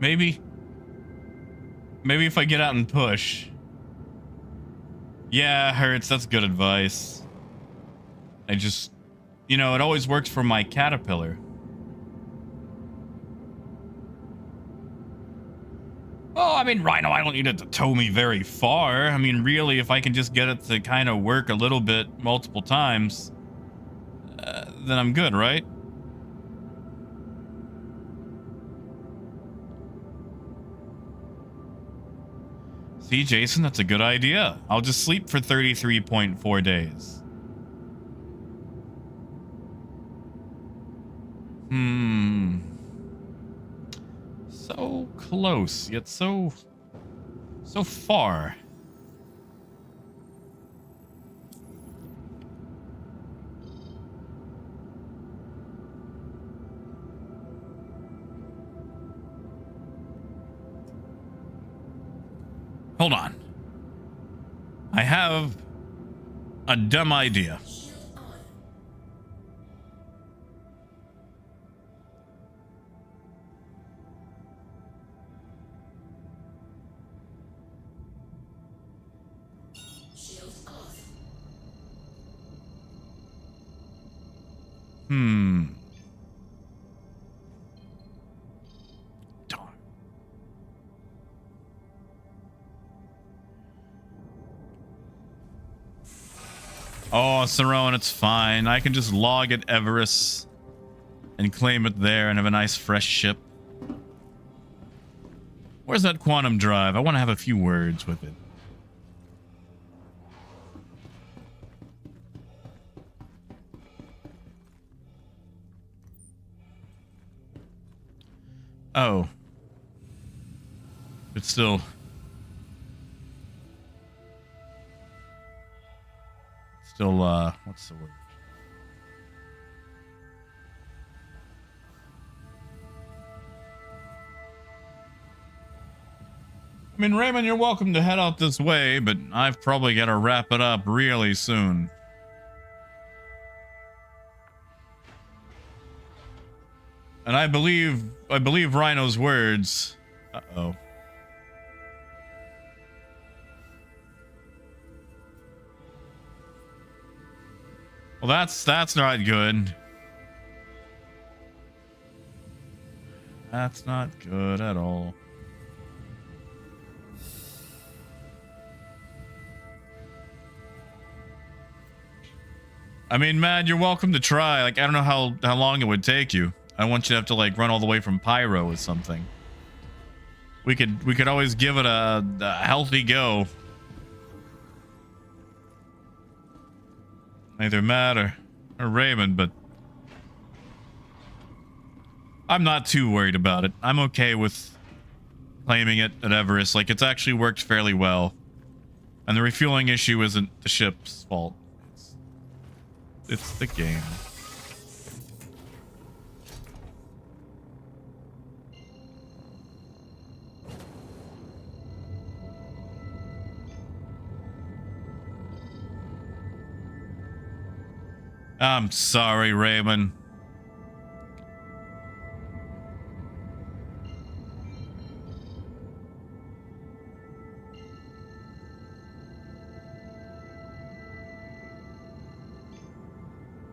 Maybe if I get out and push. Yeah, Hurts, that's good advice. I just, it always works for my caterpillar. Oh, I mean, Rhino, I don't need it to tow me very far. I mean, really, if I can just get it to kind of work a little bit multiple times, then I'm good, right? See, Jason, that's a good idea. I'll just sleep for 33.4 days. So close, yet so far. Hold on. I have a dumb idea. Shield on. Shield off. Darn. Oh, Saron, it's fine. I can just log at Everest and claim it there and have a nice fresh ship. Where's that quantum drive? I want to have a few words with it. Oh. It's still... what's the word? I mean, Raymond, you're welcome to head out this way, but I've probably got to wrap it up really soon. And I believe Rhino's words. Uh-oh. Well, that's not good. That's not good at all. I mean, Mad, you're welcome to try. Like, I don't know how long it would take you. I don't want you to have to like run all the way from Pyro or something. We could always give it a healthy go. Either Matt or Raymond, but I'm not too worried about it. I'm okay with claiming it at Everest. Like, it's actually worked fairly well. And the refueling issue isn't the ship's fault. It's the game. I'm sorry, Raymond.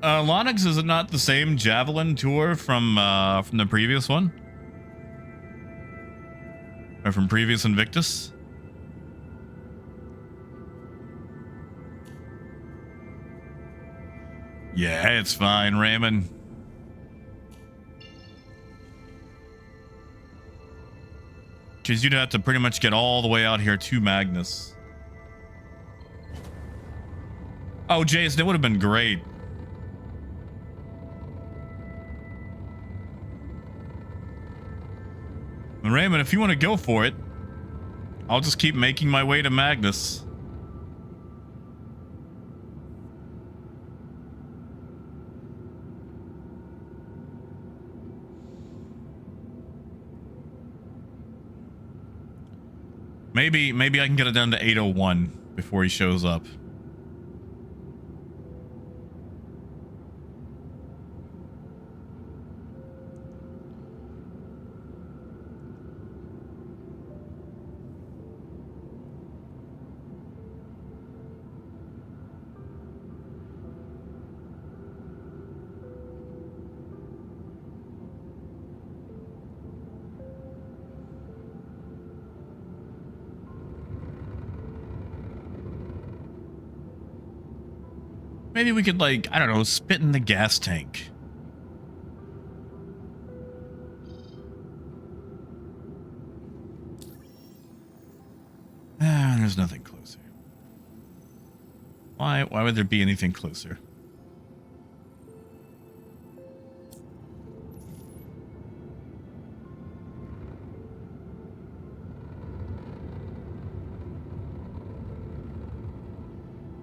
Lonix, is it not the same Javelin tour from the previous one? Or from previous Invictus? Yeah, it's fine, Raymond. Because you'd have to pretty much get all the way out here to Magnus. Oh, Jason, it would have been great. Raymond, if you want to go for it, I'll just keep making my way to Magnus. Maybe I can get it down to 801 before he shows up. Maybe we could, like, I don't know, spit in the gas tank. Ah, there's nothing closer. Why would there be anything closer?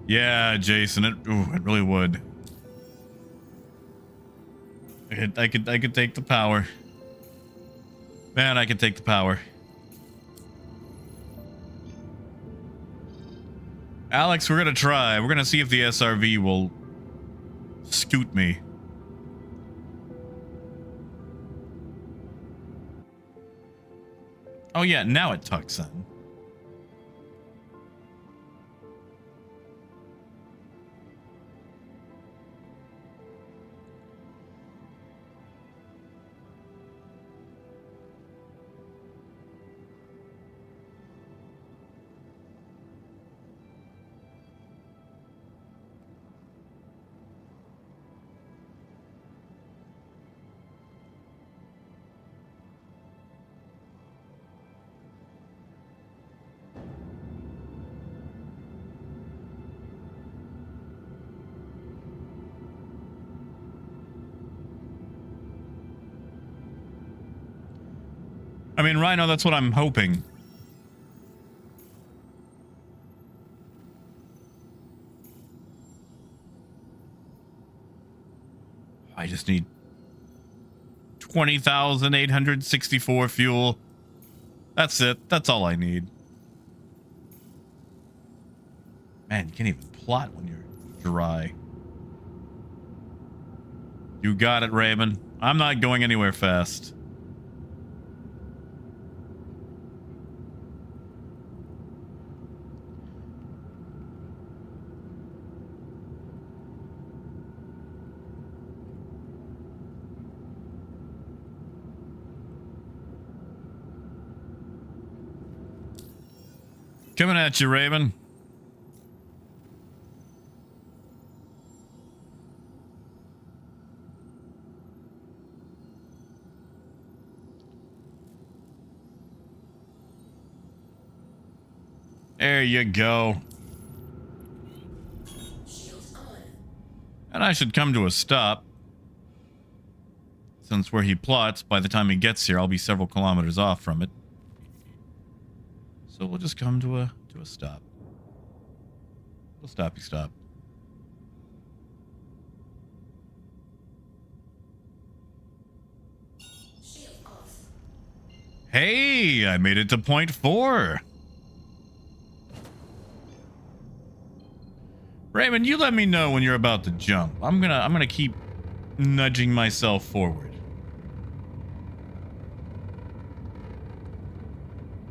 Yeah, Jason, it really would. I could take the power. Man, I could take the power. Alex, we're gonna try. We're gonna see if the SRV will scoot me. Oh yeah, now it tucks in. I mean, Rhino, that's what I'm hoping. I just need 20,864 fuel. That's it. That's all I need. Man, you can't even plot when you're dry. You got it, Raymond. I'm not going anywhere fast. Coming at you, Raven. There you go. Shields on. And I should come to a stop. Since where he plots, by the time he gets here, I'll be several kilometers off from it. So we'll just come to a stop. We'll stoppy stop. Shield off. Hey, I made it to point 4. Raymond, you let me know when you're about to jump. I'm gonna keep nudging myself forward.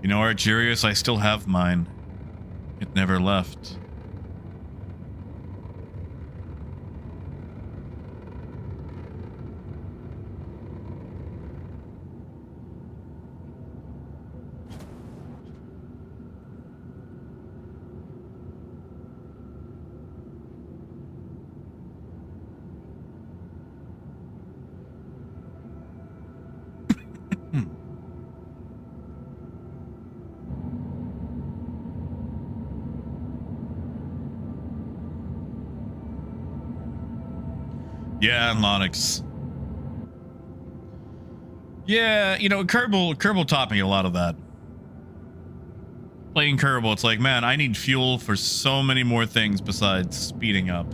You know, Archerius, I still have mine. It never left. Yeah, Lonix. Yeah, you know, Kerbal taught me a lot of that. Playing Kerbal, it's like, man, I need fuel for so many more things besides speeding up.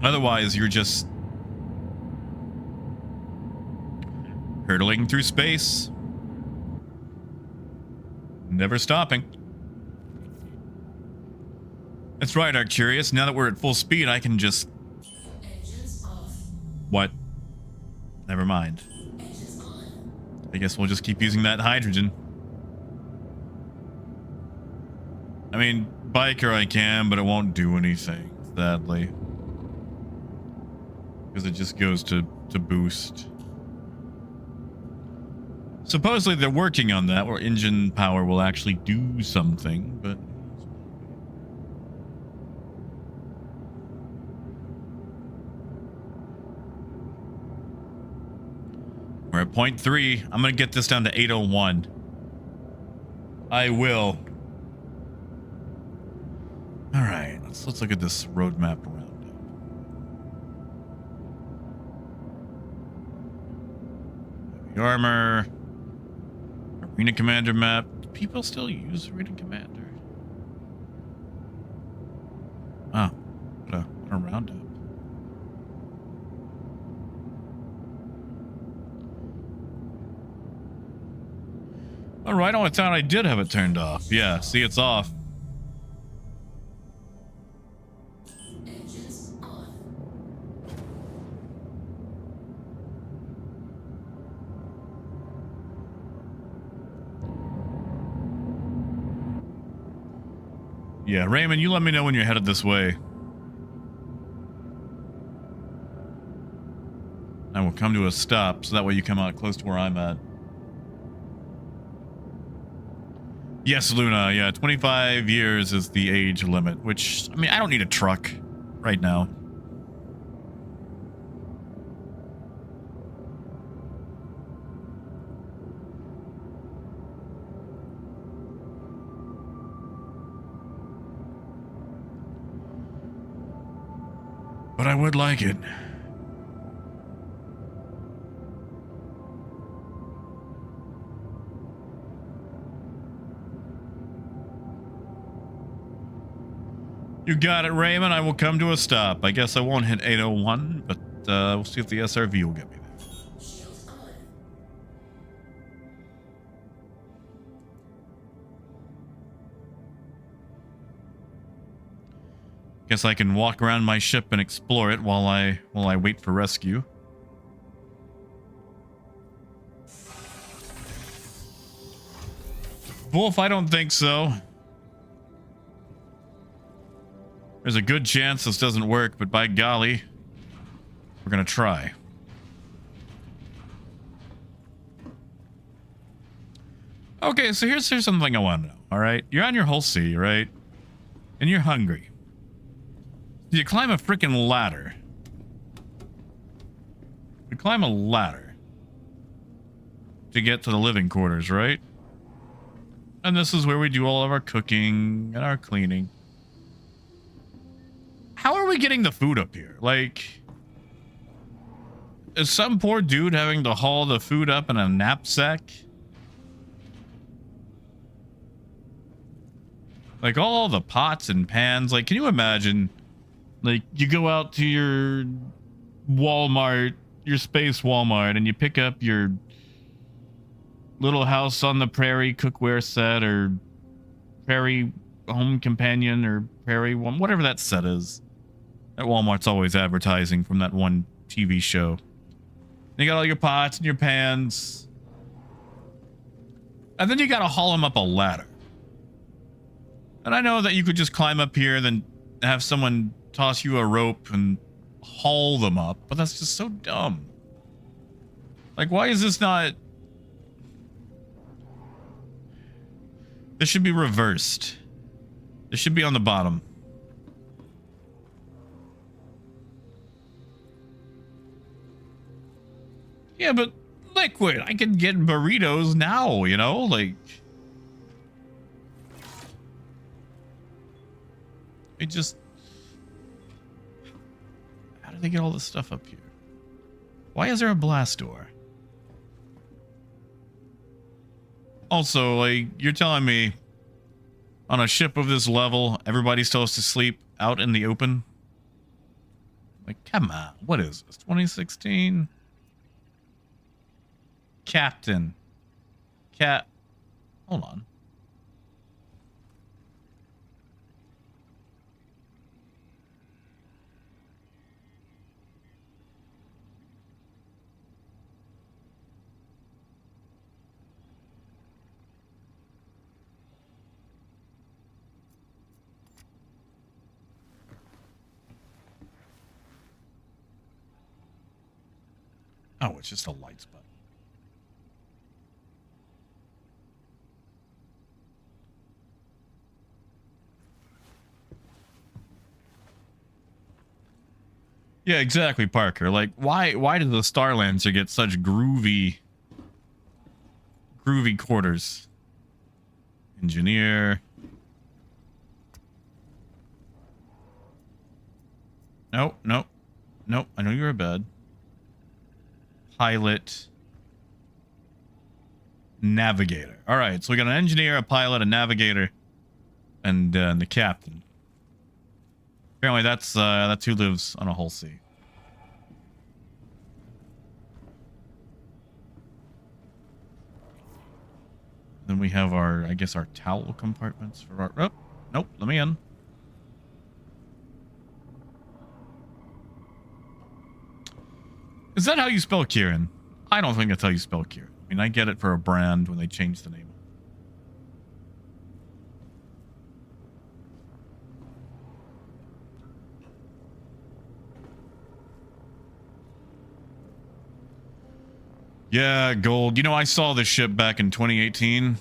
Otherwise, you're just hurtling through space, never stopping. That's right, Arcturus. Now that we're at full speed, I can just... Engines off. What? Never mind. Engines on. I guess we'll just keep using that hydrogen. I mean, biker I can, but it won't do anything, sadly. Because it just goes to boost. Supposedly they're working on that, where engine power will actually do something, but... We're at 0.3. I'm going to get this down to 801. I will. All right, let's look at this roadmap around it. Heavy armor. Arena Commander map. Do people still use Arena Commander? Oh, what a roundup. All right, I thought I did have it turned off. Yeah, see, it's off. Engines on. Yeah, Raymond, you let me know when you're headed this way. I will come to a stop, so that way you come out close to where I'm at. Yes, Luna, yeah, 25 years is the age limit, which, I mean, I don't need a truck right now. But I would like it. You got it, Raymond. I will come to a stop. I guess I won't hit 801, but we'll see if the SRV will get me there. Shields on. Guess I can walk around my ship and explore it while I wait for rescue. Wolf, I don't think so. There's a good chance this doesn't work, but by golly, we're gonna try. Okay, so here's something I want to know, all right? You're on your whole sea, right? And you're hungry. You climb a freaking ladder. You climb a ladder to get to the living quarters, right? And this is where we do all of our cooking and our cleaning. How are we getting the food up here? Like, is some poor dude having to haul the food up in a knapsack? Like, all the pots and pans. Like, can you imagine? Like, you go out to your Walmart, your space Walmart, and you pick up your Little House on the Prairie cookware set, or Prairie Home Companion, or Prairie one, whatever that set is. That Walmart's always advertising from that one TV show. You got all your pots and your pans. And then you gotta haul them up a ladder. And I know that you could just climb up here, then have someone toss you a rope and haul them up, but that's just so dumb. Like, why is this not... This should be reversed. This should be on the bottom. Yeah, but Liquid, I can get burritos now, you know? Like... It just... How did they get all this stuff up here? Why is there a blast door? Also, like, you're telling me on a ship of this level, everybody's supposed to sleep out in the open? Like, come on. What is this? 2016? Captain. Hold on. Oh, it's just a lights button. Yeah, exactly, Parker. Like, why did the Starlancer get such groovy quarters? Engineer. Nope. I know you're a bed. Pilot. Navigator. All right, so we got an engineer, a pilot, a navigator, and the captain. Apparently, that's who lives on a whole sea. Then we have our, I guess, our towel compartments for our. Oh, nope. Let me in. Is that how you spell Kieran? I don't think that's how you spell Kieran. I mean, I get it for a brand when they change the name. Yeah, gold. You know, I saw this ship back in 2018.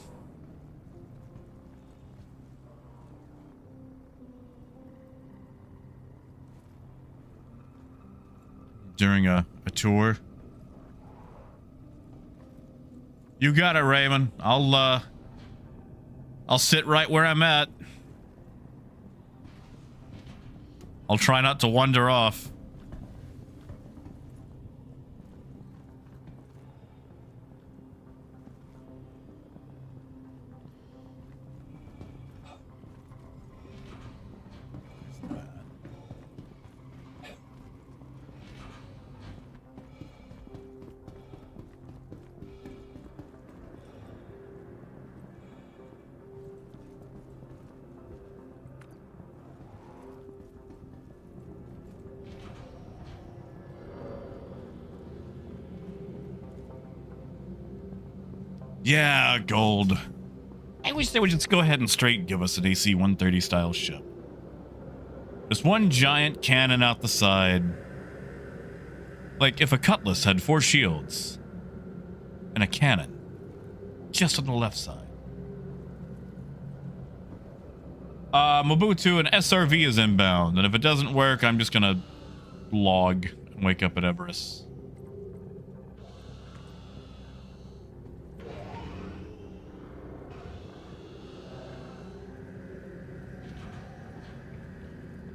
During a tour. You got it, Raymond. I'll sit right where I'm at. I'll try not to wander off. Yeah, gold. I wish they would just go ahead and straight give us an AC-130 style ship. Just one giant cannon out the side. Like if a Cutlass had 4 shields and a cannon just on the left side. Mobutu, an SRV is inbound, and if it doesn't work, I'm just gonna log and wake up at Everest.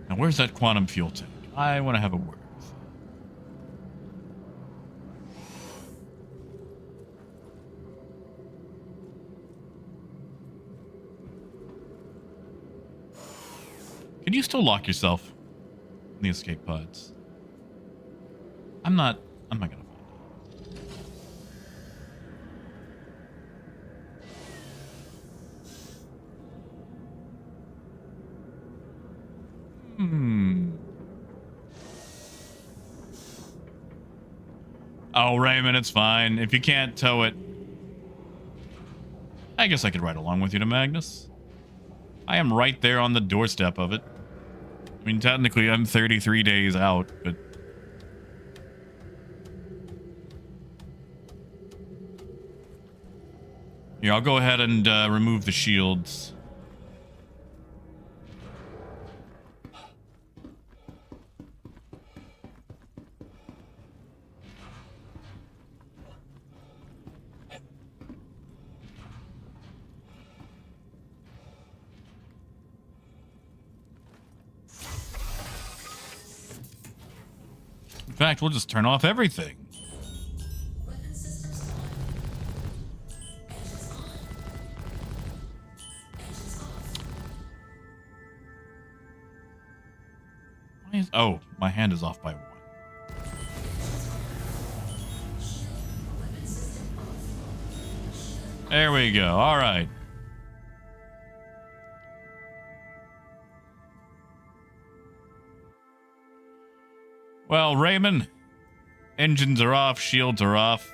Now, where's that quantum fuel tank? I want to have a word with it. Can you still lock yourself in the escape pods? I'm not gonna find out. Oh, Raymond, it's fine. If you can't tow it, I guess I could ride along with you to Magnus. I am right there on the doorstep of it. I mean, technically, I'm 33 days out, but... Here, I'll go ahead and remove the shields. In fact, we'll just turn off everything. Weapon systems on. Engines on. Oh, my hand is off by 1. There we go. All right. Well, Raymond, engines are off, shields are off.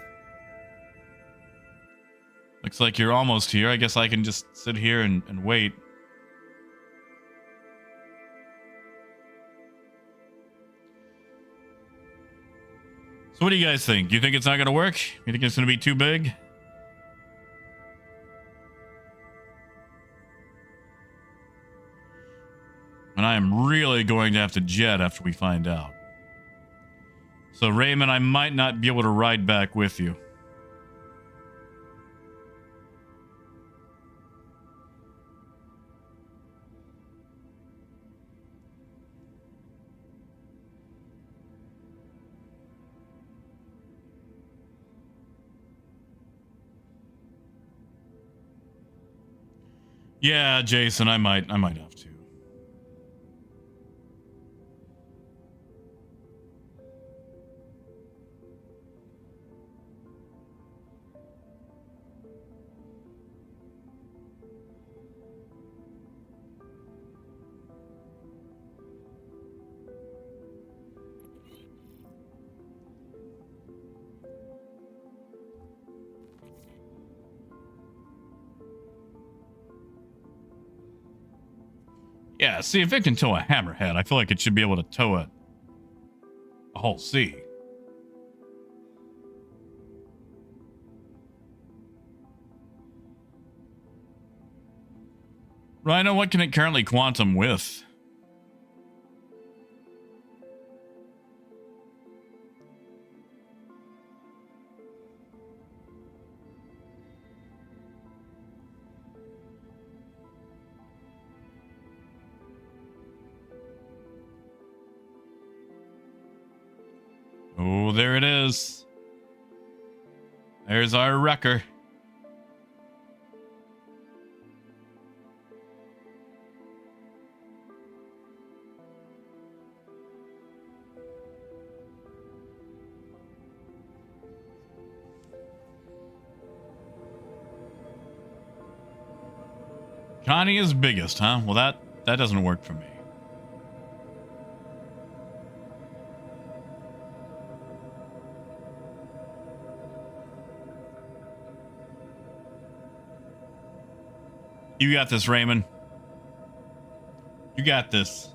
Looks like you're almost here. I guess I can just sit here and wait. So what do you guys think? You think it's not going to work? You think it's going to be too big? And I am really going to have to jet after we find out. So Raymond, I might not be able to ride back with you. Yeah, Jason, I might have to. Yeah, see, if it can tow a hammerhead, I feel like it should be able to tow a whole sea. Rhino, what can it currently quantum with? Oh, there it is. There's our wrecker. Connie is biggest, huh? Well, that doesn't work for me. You got this, Raymond. You got this.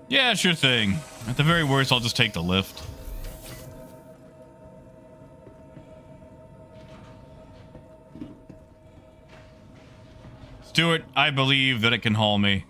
Yeah, sure thing. At the very worst, I'll just take the lift. Stuart, I believe that it can haul me.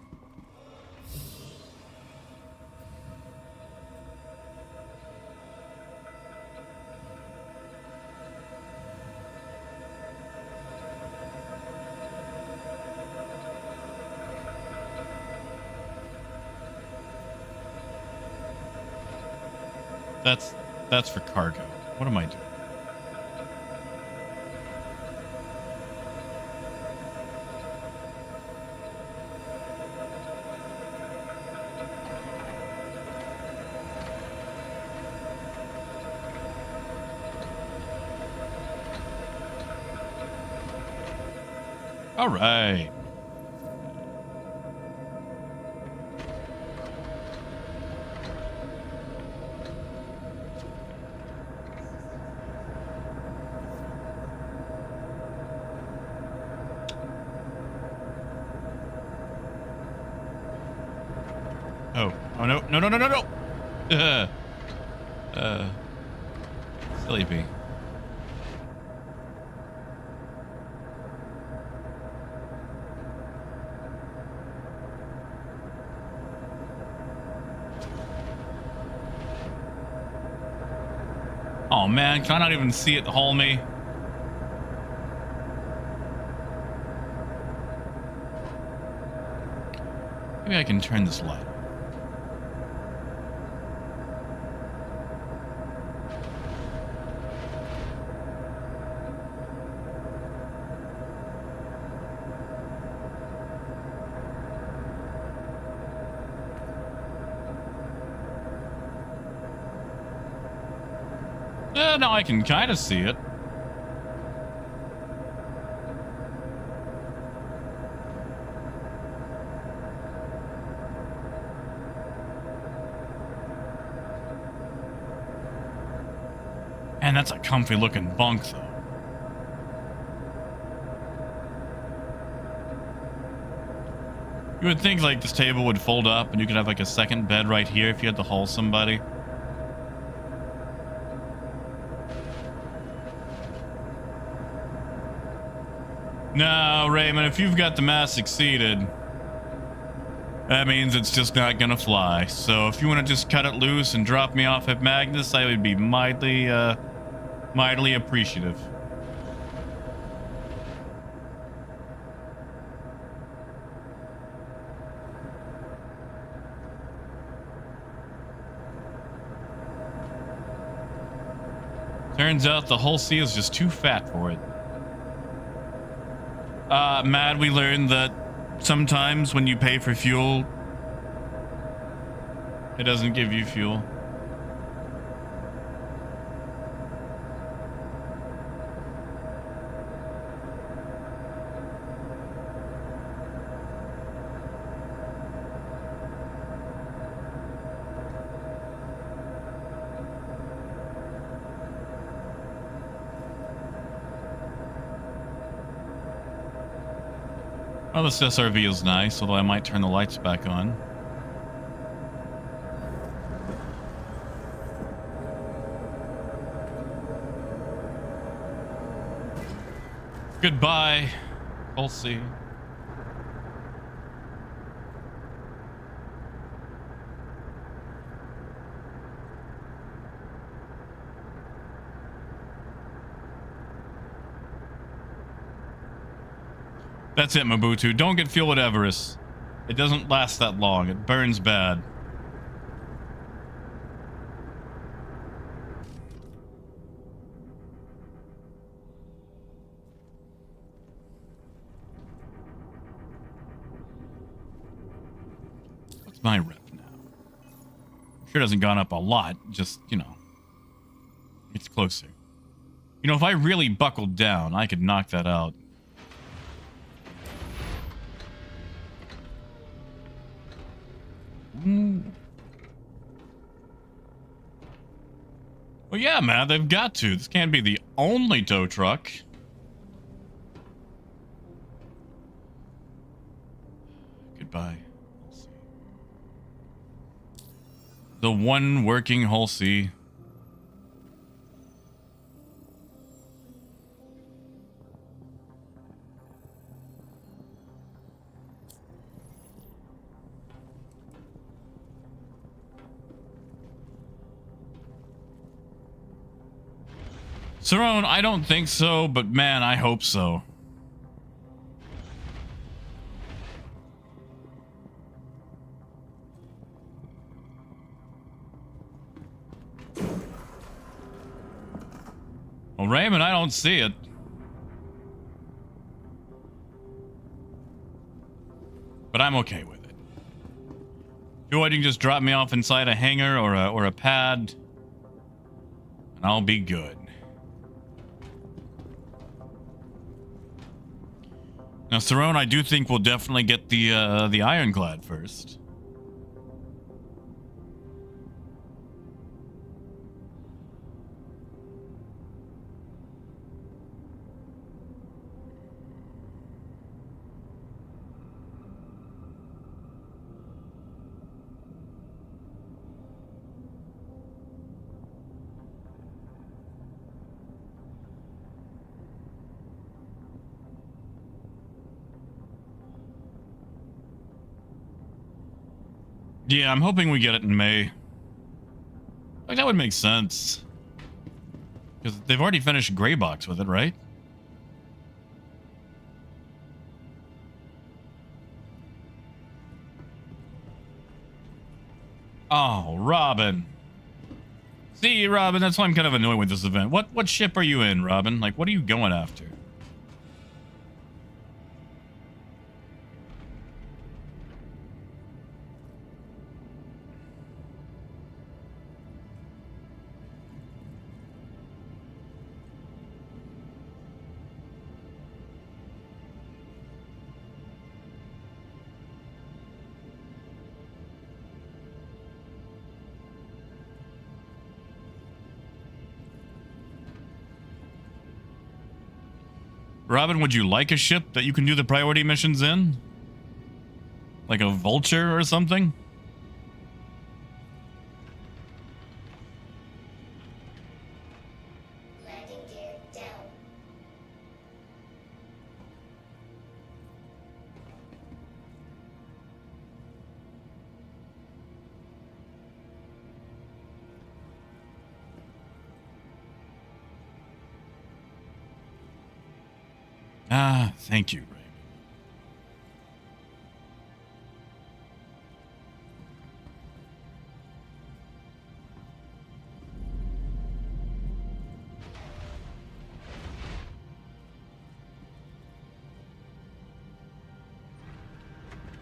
That's for cargo. What am I doing? All right. Oh no, no, no, no, no, no. Sleepy. Oh man, can I not even see it haul me? Maybe I can turn this light. Now I can kind of see it. Man, that's a comfy looking bunk, though. You would think, like, this table would fold up and you could have, like, a second bed right here if you had to haul somebody. No, Raymond, if you've got the mass exceeded, that means it's just not gonna fly. So if you want to just cut it loose and drop me off at Magnus, I would be mildly appreciative. Turns out the whole sea is just too fat for it. Mad, we learned that sometimes when you pay for fuel, it doesn't give you fuel. Well, this SRV is nice, although I might turn the lights back on. Goodbye. We'll see. That's it, Mabutu. Don't get fuel at Everest. It doesn't last that long. It burns bad. What's my rep now? I'm sure it hasn't gone up a lot. Just, you know, it's closer. You know, if I really buckled down, I could knock that out. Well, yeah, man, they've got to. This can't be the only tow truck. Goodbye. The one working Hull C. Cerrone, I don't think so, but man, I hope so. Well, Raymond, I don't see it. But I'm okay with it. You can just drop me off inside a hangar or a pad, and I'll be good. Now, Cerrone, I do think we'll definitely get the ironclad first. Yeah, I'm hoping we get it in May. Like, that would make sense. Because they've already finished Gray Box with it, right? Oh, Robin. See, Robin, that's why I'm kind of annoyed with this event. What ship are you in, Robin? Like, what are you going after? Robin, would you like a ship that you can do the priority missions in? Like a vulture or something? Landing gear down. Ah, thank you, Ray.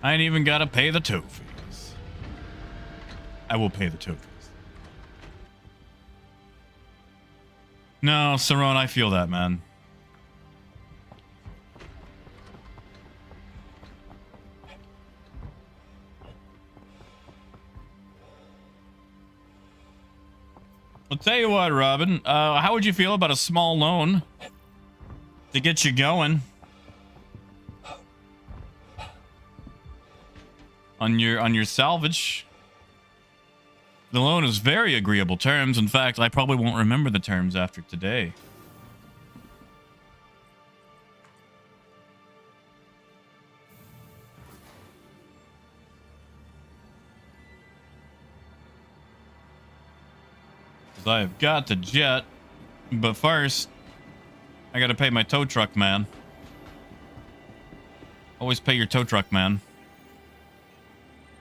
I ain't even gotta pay the tow fees. I will pay the tow fees. No, Saron, I feel that, man. I'll tell you what, Robin. How would you feel about a small loan to get you going on your salvage? The loan is very agreeable terms. In fact, I probably won't remember the terms after today. I've got the jet, but first I gotta pay my tow truck man. Always pay your tow truck man.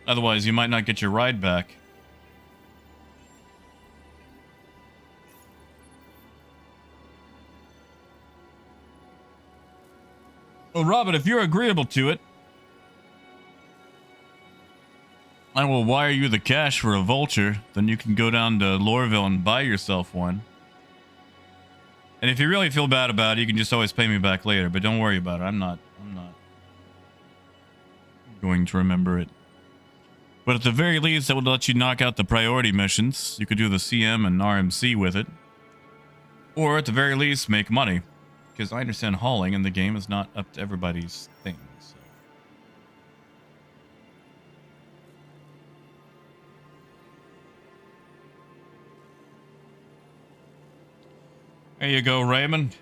Otherwise you might not get your ride back. Well, Robin, if you're agreeable to it, I will wire you the cash for a vulture. Then you can go down to Lorville and buy yourself one. And if you really feel bad about it, you can just always pay me back later. But don't worry about it. I'm not going to remember it. But at the very least, that would let you knock out the priority missions. You could do the CM and RMC with it. Or at the very least, make money. Because I understand hauling in the game is not up to everybody's thing. There you go, Raymond.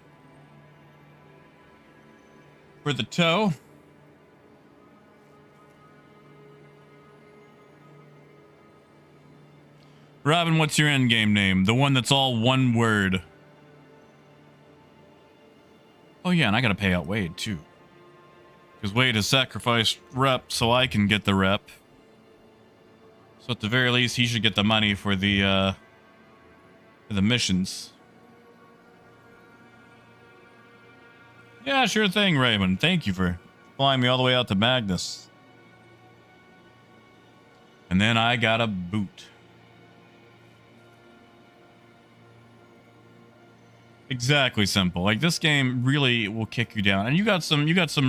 For the tow. Robin, what's your endgame name? The one that's all one word. Oh yeah, and I gotta pay out Wade, too. Because Wade has sacrificed rep so I can get the rep. So at the very least, he should get the money for the missions. Yeah, sure thing, Raymond. Thank you for flying me all the way out to Magnus. And then I got a boot. Exactly simple. Like, this game really will kick you down. And you got some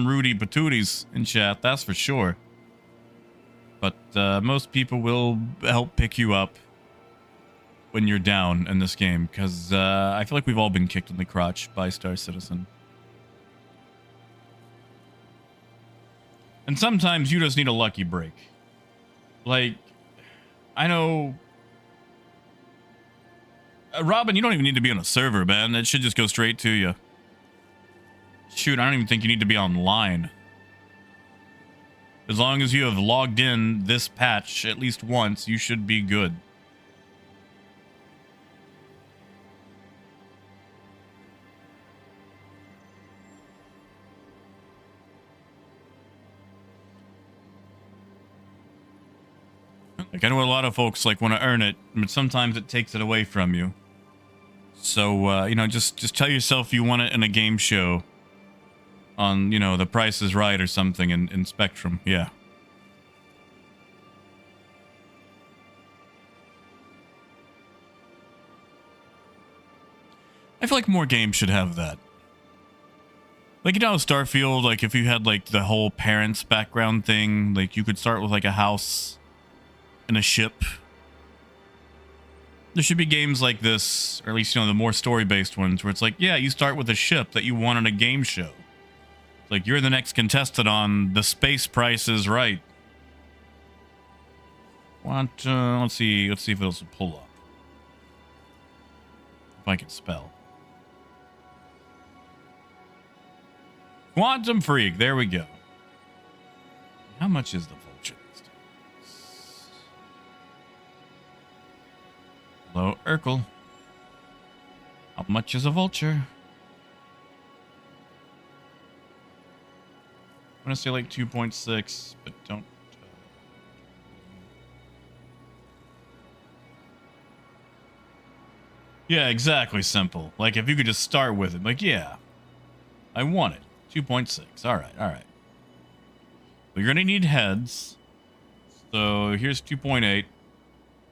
Rudy patooties in chat, that's for sure. But most people will help pick you up when you're down in this game, because I feel like we've all been kicked in the crotch by Star Citizen. And sometimes you just need a lucky break. Like, I know... Robin, you don't even need to be on a server, man. It should just go straight to you. Shoot, I don't even think you need to be online. As long as you have logged in this patch at least once, you should be good. Like, I know a lot of folks like want to earn it, but sometimes it takes it away from you. So, you know, just tell yourself you want it in a game show on, you know, The Price is Right or something in Spectrum. Yeah. I feel like more games should have that. Like, you know, Starfield, like, if you had, like, the whole parents background thing, like, you could start with, like, a house and a ship. There should be games like this, or at least, you know, the more story-based ones, where it's like, yeah, you start with a ship that you want on a game show. It's like you're the next contestant on The Space Price is Right. What? Let's see if it'll pull up. If I can spell. Quantum Freak. There we go. How much is the vulture these days? Hello, Urkel. How much is a vulture? I'm gonna say like 2.6, but don't. Yeah, exactly. Simple. Like if you could just start with it. Like, yeah, I want it. 2.6. All right. All right. Well, you're gonna need heads. So here's 2.8.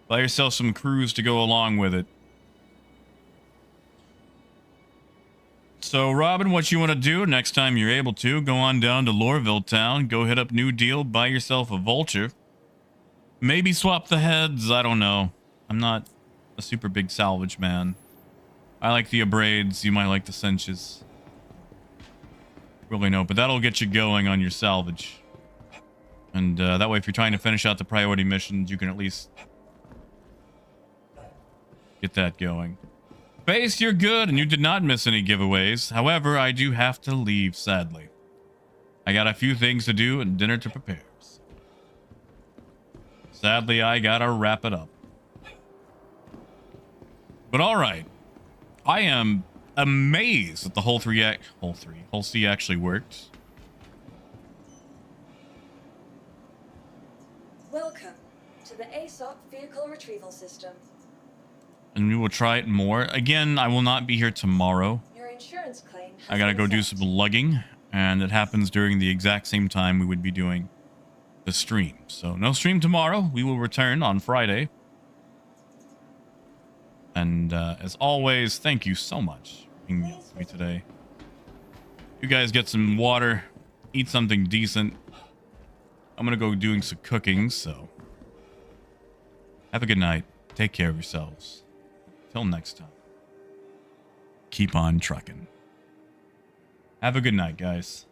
Buy yourself some crews to go along with it. So, Robin, what you want to do next time you're able to, go on down to Lorville Town, go hit up New Deal, buy yourself a vulture. Maybe swap the heads, I don't know. I'm not a super big salvage man. I like the abrades, you might like the cinches. Really no, but that'll get you going on your salvage. And that way, if you're trying to finish out the priority missions, you can at least get that going. Base, you're good, and you did not miss any giveaways. However, I do have to leave, sadly. I got a few things to do and dinner to prepare. Sadly, I gotta wrap it up. But all right. I am amazed that the whole C actually worked. Welcome to the ASOP vehicle retrieval system. And we will try it more. Again, I will not be here tomorrow. Your insurance claim has I gotta been go do sent. some lugging, and it happens during the exact same time we would be doing the stream. So no stream tomorrow. We will return on Friday. And as always, thank you so much for being with me today. You guys get some water, eat something decent. I'm gonna go doing some cooking, so have a good night. Take care of yourselves. Till next time. Keep on trucking. Have a good night, guys.